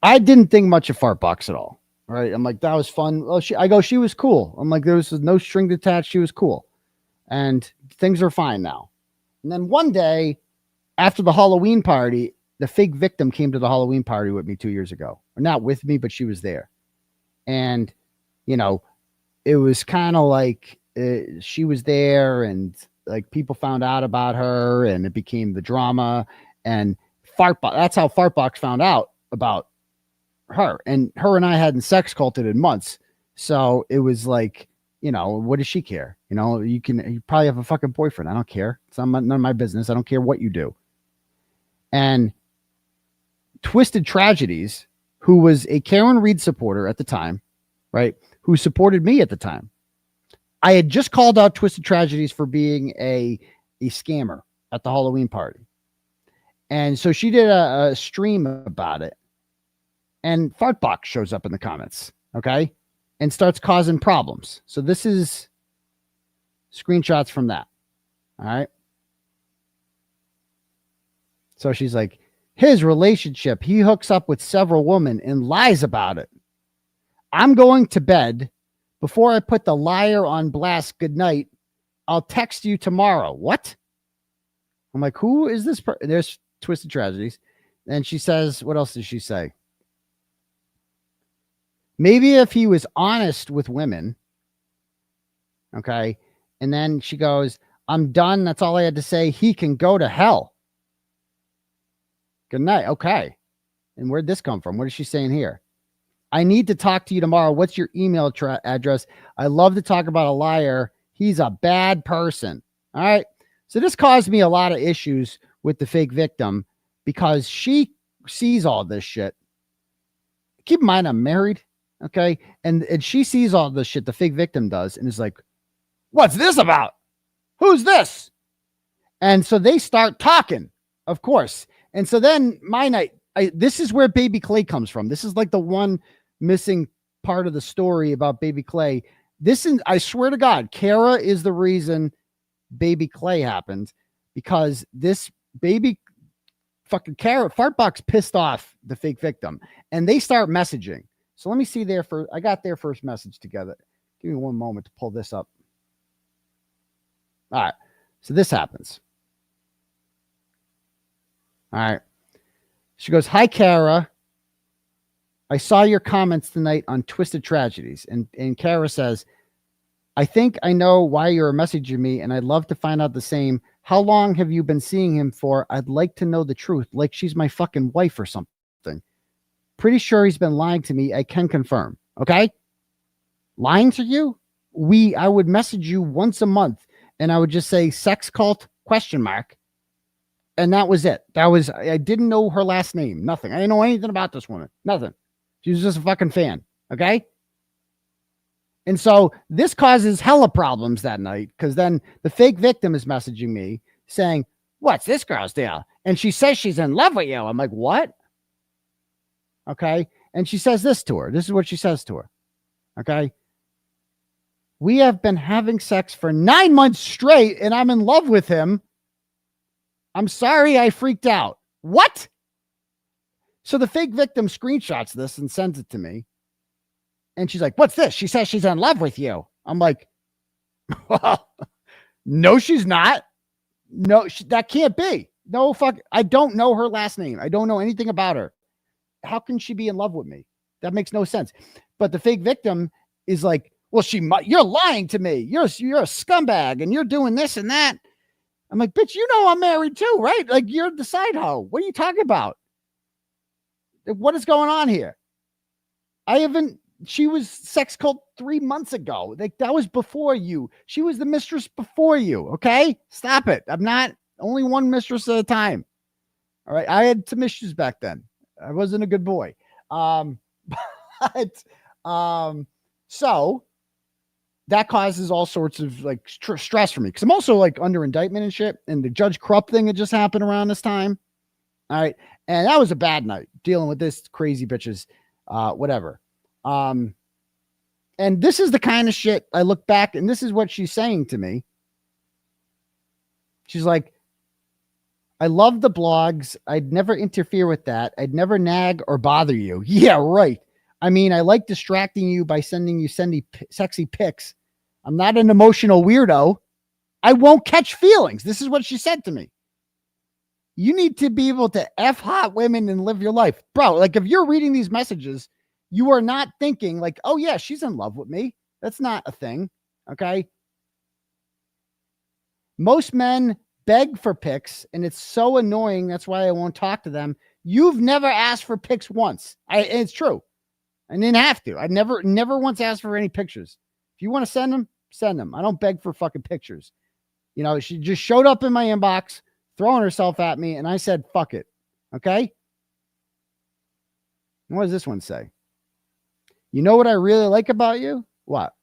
I didn't think much of Fartbox at all. Right. I'm like, that was fun. Well, she was cool. I'm like, there was no string attached. She was cool. And things are fine now. And then one day after the Halloween party, the fake victim came to the Halloween party with me 2 years ago. Or not with me, but she was there. And, you know, it was kind of like she was there and like people found out about her and it became the drama. And Fartbox, that's how Fartbox found out about her. And her and I hadn't sex culted in months. So it was like, you know, what does she care? You know, you probably have a fucking boyfriend. I don't care. It's none of my business. I don't care what you do. And Twisted Tragedies, who was a Karen Reed supporter at the time, right? Who supported me at the time. I had just called out Twisted Tragedies for being a scammer at the Halloween party. And so she did a stream about it. And Fartbox shows up in the comments, okay? And starts causing problems. So this is screenshots from that. All right. So she's like, his relationship, he hooks up with several women and lies about it. I'm going to bed. Before I put the liar on blast, good night. I'll text you tomorrow. What? I'm like, who is this? There's Twisted Tragedies. And she says, what else does she say? Maybe if he was honest with women. Okay. And then she goes, I'm done. That's all I had to say. He can go to hell. Good night. Okay. And where'd this come from? What is she saying here? I need to talk to you tomorrow. What's your email address? I love to talk about a liar. He's a bad person. All right. So this caused me a lot of issues with the fake victim because she sees all this shit. Keep in mind, I'm married. Okay. And she sees all the shit the fake victim does and is like, what's this about? Who's this? And so they start talking, of course. And so then my night, this is where Baby Clay comes from. This is like the one missing part of the story about Baby Clay. This is, I swear to God, Cara is the reason Baby Clay happened, because this baby fucking Cara Fartbox pissed off the fake victim and they start messaging. So let me see their first. I got their first message together. Give me one moment to pull this up. All right. So this happens. All right. She goes, hi, Cara. I saw your comments tonight on Twisted Tragedies. And Cara says, I think I know why you're messaging me, and I'd love to find out the same. How long have you been seeing him for? I'd like to know the truth, like she's my fucking wife or something. Pretty sure he's been lying to me. I can confirm. Okay? Lying to you? I would message you once a month, and I would just say sex cult ? And that was it. I didn't know her last name. Nothing. I didn't know anything about this woman. Nothing. She was just a fucking fan. Okay? And so this causes hella problems that night, because then the fake victim is messaging me saying, what's this girl's deal? And she says she's in love with you. I'm like, what? Okay. And she says this to her. This is what she says to her. Okay. We have been having sex for 9 months straight and I'm in love with him. I'm sorry I freaked out. What? So the fake victim screenshots this and sends it to me. And she's like, what's this? She says she's in love with you. I'm like, well, no, she's not. No, that can't be. No, fuck. I don't know her last name. I don't know anything about her. How can she be in love with me? That makes no sense. But the fake victim is like, well, you're lying to me. You're a scumbag and you're doing this and that. I'm like, bitch, you know I'm married too, right? Like, you're the side hoe. What are you talking about? What is going on here? She was sex cult 3 months ago. Like, that was before you. She was the mistress before you. Okay. Stop it. I'm not only one mistress at a time. All right. I had some issues back then. I wasn't a good boy. So that causes all sorts of like stress for me. Cause I'm also like under indictment and shit. And the Judge Krupp thing had just happened around this time. All right. And that was a bad night dealing with this crazy bitches, whatever. And this is the kind of shit I look back and this is what she's saying to me. She's like, I love the blogs. I'd never interfere with that. I'd never nag or bother you. Yeah, right. I mean, I like distracting you by sending you sexy pics. I'm not an emotional weirdo. I won't catch feelings. This is what she said to me. You need to be able to F hot women and live your life. Bro, like if you're reading these messages, you are not thinking like, oh yeah, she's in love with me. That's not a thing. Okay. Most men beg for pics and it's so annoying. That's why I won't talk to them. You've never asked for pics once. It's true. I didn't have to. I never once asked for any pictures. If you want to send them, send them. I don't beg for fucking pictures. You know, she just showed up in my inbox, throwing herself at me. And I said, fuck it. Okay. And what does this one say? You know what I really like about you? What?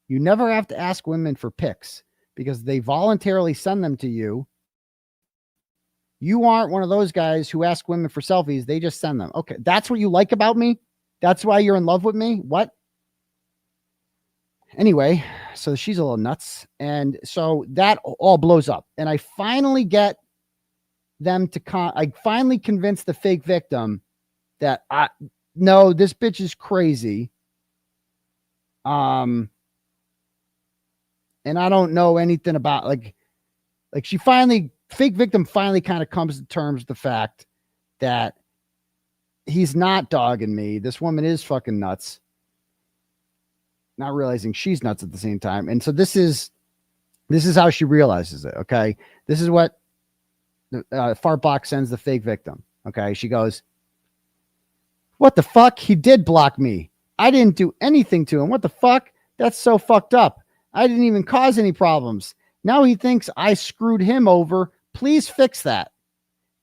You never have to ask women for pics because they voluntarily send them to you. You aren't one of those guys who ask women for selfies. They just send them. Okay. That's what you like about me. That's why you're in love with me. What? Anyway, so she's a little nuts. And so that all blows up. And I finally get them to I finally convince the fake victim that no, this bitch is crazy. And I don't know anything about like fake victim finally kind of comes to terms with the fact that he's not dogging me. This woman is fucking nuts. Not realizing she's nuts at the same time. And so this is how she realizes it. Okay. This is what Fartbox sends the fake victim. Okay. She goes, what the fuck? He did block me. I didn't do anything to him. What the fuck? That's so fucked up. I didn't even cause any problems. Now he thinks I screwed him over. Please fix that.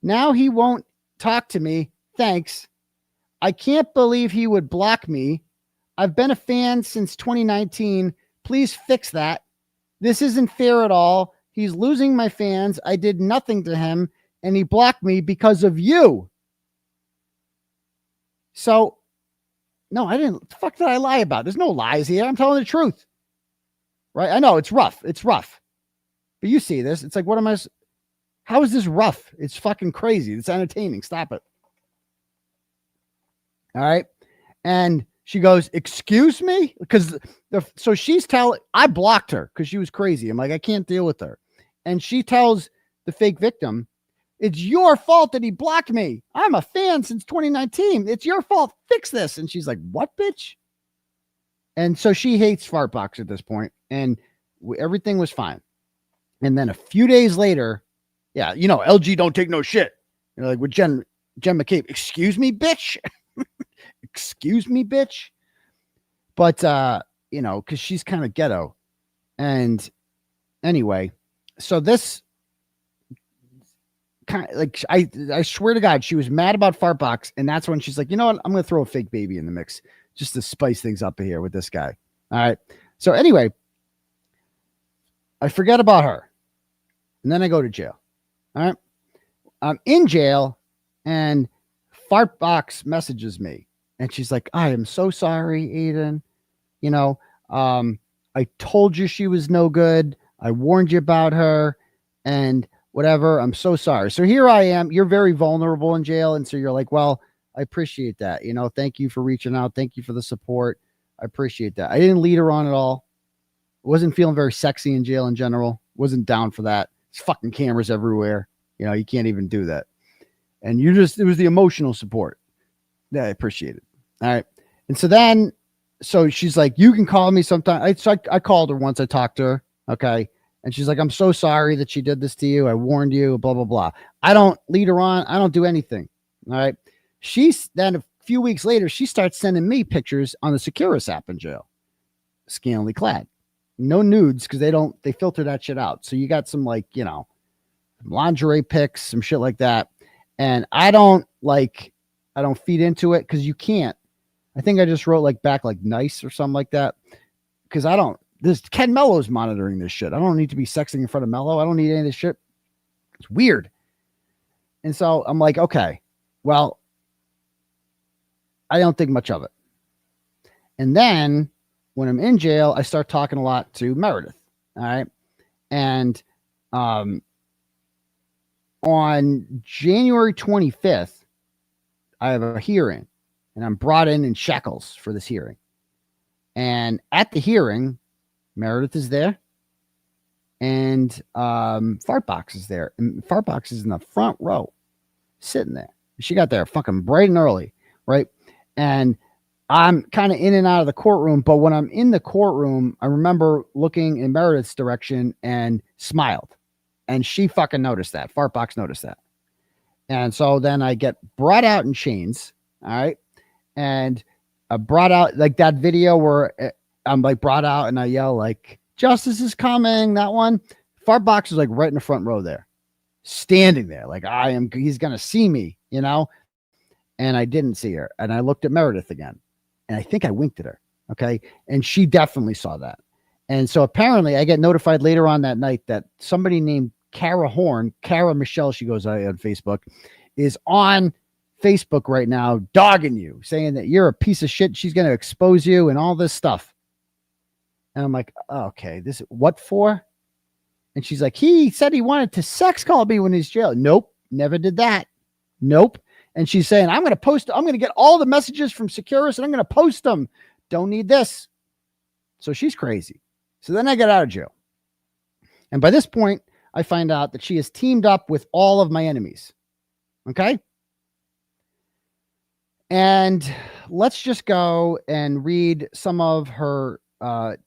Now he won't talk to me. Thanks. I can't believe he would block me. I've been a fan since 2019. Please fix that. This isn't fair at all. He's losing my fans. I did nothing to him, and he blocked me because of you. So, no, I didn't. The fuck did I lie about? There's no lies here. I'm telling the truth. Right? I know it's rough. It's rough. But you see this. It's like, what am I? How is this rough? It's fucking crazy. It's entertaining. Stop it. All right. And she goes, excuse me? Because so she's telling, I blocked her because she was crazy. I'm like, I can't deal with her. And she tells the fake victim, it's your fault that he blocked me. I'm a fan since 2019. It's your fault. Fix this. And she's like, what, bitch? And so she hates Fartbox at this point, and everything was fine. And then a few days later, yeah, you know, LG don't take no shit. You know, like with Jen McCabe, excuse me, bitch. Excuse me, bitch. But, you know, because she's kind of ghetto. And anyway, so this kind of like, I swear to God, she was mad about Fartbox. And that's when she's like, you know what? I'm going to throw a fake baby in the mix just to spice things up here with this guy. All right. So anyway, I forget about her. And then I go to jail. All right. I'm in jail, and Fartbox messages me, and she's like, I am so sorry, Aidan. You know, I told you she was no good. I warned you about her and whatever. I'm so sorry. So here I am. You're very vulnerable in jail. And so you're like, well, I appreciate that. You know, thank you for reaching out. Thank you for the support. I appreciate that. I didn't lead her on at all. Wasn't feeling very sexy in jail in general. Wasn't down for that. There's fucking cameras everywhere. You know, you can't even do that. And it was the emotional support that I appreciated. All right. And so then, so she's like, you can call me sometime. So I called her once. I talked to her. Okay. And she's like, I'm so sorry that she did this to you. I warned you, blah, blah, blah. I don't lead her on. I don't do anything. All right. She's then a few weeks later, she starts sending me pictures on the Securus app in jail. Scantily clad. No nudes, because they filter that shit out. So you got some, like, you know, lingerie pics, some shit like that. And I don't feed into it because you can't. I think I just wrote like back like nice or something like that. Because Ken Mello's monitoring this shit. I don't need to be sexting in front of Mello. I don't need any of this shit. It's weird. And so I'm like, okay, well, I don't think much of it. And then when I'm in jail, I start talking a lot to Meredith. All right. And on January 25th, I have a hearing, and I'm brought in shackles for this hearing. And at the hearing, Meredith is there, and Fartbox is there. And Fartbox is in the front row, sitting there. She got there fucking bright and early, right? And I'm kind of in and out of the courtroom, but when I'm in the courtroom, I remember looking in Meredith's direction and smiled. And she fucking noticed that. Fartbox noticed that. And so then I get brought out in chains. All right. And I brought out like that video where I'm like brought out and I yell like, justice is coming. That one. Fartbox is like right in the front row there, standing there. Like he's going to see me, you know? And I didn't see her. And I looked at Meredith again, and I think I winked at her. Okay. And she definitely saw that. And so apparently I get notified later on that night that somebody named Cara Horn, Cara Michelle, she goes on Facebook, is on Facebook right now, dogging you, saying that you're a piece of shit. She's going to expose you and all this stuff. And I'm like, oh, okay, what for? And she's like, he said he wanted to sex call me when he's jailed. Nope. Never did that. Nope. And she's saying, I'm going to get all the messages from Securus and I'm going to post them. Don't need this. So she's crazy. So then I get out of jail. And by this point, I find out that she has teamed up with all of my enemies. Okay. And let's just go and read some of her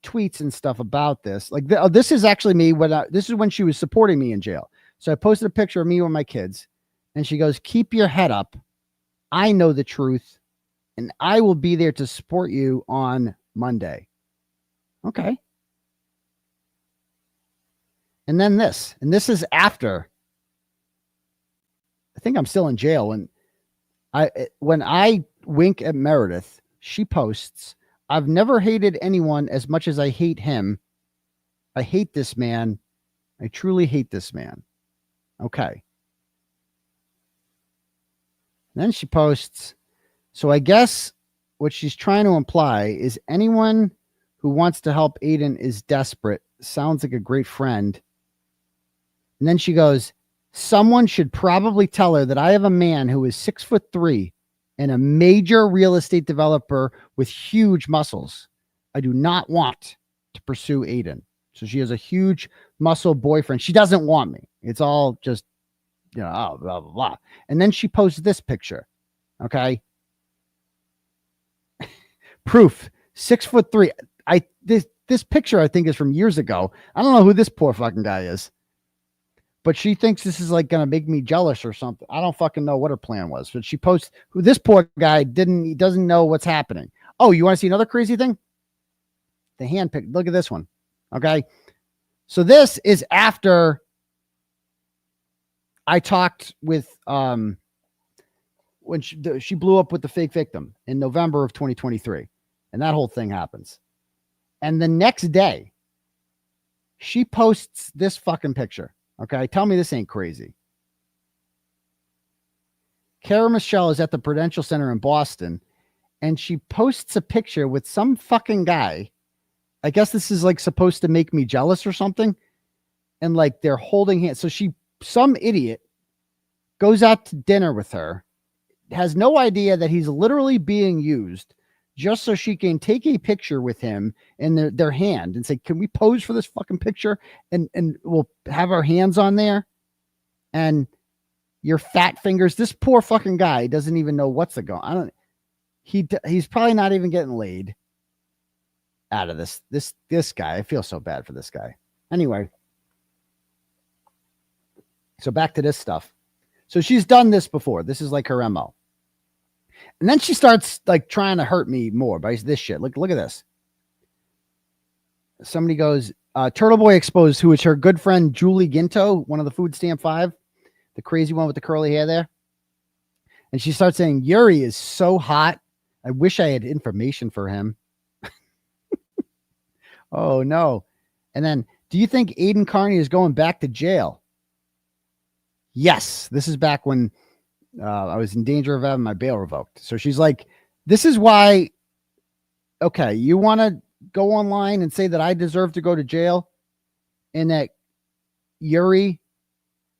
tweets and stuff about this. Like this is actually me this is when she was supporting me in jail. So I posted a picture of me with my kids, and she goes, keep your head up. I know the truth, and I will be there to support you on Monday. Okay. And then this is after. I think I'm still in jail when I wink at Meredith, she posts, I've never hated anyone as much as I hate him. I hate this man. I truly hate this man. Okay. Then she posts, so I guess what she's trying to imply is anyone who wants to help Aidan is desperate. Sounds like a great friend. And then she goes, someone should probably tell her that I have a man who is 6'3" and a major real estate developer with huge muscles. I do not want to pursue Aidan. So she has a huge muscle boyfriend. She doesn't want me. It's all just, you know, oh, blah, blah, blah. And then she posts this picture. Okay. Proof, 6'3". This picture, I think, is from years ago. I don't know who this poor fucking guy is, but she thinks this is like going to make me jealous or something. I don't fucking know what her plan was, but she posts who this poor guy he doesn't know what's happening. Oh, you want to see another crazy thing? The hand pick. Look at this one. Okay. So this is after I talked with, when she blew up with the fake victim in November of 2023, and that whole thing happens. And the next day she posts this fucking picture. Okay. Tell me this ain't crazy. Cara Michelle is at the Prudential Center in Boston, and she posts a picture with some fucking guy. I guess this is like supposed to make me jealous or something. And like they're holding hands. So some idiot goes out to dinner with her, has no idea that he's literally being used just so she can take a picture with him in their hand and say, can we pose for this fucking picture? And we'll have our hands on there. And your fat fingers, this poor fucking guy doesn't even know what's going. He's probably not even getting laid out of this guy. I feel so bad for this guy. Anyway. So back to this stuff. So she's done this before. This is like her MO. And then she starts like trying to hurt me more by this shit. Look at this. Somebody goes, Turtleboy exposed who is her good friend, Julie Ginto, one of the Food Stamp 5, the crazy one with the curly hair there. And she starts saying, Uri is so hot. I wish I had information for him. Oh no. And then, do you think Aidan Kearney is going back to jail? Yes. This is back when I was in danger of having my bail revoked. So she's like, this is why. Okay. You want to go online and say that I deserve to go to jail and that Uri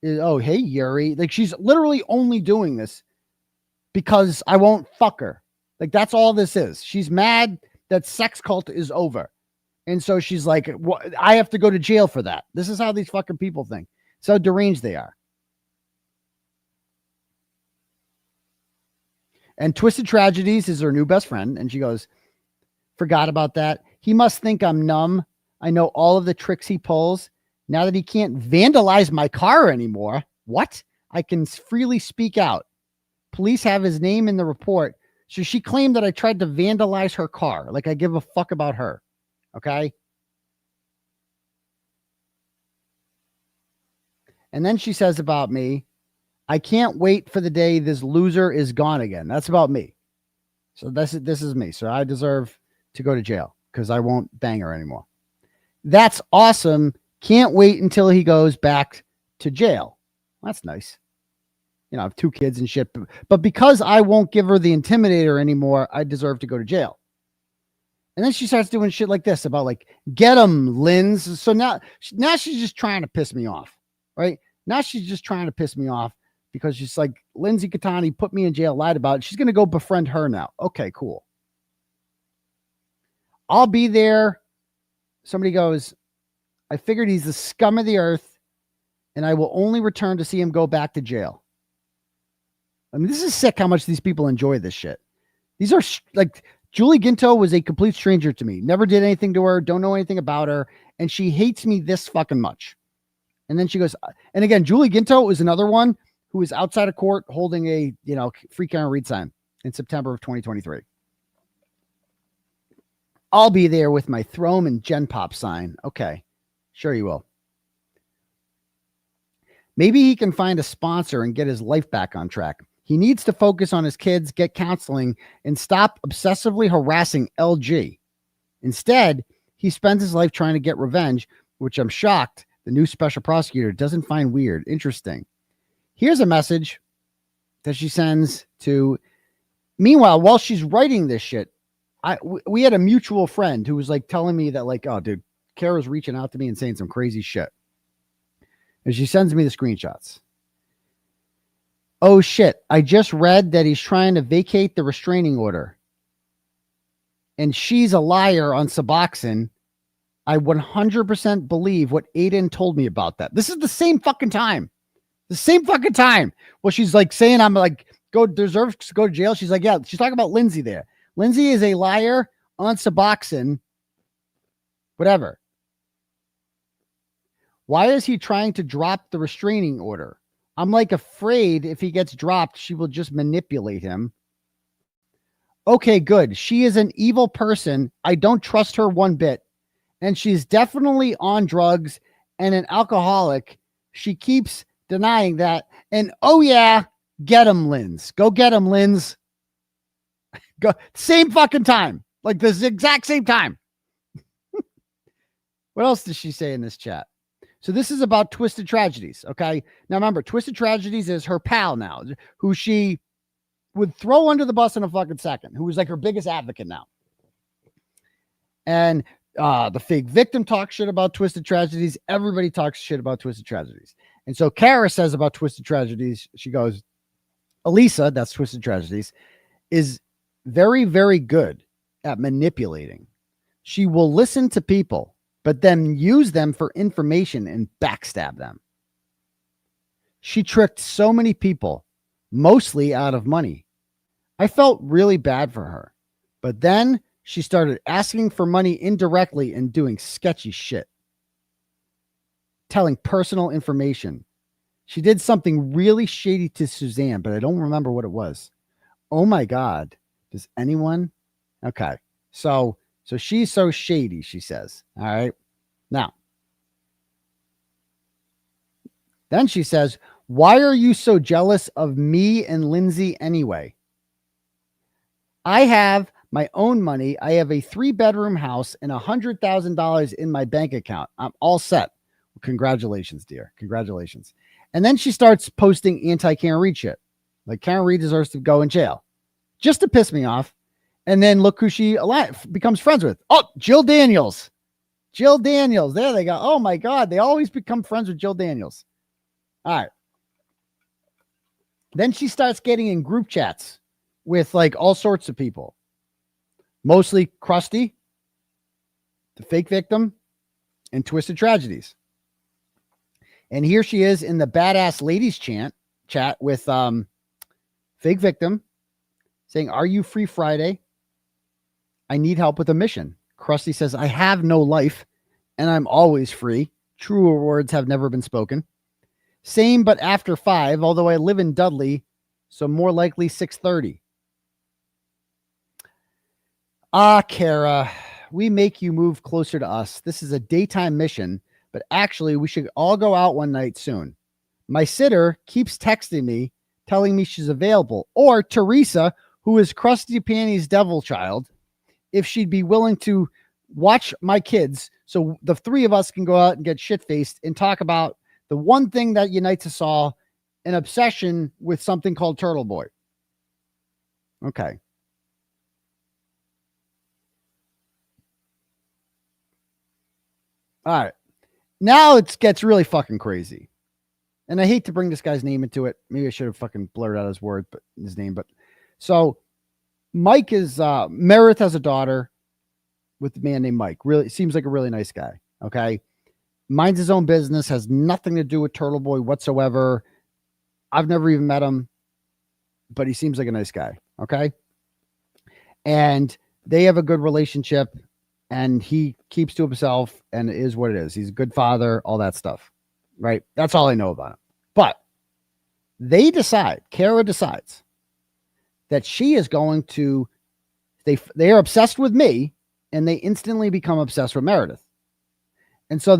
is, oh, hey, Uri. Like she's literally only doing this because I won't fuck her. Like that's all this is. She's mad that sex cult is over. And so she's like, well, I have to go to jail for that. This is how these fucking people think. So deranged they are. And Twisted Tragedies is her new best friend. And she goes, forgot about that. He must think I'm numb. I know all of the tricks he pulls. Now that he can't vandalize my car anymore. What? I can freely speak out. Police have his name in the report. So she claimed that I tried to vandalize her car. Like I give a fuck about her. Okay. And then she says about me, I can't wait for the day this loser is gone again. That's about me. So this is me. So I deserve to go to jail because I won't bang her anymore. That's awesome. Can't wait until he goes back to jail. That's nice. You know, I have 2 kids and shit, but because I won't give her the intimidator anymore, I deserve to go to jail. And then she starts doing shit like this about like, get him, Linz. So now she's just trying to piss me off, right? Now she's just trying to piss me off because she's like, Lindsay Catani put me in jail, lied about it. She's going to go befriend her now. Okay, cool. I'll be there. Somebody goes, I figured he's the scum of the earth and I will only return to see him go back to jail. I mean, this is sick how much these people enjoy this shit. These are like, Julie Ginto was a complete stranger to me. Never did anything to her. Don't know anything about her. And she hates me this fucking much. And then she goes, and again, Julie Ginto is another one who is outside of court holding a, free Karen Reed sign in September of 2023. I'll be there with my Throne and Gen Pop sign. Okay. Sure you will. Maybe he can find a sponsor and get his life back on track. He needs to focus on his kids, get counseling, and stop obsessively harassing LG. Instead, he spends his life trying to get revenge, which I'm shocked the new special prosecutor doesn't find weird. Interesting. Here's a message that she sends to. Meanwhile, while she's writing this shit, we had a mutual friend who was like telling me that, like, oh, dude, Cara's reaching out to me and saying some crazy shit. And she sends me the screenshots. Oh, shit. I just read that he's trying to vacate the restraining order. And she's a liar on Suboxone. I 100% believe what Aidan told me about that. This is the same fucking time. The same fucking time. Well, she's like saying I'm like, deserves to go to jail. She's like, yeah, she's talking about Lindsay there. Lindsay is a liar on Suboxone. Whatever. Why is he trying to drop the restraining order? I'm like afraid if he gets dropped, she will just manipulate him. Okay, good. She is an evil person. I don't trust her one bit. And she's definitely on drugs and an alcoholic. She keeps denying that. And oh yeah, get him, Linz. Go get him, Linz. Go. Same fucking time. Like this exact same time. What else does she say in this chat? So this is about Twisted Tragedies. Okay. Now remember, Twisted Tragedies is her pal now, who she would throw under the bus in a fucking second, who was like her biggest advocate now. And the fake victim talks shit about Twisted Tragedies. Everybody talks shit about Twisted Tragedies. And so Cara says about Twisted Tragedies, she goes, Elisa, that's Twisted Tragedies, is very, very good at manipulating. She will listen to people, but then use them for information and backstab them. She tricked so many people, mostly out of money. I felt really bad for her, but then she started asking for money indirectly and doing sketchy shit. Telling personal information. She did something really shady to Suzanne, but I don't remember what it was. Oh my God. Does anyone? Okay. So she's so shady, she says. All right. Now, then she says, why are you so jealous of me and Lindsay anyway? I have my own money. I have a 3-bedroom house and $100,000 in my bank account. I'm all set. Well, congratulations, dear. Congratulations. And then she starts posting anti-Karen Reed shit. Like Karen Reed deserves to go in jail. Just to piss me off. And then look who she becomes friends with. Oh, Jill Daniels. Jill Daniels. There they go. Oh my God. They always become friends with Jill Daniels. All right. Then she starts getting in group chats with like all sorts of people. Mostly 𝗵𝗏, the fake victim, and Twisted Tragedies. And here she is in the badass ladies chat with fake victim saying, are you free Friday? I need help with a mission. 𝗵𝗏 says, I have no life and I'm always free. Truer words have never been spoken. Same, but after 5, although I live in Dudley, so more likely 6:30. Ah, Cara, we make you move closer to us. This is a daytime mission, but actually we should all go out one night soon. My sitter keeps texting me, telling me she's available, or Teresa, who is 𝗪𝗏 𝗵𝗂𝗎 devil child, if she'd be willing to watch my kids so the 3 of us can go out and get shit-faced and talk about the one thing that unites us all, an obsession with something called Turtleboy. Okay. All right. Now it gets really fucking crazy. And I hate to bring this guy's name into it. Maybe I should have fucking blurred out his name. But so Mike is, Meredith has a daughter with a man named Mike. Really seems like a really nice guy. Okay. Minds his own business, has nothing to do with Turtleboy whatsoever. I've never even met him, but he seems like a nice guy. Okay. And they have a good relationship and he keeps to himself and it is what it is. He's a good father, all that stuff. Right. That's all I know about him. But they decide, Cara decides that she is going to, they are obsessed with me and they instantly become obsessed with Meredith. And so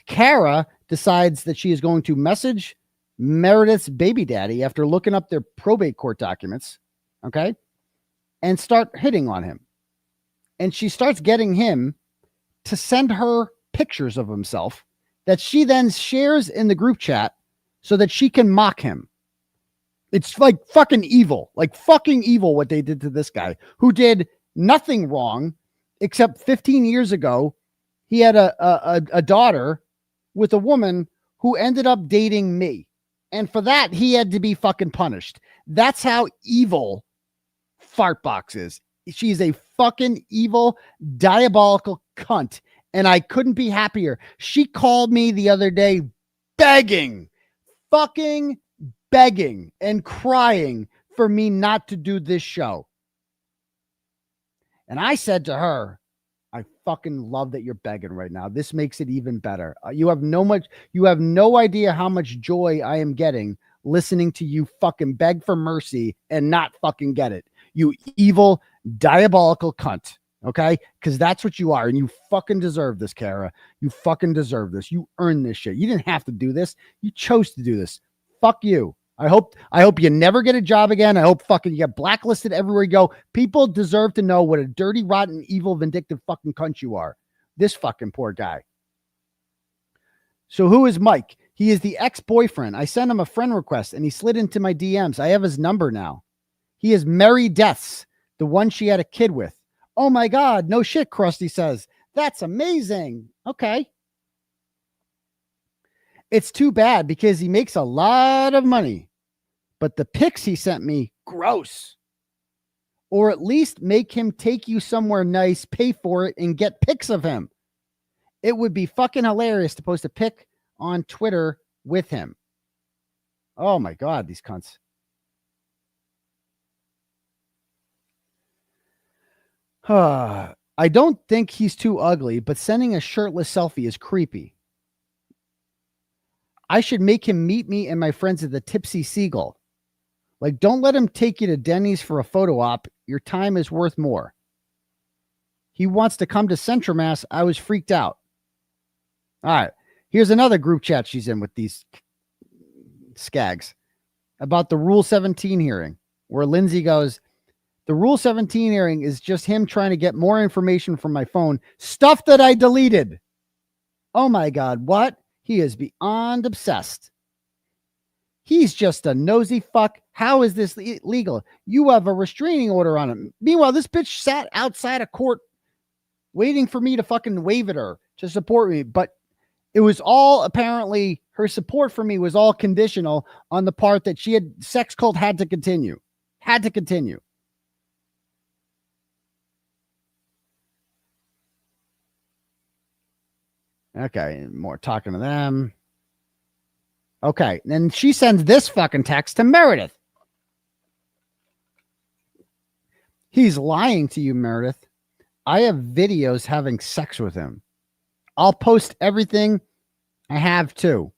Cara decides that she is going to message Meredith's baby daddy after looking up their probate court documents. Okay. And start hitting on him. and she starts getting him to send her pictures of himself that she then shares in the group chat so that she can mock him. It's like fucking evil, what they did to this guy who did nothing wrong, except 15 years ago, he had a daughter with a woman who ended up dating me. And for that, he had to be fucking punished. That's how evil Fartbox is. She's a fucking evil, diabolical cunt. And I couldn't be happier. She called me the other day fucking begging and crying for me not to do this show. And I said to her, I fucking love that you're begging right now. This makes it even better. You have no idea how much joy I am getting listening to you fucking beg for mercy and not fucking get it. You evil, diabolical cunt. Okay? Because that's what you are. And you fucking deserve this, Cara. You fucking deserve this. You earned this shit. You didn't have to do this. You chose to do this. Fuck you. I hope you never get a job again. I hope fucking you get blacklisted everywhere you go. People deserve to know what a dirty, rotten, evil, vindictive fucking cunt you are. This fucking poor guy. So who is Mike? He is the ex-boyfriend. I sent him a friend request and he slid into my DMs. I have his number now. He is Mary Deaths, the one she had a kid with. Oh my God. No shit, 𝗚్રસ્ty says. That's amazing. Okay. It's too bad because he makes a lot of money. But the pics he sent me, gross. Or at least make him take you somewhere nice, pay for it, and get pics of him. It would be fucking hilarious to post a pic on Twitter with him. Oh my God, these cunts. I don't think he's too ugly, but sending a shirtless selfie is creepy. I should make him meet me and my friends at the 𝗙𝗵𝗄𝗎 𝗂𝗶𝗄𝗀. Like, don't let him take you to Denny's for a photo op. Your time is worth more. He wants to come to Central Mass. I was freaked out. All right. Here's another group chat she's in with these skags about the Rule 17 hearing, where Lindsay goes, the Rule 17 hearing is just him trying to get more information from my phone. Stuff that I deleted. Oh my God. What? He is beyond obsessed. He's just a nosy fuck. How is this legal? You have a restraining order on him. Meanwhile, this bitch sat outside a court waiting for me to fucking wave at her to support me. But it was all apparently her support for me was all conditional on the part that she had sex cult had to continue. Had to continue. Okay, more talking to them. Okay, then she sends this fucking text to Meredith. He's lying to you, Meredith. I have videos having sex with him. I'll post everything. I have too.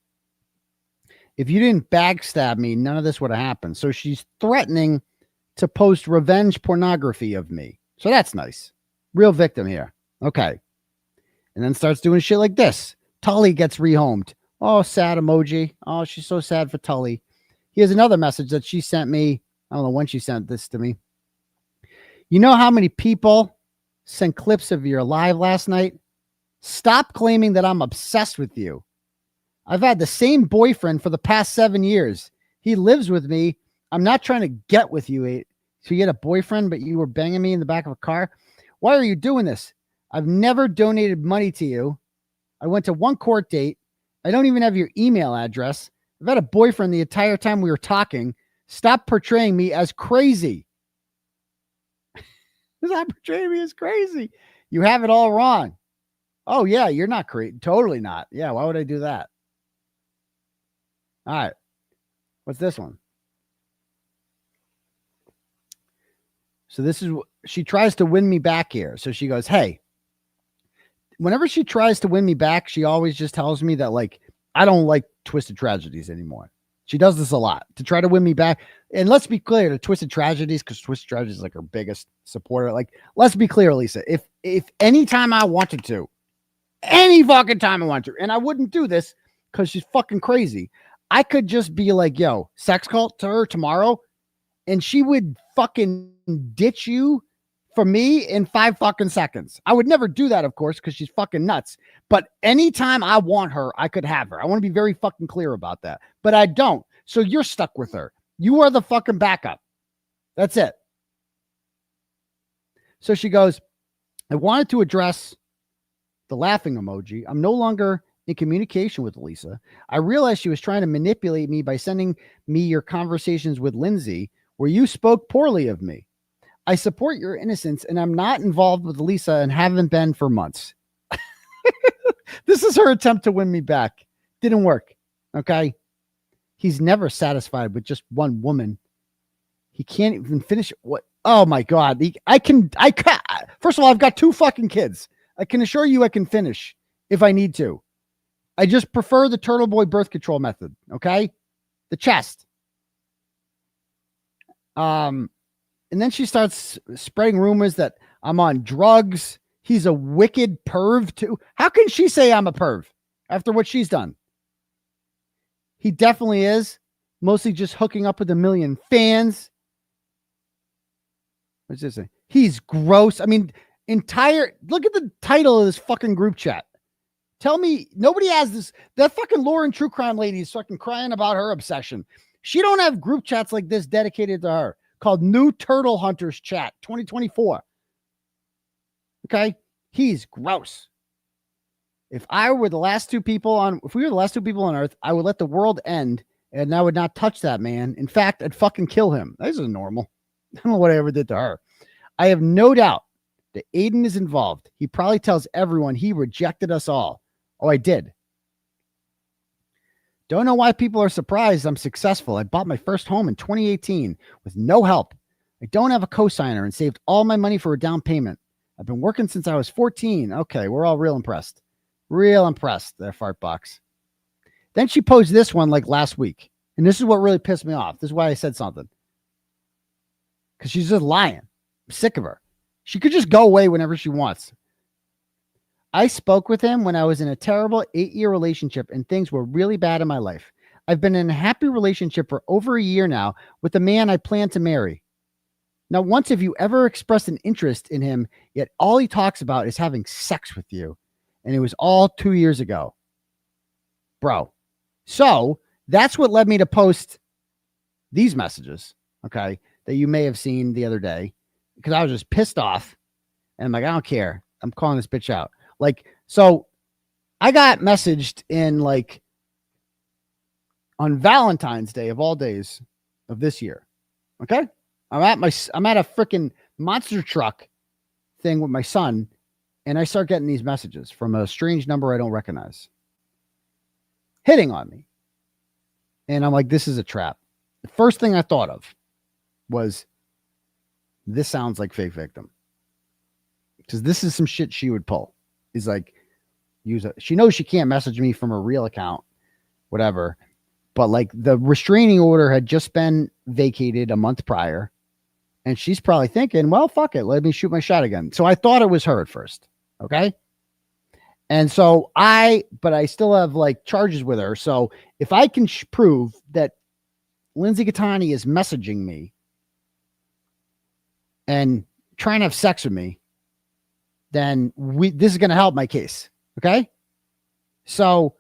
If you didn't backstab me, none of this would have happened. So she's threatening to post revenge pornography of me. So that's nice. Real victim here. Okay. And then starts doing shit like this. Tully gets rehomed. Oh, sad emoji. Oh, she's so sad for Tully. Here's another message that she sent me. I don't know when she sent this to me. You know how many people sent clips of your live last night? Stop claiming that I'm obsessed with you. I've had the same boyfriend for the past 7 years. He lives with me. I'm not trying to get with you. So you had a boyfriend, but you were banging me in the back of a car? Why are you doing this? I've never donated money to you. I went to one court date. I don't even have your email address. I've had a boyfriend the entire time we were talking. Stop portraying me as crazy. Stop portraying me as crazy. You have it all wrong. Oh, yeah, you're not crazy. Totally not. Yeah, why would I do that? All right. What's this one? So this is, she tries to win me back here. So she goes, hey, whenever she tries to win me back, she always just tells me that, like, I don't like Twisted Tragedies anymore. She does this a lot to try to win me back. And let's be clear to Twisted Tragedies, because Twisted Tragedies is like her biggest supporter. Like, let's be clear, Lisa. If anytime I wanted to, any fucking time I want to, and I wouldn't do this because she's fucking crazy, I could just be like, yo, sex cult to her tomorrow, and she would fucking ditch you for me in 5 fucking seconds. I would never do that, of course, because she's fucking nuts. But anytime I want her, I could have her. I want to be very fucking clear about that. But I don't. So you're stuck with her. You are the fucking backup. That's it. So she goes, I wanted to address the laughing emoji. I'm no longer in communication with Lisa. I realized she was trying to manipulate me by sending me your conversations with Lindsay, where you spoke poorly of me. I support your innocence, and I'm not involved with Lisa and haven't been for months. This is her attempt to win me back. Didn't work. Okay. He's never satisfied with just one woman. He can't even finish what? Oh my God. I can, first of all, I've got 2 fucking kids. I can assure you I can finish if I need to. I just prefer the Turtleboy birth control method. Okay. The chest. And then she starts spreading rumors that I'm on drugs. He's a wicked perv too. How can she say I'm a perv after what she's done? He definitely is. Mostly just hooking up with a million fans. What's this say? He's gross. I mean, look at the title of this fucking group chat. Tell me, nobody has this. That fucking Lauren True Crime lady is fucking crying about her obsession. She don't have group chats like this dedicated to her, called New Turtle Hunters Chat 2024. Okay. He's gross. If we were the last 2 people on earth, I would let the world end and I would not touch that man. In fact, I'd fucking kill him. This is normal. I don't know what I ever did to her. I have no doubt that Aidan is involved. He probably tells everyone he rejected us all. Oh, I did. Don't know why people are surprised I'm successful. I bought my first home in 2018 with no help. I don't have a cosigner and saved all my money for a down payment. I've been working since I was 14. Okay, we're all real impressed. Real impressed there, Fartbox. Then she posed this one like last week. And this is what really pissed me off. This is why I said something. Because she's just lying. I'm sick of her. She could just go away whenever she wants. I spoke with him when I was in a terrible 8-year relationship and things were really bad in my life. I've been in a happy relationship for over a year now with a man I plan to marry. Not once have you ever expressed an interest in him, yet all he talks about is having sex with you. And it was all 2 years ago. Bro. So that's what led me to post these messages, okay, that you may have seen the other day, because I was just pissed off. And I'm like, I don't care. I'm calling this bitch out. Like, so I got messaged in like on Valentine's Day of all days of this year. Okay. I'm at a freaking monster truck thing with my son. And I start getting these messages from a strange number I don't recognize hitting on me. And I'm like, this is a trap. The first thing I thought of was, this sounds like fake victim. Because this is some shit she would pull. Is like, she knows she can't message me from a real account, whatever. But like the restraining order had just been vacated a month prior. And she's probably thinking, well, fuck it. Let me shoot my shot again. So I thought it was her at first. Okay. And so but I still have like charges with her. So if I can prove that Lindsay Gattani is messaging me and trying to have sex with me, then this is going to help my case. Okay. So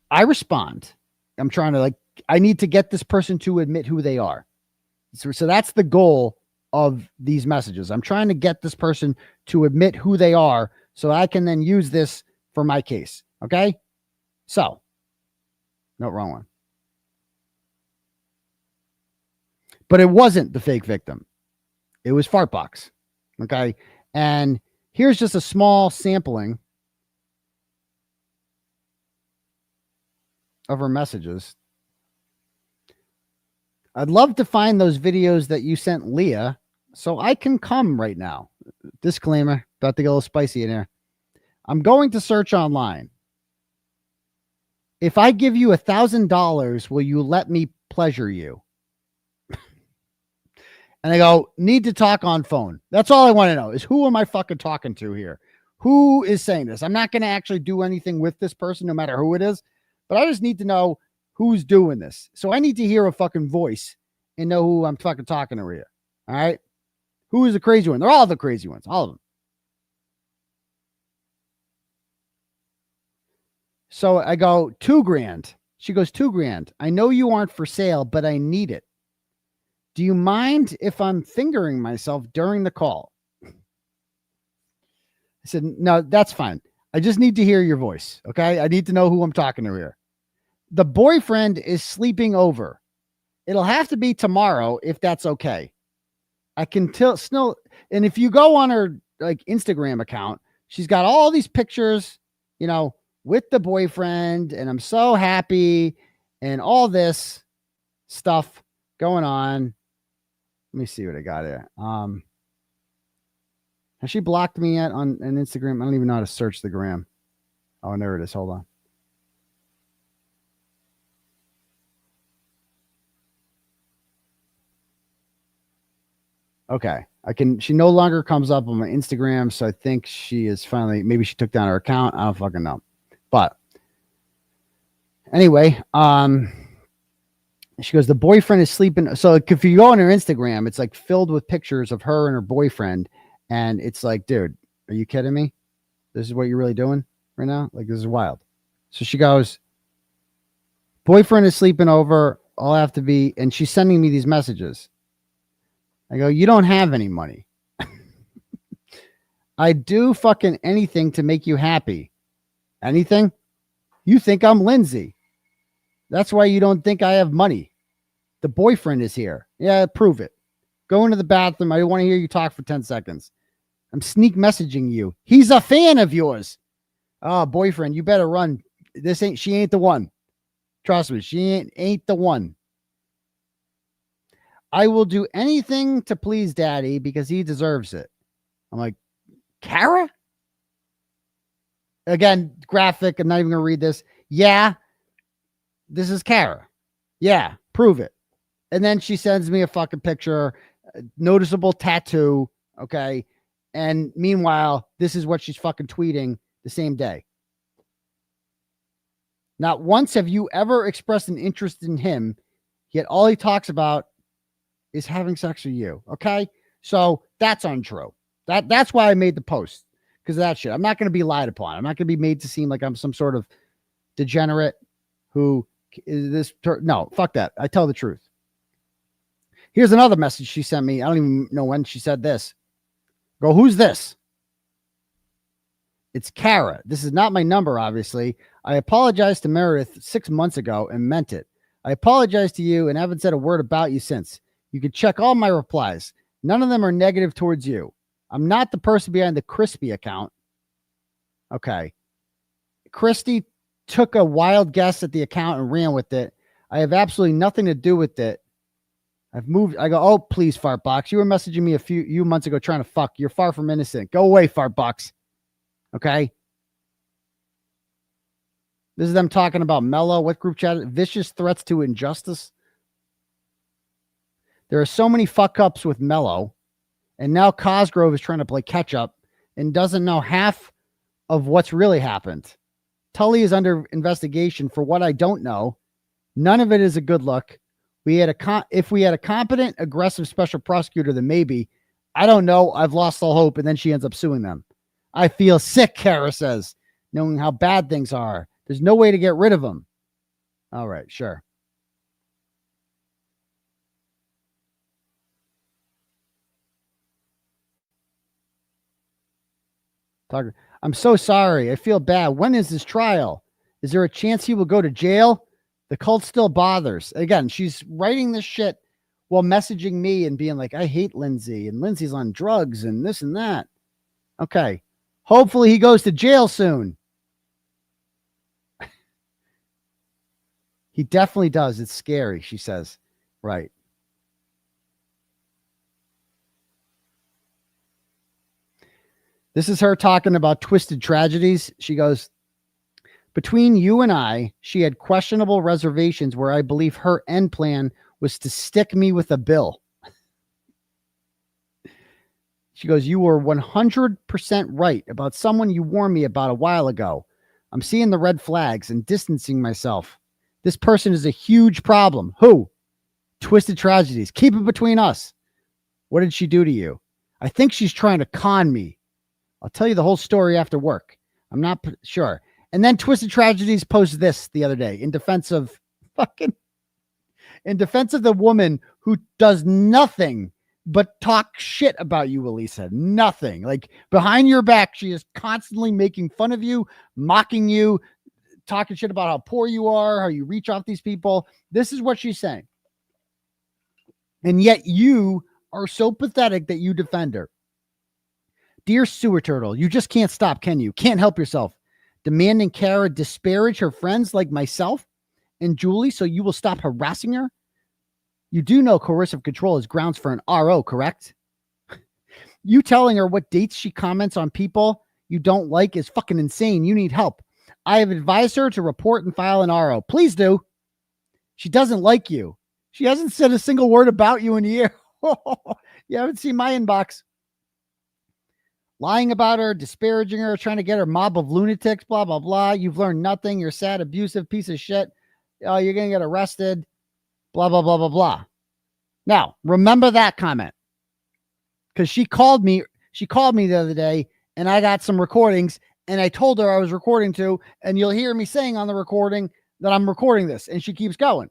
I respond. I'm trying to I need to get this person to admit who they are. So that's the goal of these messages. I'm trying to get this person to admit who they are so I can then use this for my case. Okay. So no, wrong one. But it wasn't the fake victim. It was Fartbox. Okay. And here's just a small sampling of her messages. I'd love to find those videos that you sent Leah so I can come right now. Disclaimer, about to get a little spicy in here. I'm going to search online. If I give you $1,000, will you let me pleasure you? And I go, need to talk on phone. That's all I want to know is, who am I fucking talking to here? Who is saying this? I'm not going to actually do anything with this person, no matter who it is, but I just need to know who's doing this. So I need to hear a fucking voice and know who I'm fucking talking to here. All right. Who is the crazy one? They're all the crazy ones. All of them. So I go, $2,000. She goes, $2,000. I know you aren't for sale, but I need it. Do you mind if I'm fingering myself during the call? I said, no, that's fine. I just need to hear your voice. Okay. I need to know who I'm talking to here. The boyfriend is sleeping over. It'll have to be tomorrow if that's okay. I can tell still. And if you go on her like Instagram account, she's got all these pictures, you know, with the boyfriend, and I'm so happy and all this stuff going on. Let me see what I got here. Has she blocked me yet on Instagram? I don't even know how to search the gram. Oh, there it is. Hold on. Okay. She no longer comes up on my Instagram. So I think she is finally, maybe she took down her account. I don't fucking know. But anyway, she goes, the boyfriend is sleeping. So if you go on her Instagram, it's like filled with pictures of her and her boyfriend. And it's like, dude, are you kidding me? This is what you're really doing right now? Like, this is wild. So she goes, boyfriend is sleeping over. I'll have to be, and she's sending me these messages. I go, you don't have any money. I do fucking anything to make you happy. Anything? You think I'm Lindsay. That's why you don't think I have money. The boyfriend is here. Yeah, prove it. Go into the bathroom. I want to hear you talk for 10 seconds. I'm sneak messaging you. He's a fan of yours. Oh, boyfriend, you better run. She ain't the one. Trust me, she ain't the one. I will do anything to please daddy because he deserves it. I'm like, Cara? Again, graphic. I'm not even going to read this. Yeah, this is Cara. Yeah, prove it. And then she sends me a fucking picture, a noticeable tattoo. Okay. And meanwhile, this is what she's fucking tweeting the same day. Not once have you ever expressed an interest in him, yet all he talks about is having sex with you. Okay. So that's untrue. That's why I made the post, because of that shit. I'm not going to be lied upon. I'm not going to be made to seem like I'm some sort of degenerate who is this. No, fuck that. I tell the truth. Here's another message she sent me. I don't even know when she said this. Go, who's this? It's Cara. This is not my number, obviously. I apologized to Meredith 6 months ago and meant it. I apologize to you and haven't said a word about you since. You can check all my replies. None of them are negative towards you. I'm not the person behind the 𝗫𝗏𝗏 account. Okay. Christy took a wild guess at the account and ran with it. I have absolutely nothing to do with it. I've moved. I go, oh, please, Fartbox. You were messaging me a few months ago trying to fuck. You're far from innocent. Go away, Fartbox. Okay. This is them talking about Mello. What group chat? Vicious threats to injustice. There are so many fuck ups with Mello. And now Cosgrove is trying to play catch up and doesn't know half of what's really happened. Tully is under investigation for what I don't know. None of it is a good look. If we had a competent, aggressive special prosecutor, then maybe. I don't know. I've lost all hope. And then she ends up suing them. I feel sick, Cara says, knowing how bad things are. There's no way to get rid of them. All right, sure. I'm so sorry. I feel bad. When is his trial? Is there a chance he will go to jail? The cult still bothers. Again, she's writing this shit while messaging me and being like, I hate Lindsay and Lindsay's on drugs and this and that. Okay. Hopefully he goes to jail soon. He definitely does. It's scary, she says. Right. This is her talking about twisted tragedies. She goes, between you and I, she had questionable reservations where I believe her end plan was to stick me with a bill. She goes, you were 100% right about someone you warned me about a while ago. I'm seeing the red flags and distancing myself. This person is a huge problem. Who? Twisted tragedies. Keep it between us. What did she do to you? I think she's trying to con me. I'll tell you the whole story after work. I'm not sure. And then Twisted Tragedies posted this the other day in defense of the woman who does nothing but talk shit about you, Elisa. Nothing. Like behind your back, she is constantly making fun of you, mocking you, talking shit about how poor you are, how you reach off these people. This is what she's saying. And yet you are so pathetic that you defend her. Dear Sewer Turtle, you just can't stop, can you? Can't help yourself. Demanding Cara disparage her friends like myself and Julie so you will stop harassing her? You do know coercive control is grounds for an RO, correct? You telling her what dates she comments on people you don't like is fucking insane. You need help. I have advised her to report and file an RO. Please do. She doesn't like you. She hasn't said a single word about you in a year. You haven't seen my inbox. Lying about her, disparaging her, trying to get her mob of lunatics, blah, blah, blah. You've learned nothing. You're a sad, abusive piece of shit. Oh, you're going to get arrested. Blah, blah, blah, blah, blah. Now, remember that comment. Because she called me the other day, and I got some recordings, and I told her I was recording too, and you'll hear me saying on the recording that I'm recording this, and she keeps going.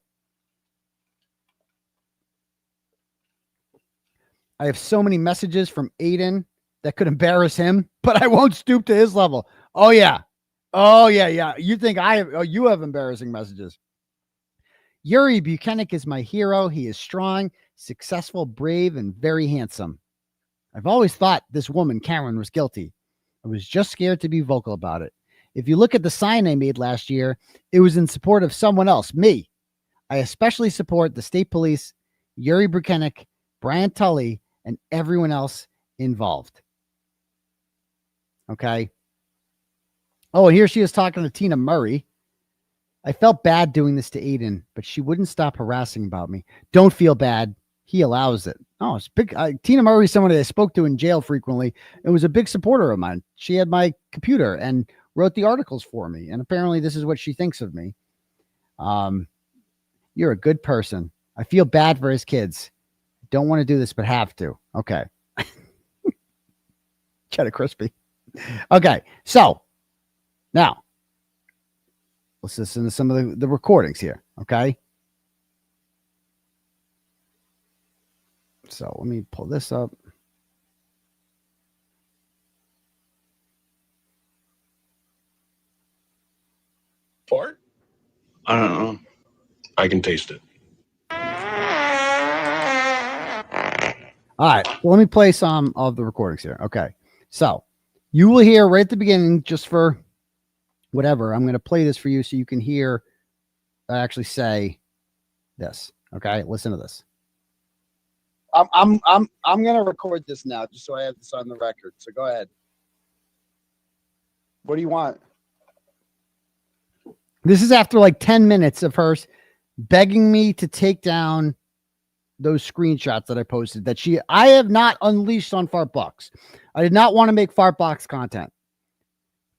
I have so many messages from Aidan that could embarrass him, but I won't stoop to his level. Oh, yeah. Oh, yeah, yeah. You think you have embarrassing messages. 𝗫𝗄𝗄𝗃 is my hero. He is strong, successful, brave, and very handsome. I've always thought this woman, Karen, was guilty. I was just scared to be vocal about it. If you look at the sign I made last year, it was in support of someone else, me. I especially support the state police, 𝗫𝗄𝗃, Brian Tully, and everyone else involved. Okay. Oh, and here she is talking to Tina Murray. I felt bad doing this to Aidan, but she wouldn't stop harassing about me. Don't feel bad. He allows it. Oh, it's big. Tina Murray is someone that I spoke to in jail frequently. It was a big supporter of mine. She had my computer and wrote the articles for me. And apparently this is what she thinks of me. You're a good person. I feel bad for his kids. Don't want to do this, but have to. Okay. 𝗪𝗏𝗏𝗃. Okay. So now let's listen to some of the recordings here. Okay. So let me pull this up. Fart? I don't know. I can taste it. All right. Well, let me play some of the recordings here. Okay. So you will hear right at the beginning, just for whatever, I'm going to play this for you so you can hear I actually say this. Okay. Listen to this. I'm going to record this now just so I have this on the record. So go ahead. What do you want? This is after like 10 minutes of her begging me to take down those screenshots that I posted that I have not unleashed on Fartbox. I did not want to make Fartbox content,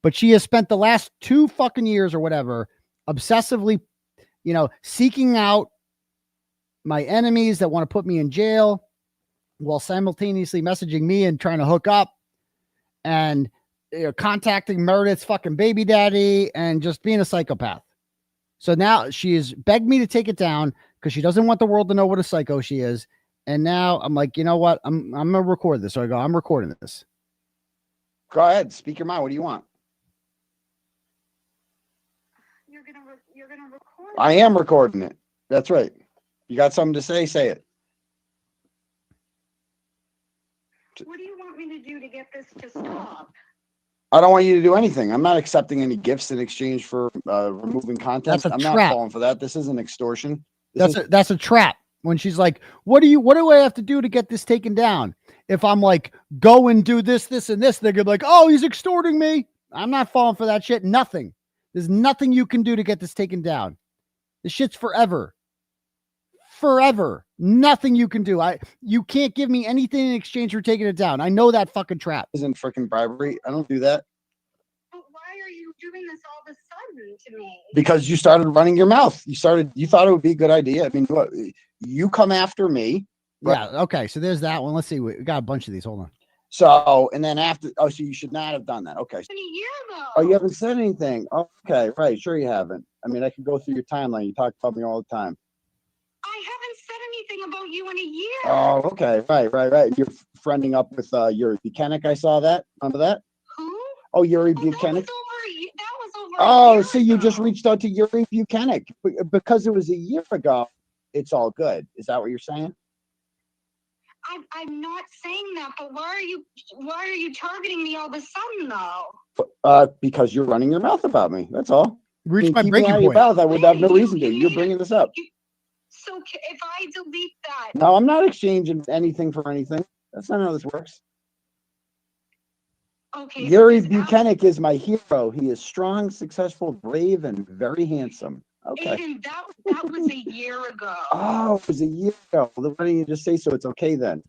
but she has spent the last 2 fucking years or whatever obsessively, seeking out my enemies that want to put me in jail while simultaneously messaging me and trying to hook up and contacting Meredith's fucking baby daddy and just being a psychopath. So now she has begged me to take it down because she doesn't want the world to know what a psycho she is. And now I'm like, you know what? I'm going to record this. So I go, I'm recording this. Go ahead. Speak your mind. What do you want? You're going to record. I am recording it. That's right. You got something to say? Say it. What do you want me to do to get this to stop? I don't want you to do anything. I'm not accepting any gifts in exchange for removing content. I'm not falling for that. This isn't extortion. That's a trap. When she's like, what do I have to do to get this taken down? If I'm like, go and do this, this, and this, they're gonna be like, oh, he's extorting me. I'm not falling for that shit. Nothing. There's nothing you can do to get this taken down. This shit's forever. Forever. Nothing you can do. You can't give me anything in exchange for taking it down. I know that fucking trap isn't freaking bribery. I don't do that. But why are you doing this all of a sudden to me? Because you started running your mouth. You thought it would be a good idea. I mean, you come after me. Right? Yeah. Okay. So there's that one. Let's see. We got a bunch of these. Hold on. So, and then after, so you should not have done that. Okay. A year ago. Oh, you haven't said anything. Okay, right. Sure you haven't. I mean, I can go through your timeline. You talk about me all the time. I haven't said anything about you in a year. Oh, okay. Right. You're friending up with 𝗬𝗏𝗂𝗃. I saw that. Remember that? Who? Oh, 𝗬𝗏𝗃𝗃. That was over Oh, so you just reached out to 𝗬𝗏𝗃𝗃 because it was a year ago. It's all good. Is that what you're saying? I'm not saying that, but why are you targeting me all of a sudden though? Because you're running your mouth about me. That's all. Reach my keep breaking it out of your point. mouth. I would have no reason to. You're bringing this up. So if I delete that. No, I'm not exchanging anything for anything. That's not how this works. Okay. 𝗬𝗏𝗃𝗃 is my hero. He is strong, successful, brave, and very handsome. Okay. Aiden, that was a year ago. Oh, it was a year ago. Well, why don't you just say so? It's okay then.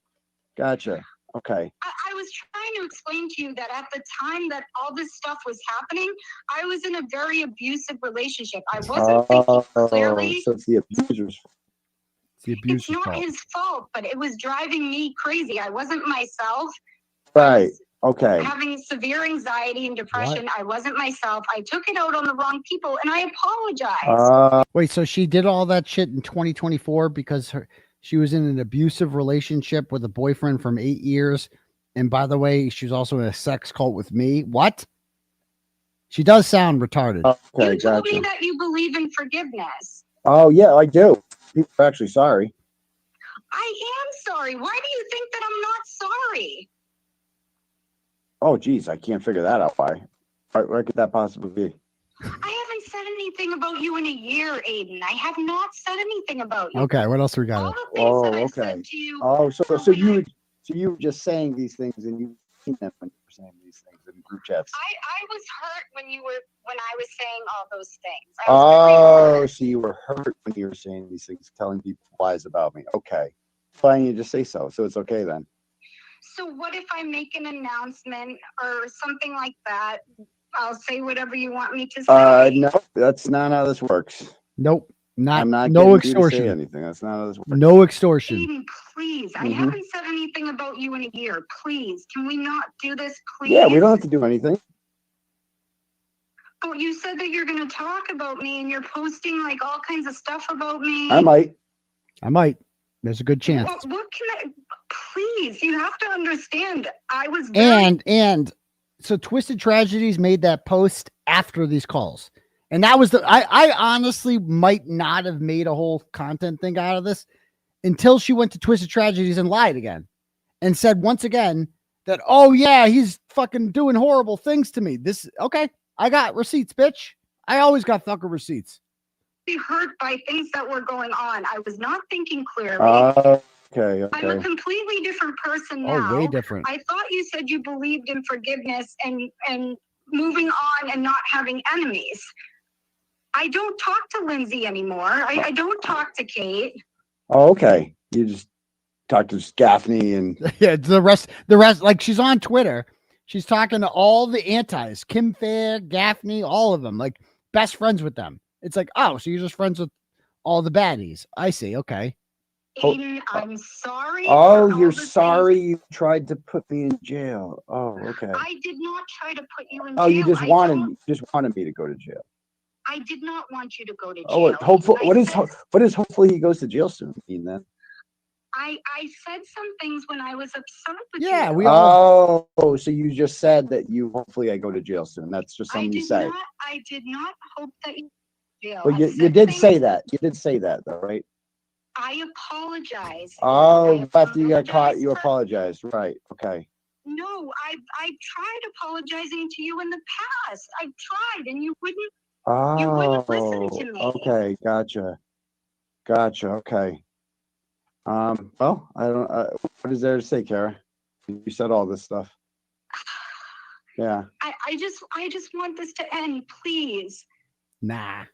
Gotcha. Okay. I was trying to explain to you that at the time that all this stuff was happening, I was in a very abusive relationship. I wasn't thinking clearly. So it's the abuser's fault. It's not his fault, but it was driving me crazy. I wasn't myself. Right. Okay. Having severe anxiety and depression. I wasn't myself. I took it out on the wrong people, and I apologize. Wait, so she did all that shit in 2024 because she was in an abusive relationship with a boyfriend from 8 years. And by the way, she was also in a sex cult with me. What? She does sound retarded. Okay, you told me that you believe in forgiveness. Oh, yeah, I do. People are actually sorry. I am sorry. Why do you think that I'm not sorry? Oh, geez, I can't figure that out. Why? Where could that possibly be? I haven't said anything about you in a year, Aiden. I have not said anything about you. Okay, what else we got? Oh, okay. Oh, so you were just saying these things, and you seen them when you were saying these things in group chats. I was hurt when I was saying all those things. Oh, so you were hurt when you were saying these things, telling people lies about me. Okay, fine. You just say so. So it's okay then. So what if I make an announcement or something like that? I'll say whatever you want me to say. No, that's not how this works. Nope. I'm not no getting you to say extortion. anything. That's not how this works. No extortion. Aiden, please. I haven't said anything about you in a year. Please. Can we not do this, please? Yeah, we don't have to do anything. Oh, you said that you're going to talk about me and you're posting like all kinds of stuff about me. I might. There's a good chance. What can I? Please, you have to understand. I was And so Twisted Tragedies made that post after these calls. And that was I honestly might not have made a whole content thing out of this until she went to Twisted Tragedies and lied again and said once again that, oh yeah, he's fucking doing horrible things to me. Okay. I got receipts, bitch. I always got fucking receipts. Hurt by things that were going on. I was not thinking clearly. Okay. I'm a completely different person now. Oh, way different. I thought you said you believed in forgiveness and moving on and not having enemies. I don't talk to Lindsay anymore. I don't talk to Kate. Oh, okay. You just talk to Gaffney and yeah, the rest, like she's on Twitter. She's talking to all the antis, Kim Fair, Gaffney, all of them, like best friends with them. It's like, oh, so you're just friends with all the baddies. I see. Okay. Aiden, I'm sorry. Oh, you're sorry you tried to put me in jail. Oh, okay. I did not try to put you in jail. Oh, you just wanted me to go to jail. I did not want you to go to jail. Oh, hopefully, what is hopefully he goes to jail soon mean then? I said some things when I was upset with you. Yeah, we all. Oh, so you just said that hopefully I go to jail soon. That's just something you say. I did not hope that you jail. Well, you did say that. You did say that though, right? I apologize. Oh, after you got caught, you apologized. Right. Okay. No, I tried apologizing to you in the past. I tried and you wouldn't listen to me. Okay, gotcha. Okay. Well, I don't what is there to say, Cara? You said all this stuff. Yeah. I just want this to end, please. Nah.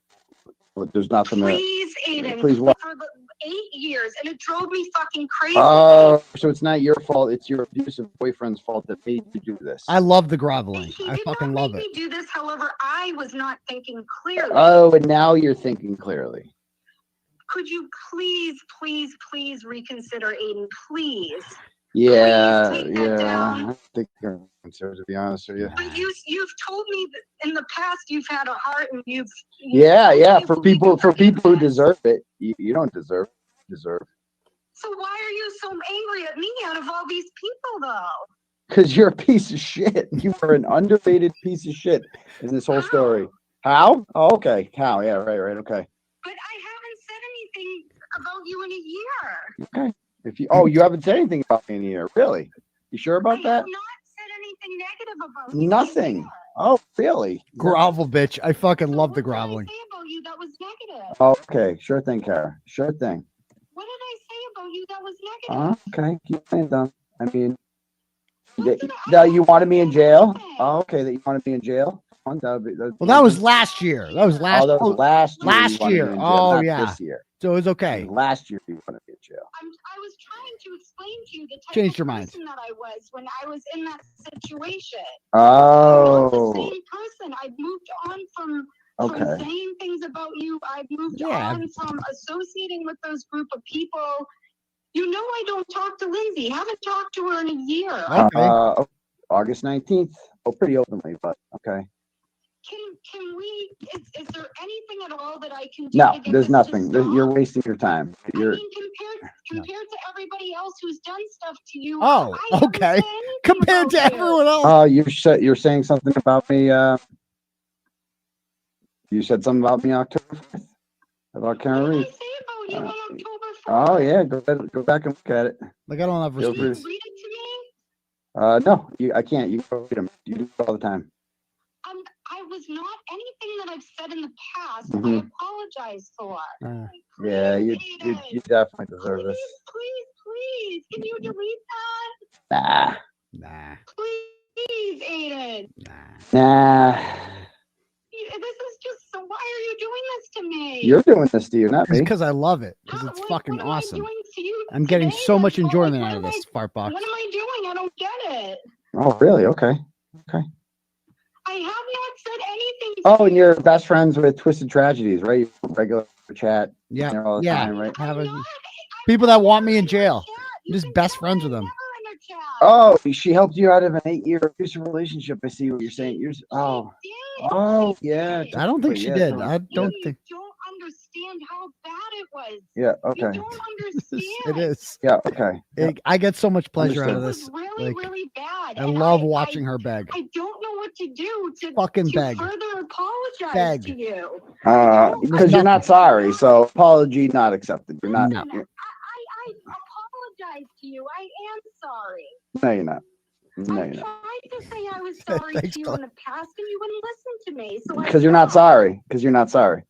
Well, there's nothing Please, Aiden. Please what? For the 8 years, and it drove me fucking crazy. Oh, so it's not your fault. It's your abusive boyfriend's fault that made you do this. I love the groveling. I fucking love it. He do this, however, I was not thinking clearly. Oh, and now you're thinking clearly. Could you please reconsider, Aiden? Please. Yeah, Please take that yeah. down. I think you're concerned, to be honest with you. But you've told me that in the past you've had a heart and you've Yeah, yeah. For people who deserve it, you don't deserve. Deserve. So why are you so angry at me out of all these people though? Because you're a piece of shit. You are an underrated piece of shit in this whole story. How? Oh, okay. How? Yeah, right, okay. But I haven't said anything about you in a year. Okay. If you you haven't said anything about me in a year, really? You sure about that? I have not said anything negative about you. Nothing. Oh, really? Grovel, bitch. I fucking love the groveling. Say about you that was negative. Oh, okay. Sure thing, Cara. Sure thing. What did I say about you that was negative? Okay. Keep saying that. I mean, that you wanted me in jail? Oh, okay. That you wanted me in jail? Well, that was last year. That was last. Oh, that was last year. Last you wanted year. me in jail, Oh, not yeah. This year. So it was okay. Last year you wanted me in jail. I was trying to explain to you the type Changed of your mind. person that I was when I was in that situation. Oh. I'm not the same person. I've moved on from Okay. saying things about you. I've moved Yeah. on from associating with those group of people. You know I don't talk to Lindsay. Haven't talked to her in a year. Okay. August 19th. Oh, pretty openly, but okay. Can we? Is there anything at all that I can do? No, to get there's this to nothing. stop? You're wasting your time. You're. I mean, compared to everybody else who's done stuff to you. Oh, I haven't okay. said anything Compared to about you. everyone else. Oh, you're saying something about me. You said something about me October 5th. About Karen Reed. Oh yeah, go back and look at it. Like I don't have Feel respect. free. No, I can't. You can read them. You do it all the time. I was not anything that I've said in the past. Mhm. I apologize for. Yeah, you definitely deserve this. Please, can you delete that? Nah. Please, Aidan. Nah. This is just so. Why are you doing this to me? You're doing this to you, not me. Because I love it. Because it's fucking awesome. I'm getting so much enjoyment out of this Fartbox. What am I doing? I don't get it. Oh, really? Okay. Okay. I have not said anything. Oh, and you're best friends with Twisted Tragedies, right? Regular chat. Yeah. There all the Yeah. time, right? People that want me in jail. I'm just best friends with them. Oh, she helped you out of an 8-year abusive relationship. I see what you're saying. Oh, yeah. I don't think she yeah, did. totally. I don't think. You don't understand how bad it was. Yeah. Okay. You don't understand. It is. Yeah. Okay. I get so much pleasure out of Understood. this. Really, Like, really bad. I and love watching her beg. I don't know what to do to Fucking to beg. further apologize Beg. to you. Because you're not sorry, so apology not accepted. You're not. No. I apologize to you. I am sorry. No, you're not. No, I you're not. tried to say I was sorry Thanks, to you Claire. in the past, and you wouldn't listen to me. So Because you're not sorry. Because you're not sorry.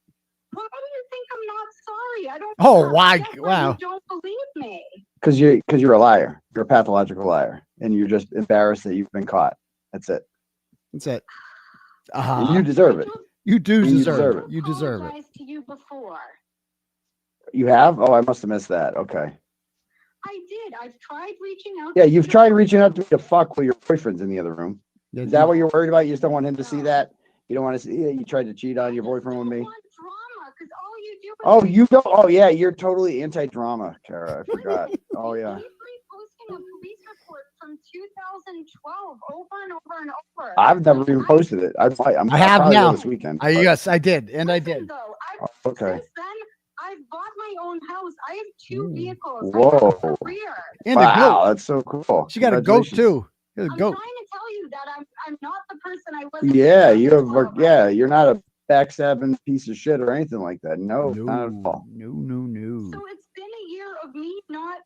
Why do you think I'm not sorry? I don't. Oh, care. why? That's why Wow. You don't believe me. Because you're a liar. You're a pathological liar, and you're just embarrassed that you've been caught. That's it. That's it. And you deserve it. You do And you deserve deserve it. it. You deserve it. Apologized to you before. You have? Oh, I must have missed that. Okay. I did. I've tried reaching out. Yeah, to you've you. tried reaching out to me to fuck while your boyfriend's in the other room. Yeah, Is that what you're worried about? You just don't want him to see that? You don't want to see? Yeah, you tried to cheat on your boyfriend with me. Want drama? Because all you do is Oh, you don't? Oh, yeah, you're totally anti-drama, Cara. I forgot. Oh, yeah. keep reposting a police report from 2012 over and over and over. I've never even posted it. I have probably now. will this weekend. Yes, I did, and I did. Though, Okay. Since then, I've bought my own house. I have 2 vehicles. I Whoa. have a career. And a Wow, goat. that's so cool. She got a goat Congratulations. too. She got a I'm goat. trying to tell you that I'm not the person I was. Yeah, you have. Yeah, you're not a backstabbing piece of shit or anything like that. No, not at all. No. So it's been a year of me not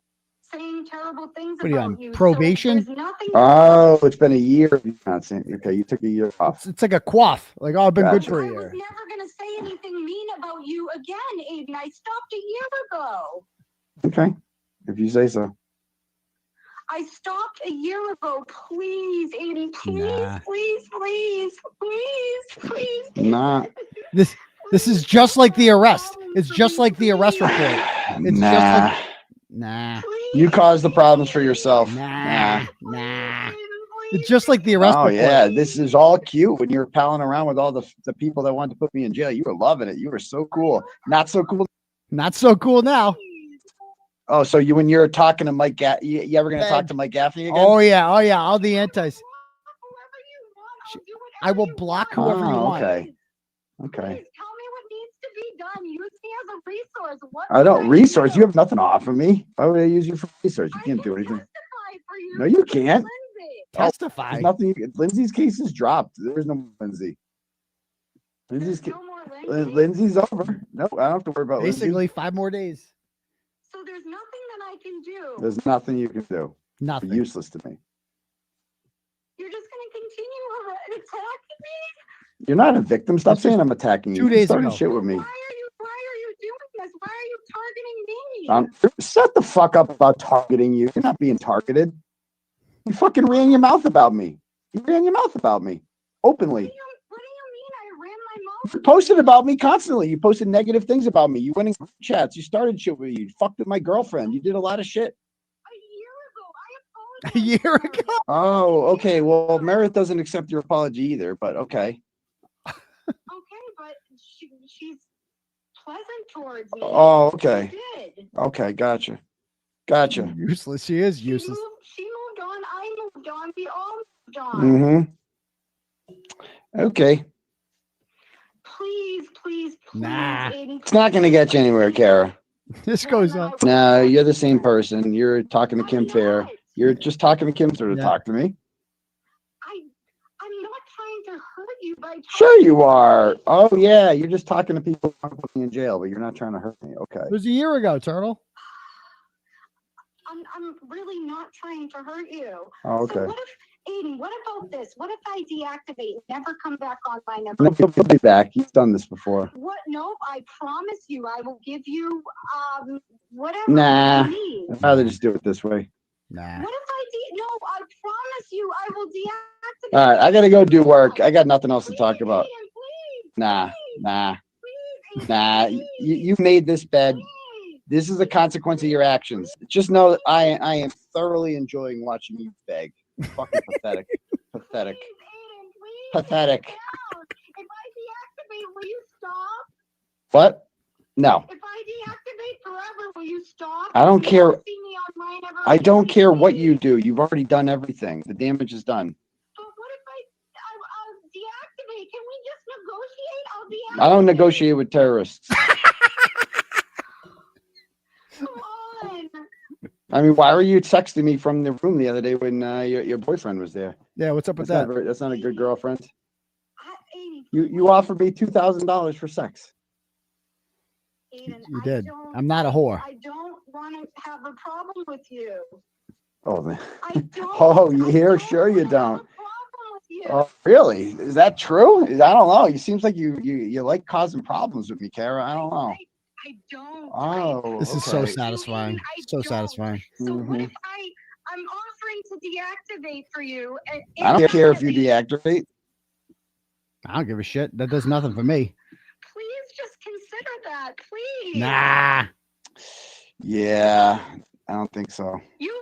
saying terrible things What are you about on, you. probation? So there's nothing. Oh, it's been a year of you not saying. Okay, you took a year off. It's like a quaff. Like, oh, I've been good Gotcha. for a I was year. never gonna say anything mean about you again, Aiden. I stopped a year ago. Okay, if you say so. I stopped a year ago. Please, Aiden. Please, Nah. please. Nah. This is just like the arrest. It's just like the arrest report. It's Nah. just like nah. You caused the problems for yourself. Nah. It's just like the arrest Oh report. yeah, this is all cute when you're palling around with all the people that wanted to put me in jail. You were loving it. You were so cool. Not so cool. Not so cool now. Oh, so when you're talking to Mike, you ever gonna talk to Mike Gaffney again? Oh yeah, all the antis. I will block whoever you want. Okay. Tell me what needs to be done. Use me as a resource. What I don't resource. You have nothing to offer me. Why would I use you for resource? You can't do anything. No, you can't. Testify. There's nothing. Lindsay's case is dropped. There's no Lindsay. Lindsay's over. No, I don't have to worry about Basically, Lindsay. 5 more days. So there's nothing that I can do. There's nothing you can do. Nothing. You're useless to me. You're just going to continue attacking me? You're not a victim. Stop saying I'm attacking you. 2 days You started ago. shit with me. Why are you doing this? Why are you targeting me? Shut the fuck up about targeting you. You're not being targeted. You fucking ran your mouth about me. You ran your mouth about me openly. What do you mean I ran my mouth? You posted about me constantly. You posted negative things about me. You went in group chats. You started shit with me. You fucked with my girlfriend. You did a lot of shit. A year ago. Oh, okay. Well, Meredith doesn't accept your apology either, but okay. Okay, but she's pleasant towards me. Oh, okay. She did. Okay, gotcha. Gotcha. Useless. She is useless. She moved on. I moved on. We all moved on. Okay. Please, Nah. Aiden, It's not going to get you anywhere, Cara. This goes on. No, you're the same person. You're talking to Kim Fair. You're just talking to Kim Fair to talk to me. I'm not trying to hurt you by Sure you are. Oh, yeah. You're just talking to people who want to put me in jail, but you're not trying to hurt me. Okay. It was a year ago, Turtle. I'm really not trying to hurt you. Oh, okay. So what if, Aiden, what about this? What if I deactivate, never come back online? No, he'll be back. He's done this before. What? Nope. I promise you, I will give you whatever Nah. you need. I'd rather just do it this way. Nah. What if no, I promise you, I will deactivate. All right. I got to go do work. I got nothing else to talk about. Nah. You made this bed. This is the consequence of your actions. Just know that I am thoroughly enjoying watching you beg. Fucking pathetic. Pathetic. Pathetic. If I deactivate, will you stop? What? No. If I deactivate forever, will you stop? I don't care. See me online ever I don't again? care what you do. You've already done everything. The damage is done. But what if I'll deactivate? Can we just negotiate? I'll deactivate. I don't negotiate with terrorists. Come on. I mean, why were you texting me from the room the other day when your boyfriend was there? Yeah, what's up with That's that? that's not a good girlfriend. You offered me $2,000 for sex. Aiden, You did. I'm not a whore. I don't want to have a problem with you. Oh, man. Oh, you hear? Sure you don't. Oh, really? Is that true? I don't know. It seems like you like causing problems with me, Cara. I don't know. I don't. Oh, This is so okay. satisfying. So satisfying. So what if I'm offering to deactivate for you? I don't care if you deactivate. I don't give a shit. That does nothing for me. Please just consider that, please. Nah. Yeah, I don't think so. You've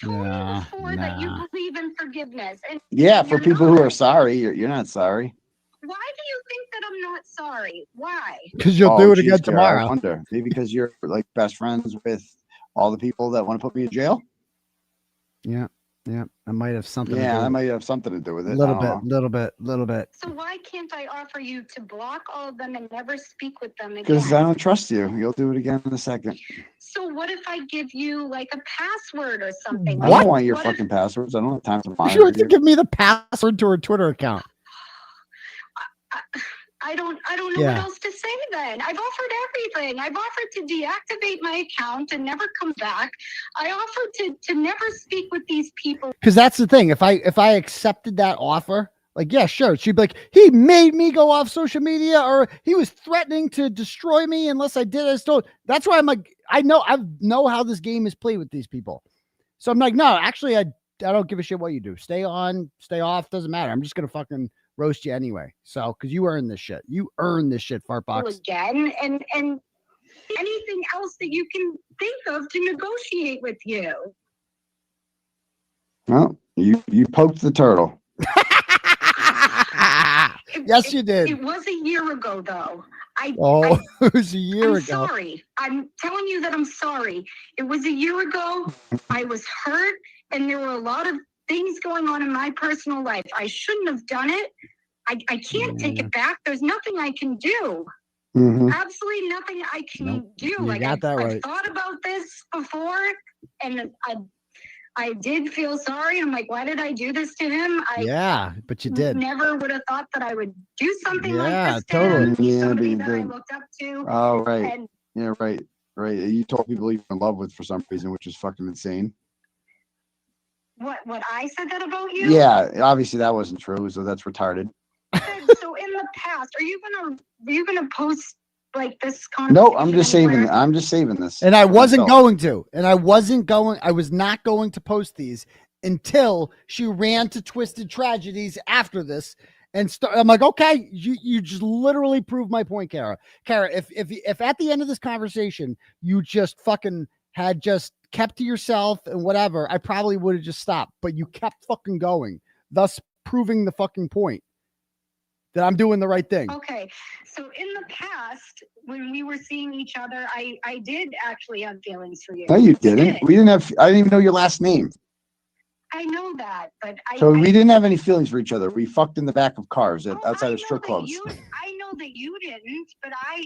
told me before that you believe in forgiveness, and Yeah, for you're people not. who are sorry, you're not sorry. Why do you think that I'm not sorry? Why? Because you'll Oh, do it geez, again Cara, I tomorrow. wonder. Maybe because you're like best friends with all the people that want to put me in jail. Yeah. I might have something. Yeah, to do that with might have something to do with it. it. Little I don't know. little bit. So why can't I offer you to block all of them and never speak with them Because I again? don't trust you. You'll do it again in a second. So what if I give you like a password or something? I don't want your What if- fucking passwords. I don't have time to You monitor have to you. give me the password to her Twitter account. I don't know what Yeah. else to say then. I've offered everything. I've offered to deactivate my account and never come back. I offered to never speak with these people. Because that's the thing. If I accepted that offer, like, yeah, sure. She'd be like, he made me go off social media, or he was threatening to destroy me unless I did as told. That's why I'm like, I know how this game is played with these people. So I'm like, no, actually, I don't give a shit what you do. Stay on, stay off, doesn't matter. I'm just gonna fucking roast you anyway. So because you earned this shit. You earned this shit, Fartbox. Again, and anything else that you can think of to negotiate with you. Well, you poked the turtle. Yes, you did. It was a year ago, though. Oh, it was a year I'm ago. sorry. I'm telling you that I'm sorry. It was a year ago. I was hurt, and there were a lot of things going on in my personal life. I shouldn't have done it. I can't take it back. There's nothing I can do. Absolutely nothing I can do. You Like got that I've right. thought about this before, and I did feel sorry. I'm like, why did I do this to him? Yeah, but you did. Never would have thought that I would do something like Yeah, this to totally. him. He's Yeah, but somebody you that I did. looked up to. Oh, right. And Yeah, right. Right. You told people you're in love with for some reason, which is fucking insane. what I said that about you? Yeah, obviously that wasn't true, so that's retarded. So in the past, are you gonna post like this conversation? No, I'm just saving anywhere? it. I'm just saving this. And I wasn't myself. going to. And I was not going to post these until she ran to Twisted Tragedies after this. And I'm like, okay, you just literally proved my point, Cara. Cara, if at the end of this conversation you just fucking had just kept to yourself and whatever, I probably would have just stopped. But you kept fucking going, thus proving the fucking point that I'm doing the right thing. Okay, so in the past, when we were seeing each other, I did actually have feelings for you. No, you didn't. We didn't have. I didn't even know your last name. I know that, but We didn't have any feelings for each other. We fucked in the back of cars outside of strip clubs. I know that you didn't, but I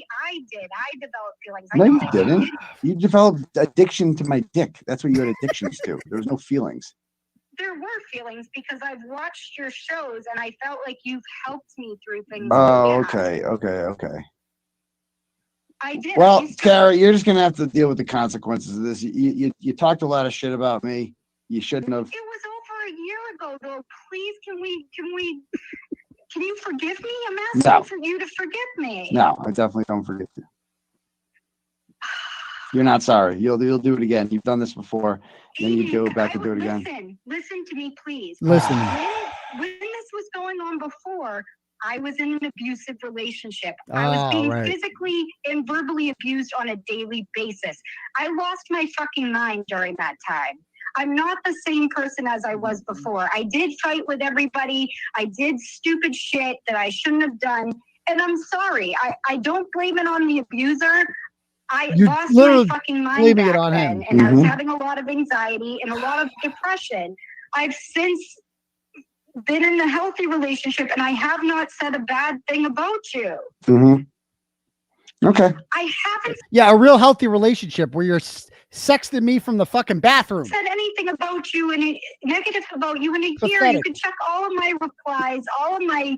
did. I developed feelings. No, I know you that didn't. did. You developed addiction to my dick. That's what you had addictions to. There was no feelings. There were feelings because I've watched your shows and I felt like you've helped me through things. Oh, okay. I did. Well, Cara, you're just gonna have to deal with the consequences of this. You talked a lot of shit about me. You shouldn't have. It was over a year ago, though. Please, can you forgive me? I'm asking No. for you to forgive me. No, I definitely don't forget you. You're not sorry. You'll do it again. You've done this before. Then you go back and do it again. Listen to me, please. Listen. When this was going on before, I was in an abusive relationship. I was being physically and verbally abused on a daily basis. I lost my fucking mind during that time. I'm not the same person as I was before. I did fight with everybody. I did stupid shit that I shouldn't have done. And I'm sorry. I don't blame it on the abuser. I lost my fucking mind back then, and I was having a lot of anxiety and a lot of depression. I've since been in a healthy relationship, and I have not said a bad thing about you. Okay. I haven't Yeah, a real healthy relationship where you're sexting me from the fucking bathroom. said anything about you and negative about you in a year. You can check all of my replies, all of my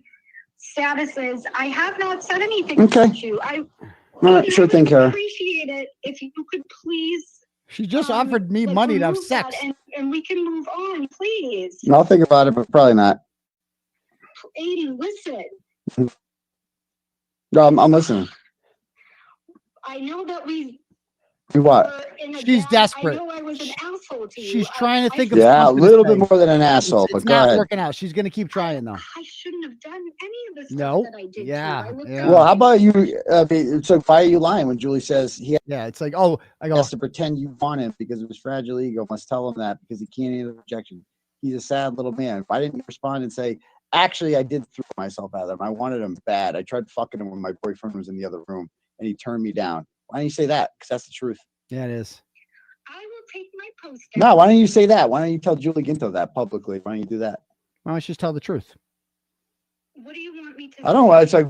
statuses. I have not said anything about you. All right, sure thing, Cara. Appreciate it if you could please. She just offered me money to have remove that sex. and we can move on, please. I'll think about it, but probably not. Aidan, listen. No, I'm listening. I know that we. What? She's desperate. I know I was an asshole to you. She's trying to think of Yeah, a something to little say. bit more than an asshole, It's but go not ahead. working out. She's gonna keep trying though. I shouldn't have done any of this No. stuff that I did. Yeah. To you. I looked Yeah. up Well, how about you? So why are you lying when Julie says he it's like, oh, I go. has to pretend you want him because of his fragile ego? Must tell him that because he can't handle rejection. He's a sad little man. Why didn't you respond and say, actually, I did throw myself at him. I wanted him bad. I tried fucking him when my boyfriend was in the other room and he turned me down. Why don't you say that? Because that's the truth. Yeah, it is. I will take my post. No, why don't you say that? Why don't you tell Julie Ginto that publicly? Why don't you do that? Why don't you just tell the truth? What do you want me to? I don't. It's like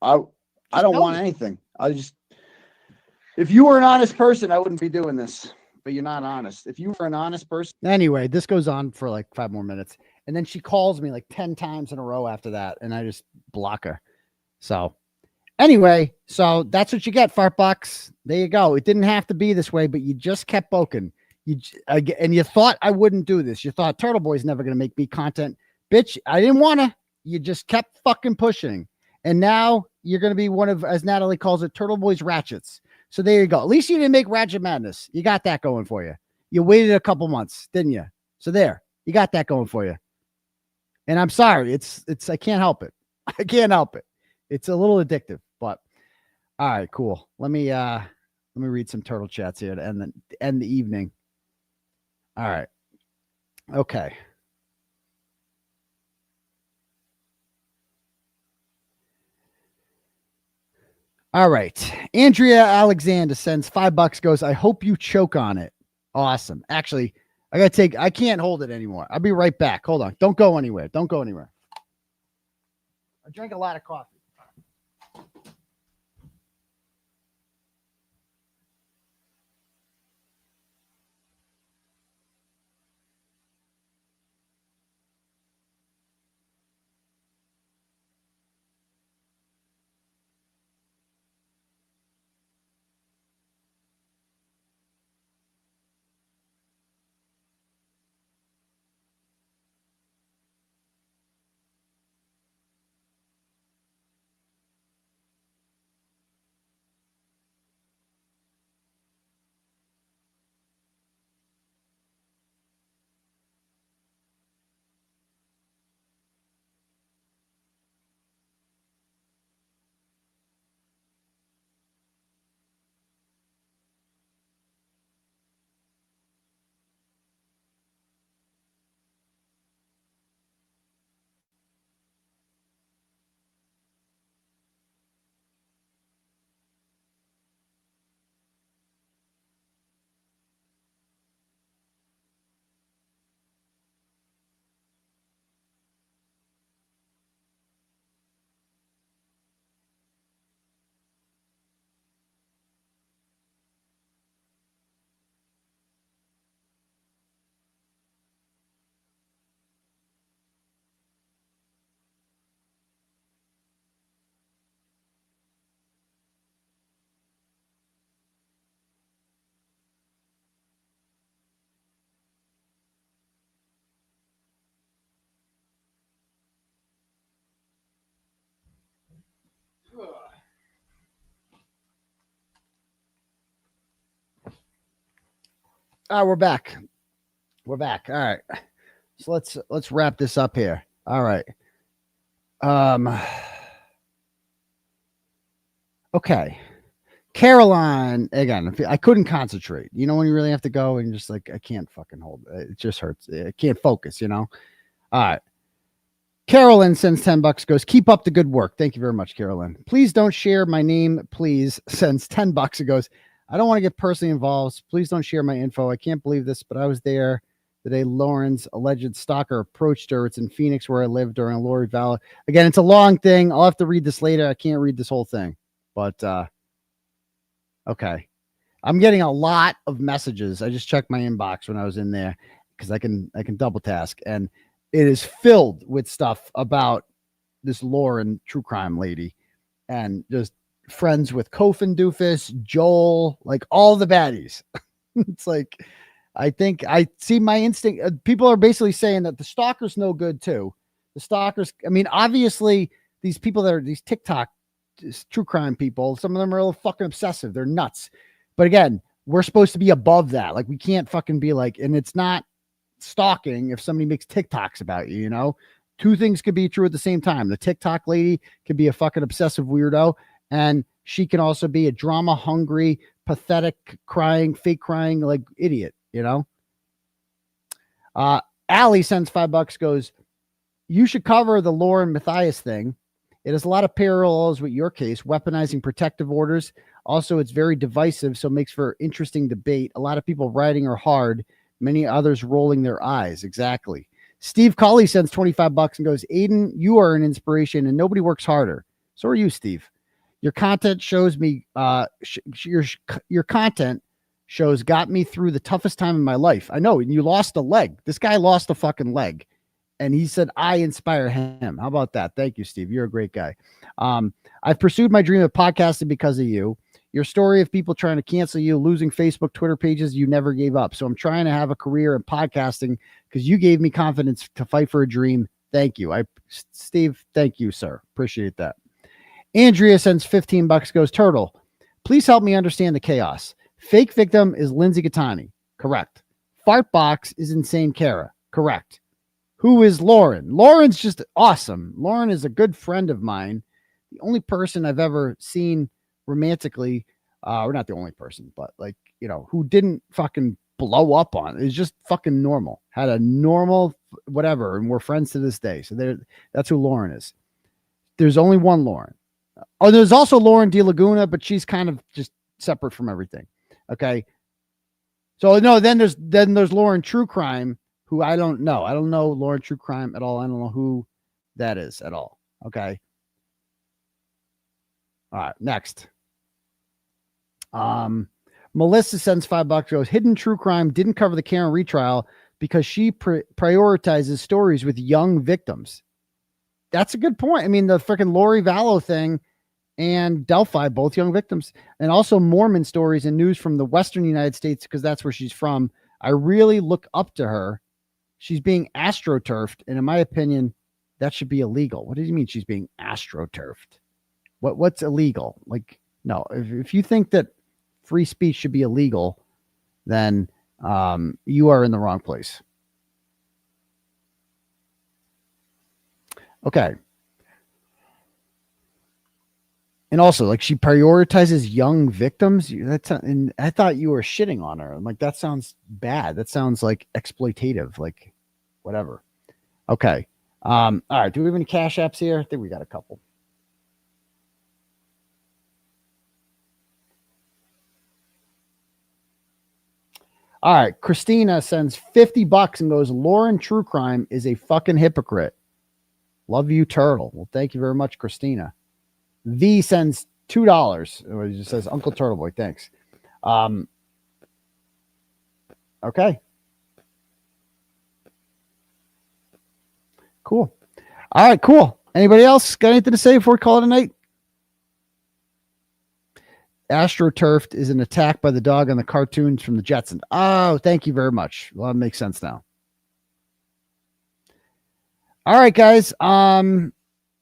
I don't want anything. I just. If you were an honest person, I wouldn't be doing this. But you're not honest. If you were an honest person. Anyway, this goes on for like 5 more minutes, and then she calls me like 10 times in a row after that, and I just block her. So. Anyway, so that's what you get, Fartbox. There you go. It didn't have to be this way, but you just kept poking. And you thought I wouldn't do this. You thought Turtleboy's never going to make me content. Bitch, I didn't want to. You just kept fucking pushing. And now you're going to be one of, as Natalie calls it, Turtleboy's ratchets. So there you go. At least you didn't make Ratchet Madness. You got that going for you. You waited a couple months, didn't you? So there, you got that going for you. And I'm sorry. It's I can't help it. I can't help it. It's a little addictive, but all right, cool. Let me read some turtle chats here to end the evening. All right. Okay. All right. Andrea Alexander sends $5, goes, I hope you choke on it. Awesome. Actually, I can't hold it anymore. I'll be right back. Hold on. Don't go anywhere. Don't go anywhere. I drank a lot of coffee. We're back. We're back. All right. So let's wrap this up here. All right. Okay. Caroline, again, I couldn't concentrate. You know when you really have to go and just like, I can't fucking hold it. It just hurts. I can't focus, you know? All right. Carolyn sends $10, goes, keep up the good work. Thank you very much, Carolyn. Please don't share my name, please. Sends $10. It goes, I don't want to get personally involved. Please don't share my info. I can't believe this, but I was there the day Lauren's alleged stalker approached her. It's in Phoenix where I live during a 𝗺𝗏𝗃. Again, it's a long thing. I'll have to read this later. I can't read this whole thing, but okay. I'm getting a lot of messages. I just checked my inbox when I was in there because I can double task, and it is filled with stuff about this Lauren true crime lady and just friends with Kofin Doofus, Joel, like all the baddies. It's like, I think I see my instinct. People are basically saying that the stalker's no good too. The stalkers, I mean, obviously these people that are these TikTok true crime people, some of them are a little fucking obsessive. They're nuts. But again, we're supposed to be above that. Like we can't fucking be like, and it's not stalking if somebody makes TikToks about you, you know? Two things could be true at the same time. The TikTok lady could be a fucking obsessive weirdo, and she can also be a drama hungry, pathetic, crying, fake crying, like idiot, you know? Allie sends $5, goes, you should cover the Lauren Matthias thing. It has a lot of parallels with your case, weaponizing protective orders. Also, it's very divisive, so it makes for interesting debate. A lot of people writing her hard, many others rolling their eyes. Exactly. Steve Colley sends $25 and goes, Aidan, you are an inspiration and nobody works harder. So are you, Steve. Your content shows me, your content shows got me through the toughest time in my life. I know, and you lost a leg. This guy lost a fucking leg. And he said, I inspire him. How about that? Thank you, Steve. You're a great guy. I've pursued my dream of podcasting because of you. Your story of people trying to cancel you, losing Facebook, Twitter pages, you never gave up. So I'm trying to have a career in podcasting because you gave me confidence to fight for a dream. Thank you. Steve, thank you, sir. Appreciate that. Andrea sends $15, goes, Turtle, please help me understand the chaos. Fake victim is 𝗫𝗏𝗄𝗃 Gatani. Correct. Fartbox is insane Cara. Correct. Who is Lauren? Lauren's just awesome. Lauren is a good friend of mine. The only person I've ever seen romantically, or not the only person, but like, you know, who didn't fucking blow up on it. Is just fucking normal. Had a normal whatever, and we're friends to this day. So that's who Lauren is. There's only one Lauren. Oh, there's also Lauren De Laguna, but she's kind of just separate from everything. Okay. So no, then there's Lauren True Crime, who I don't know. I don't know Lauren True Crime at all. I don't know who that is at all. Okay. All right, next. Melissa sends $5, goes, Hidden True Crime didn't cover the Karen retrial because she prioritizes stories with young victims. That's a good point. I mean, the freaking 𝗬𝗏𝗲𝗇 thing and 𝗬𝗏𝗲, both young victims, and also Mormon stories and news from the Western United States, because that's where she's from. I really look up to her. She's being astroturfed, and in my opinion, that should be illegal. What do you mean she's being astroturfed? What's illegal? Like, no, if you think that free speech should be illegal, then you are in the wrong place. Okay. And also, like, she prioritizes young victims. And I thought you were shitting on her. I'm like, that sounds bad. That sounds like exploitative, like whatever. Okay. All right. Do we have any cash apps here? I think we got a couple. All right. Christina sends $50 and goes, Lauren True Crime is a fucking hypocrite. Love you, Turtle. Well, thank you very much, Christina. V sends $2. It just says Uncle Turtleboy. Thanks. Okay. Cool. All right, cool. Anybody else got anything to say before we call it a night? AstroTurfed is an attack by the dog on the cartoons from the Jetsons. Oh, thank you very much. Well, that makes sense now. All right, guys.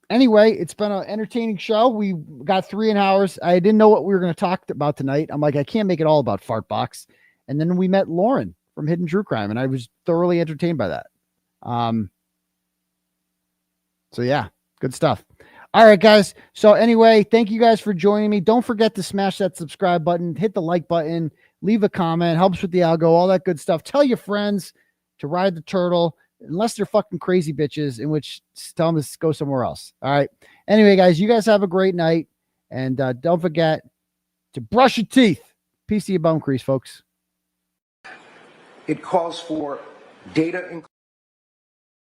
Anyway, it's been an entertaining show. We got 3 hours. I didn't know what we were going to talk about tonight. I'm like, I can't make it all about Fartbox. And then we met Lauren from Hidden True Crime, and I was thoroughly entertained by that. So yeah, good stuff. All right, guys. So anyway, thank you guys for joining me. Don't forget to smash that subscribe button, hit the like button, leave a comment, helps with the algo, all that good stuff. Tell your friends to ride the turtle, unless they're fucking crazy bitches, in which tell them to go somewhere else. All right. Anyway, guys, you guys have a great night. And don't forget to brush your teeth. Peace to your bum crease, folks. It calls for data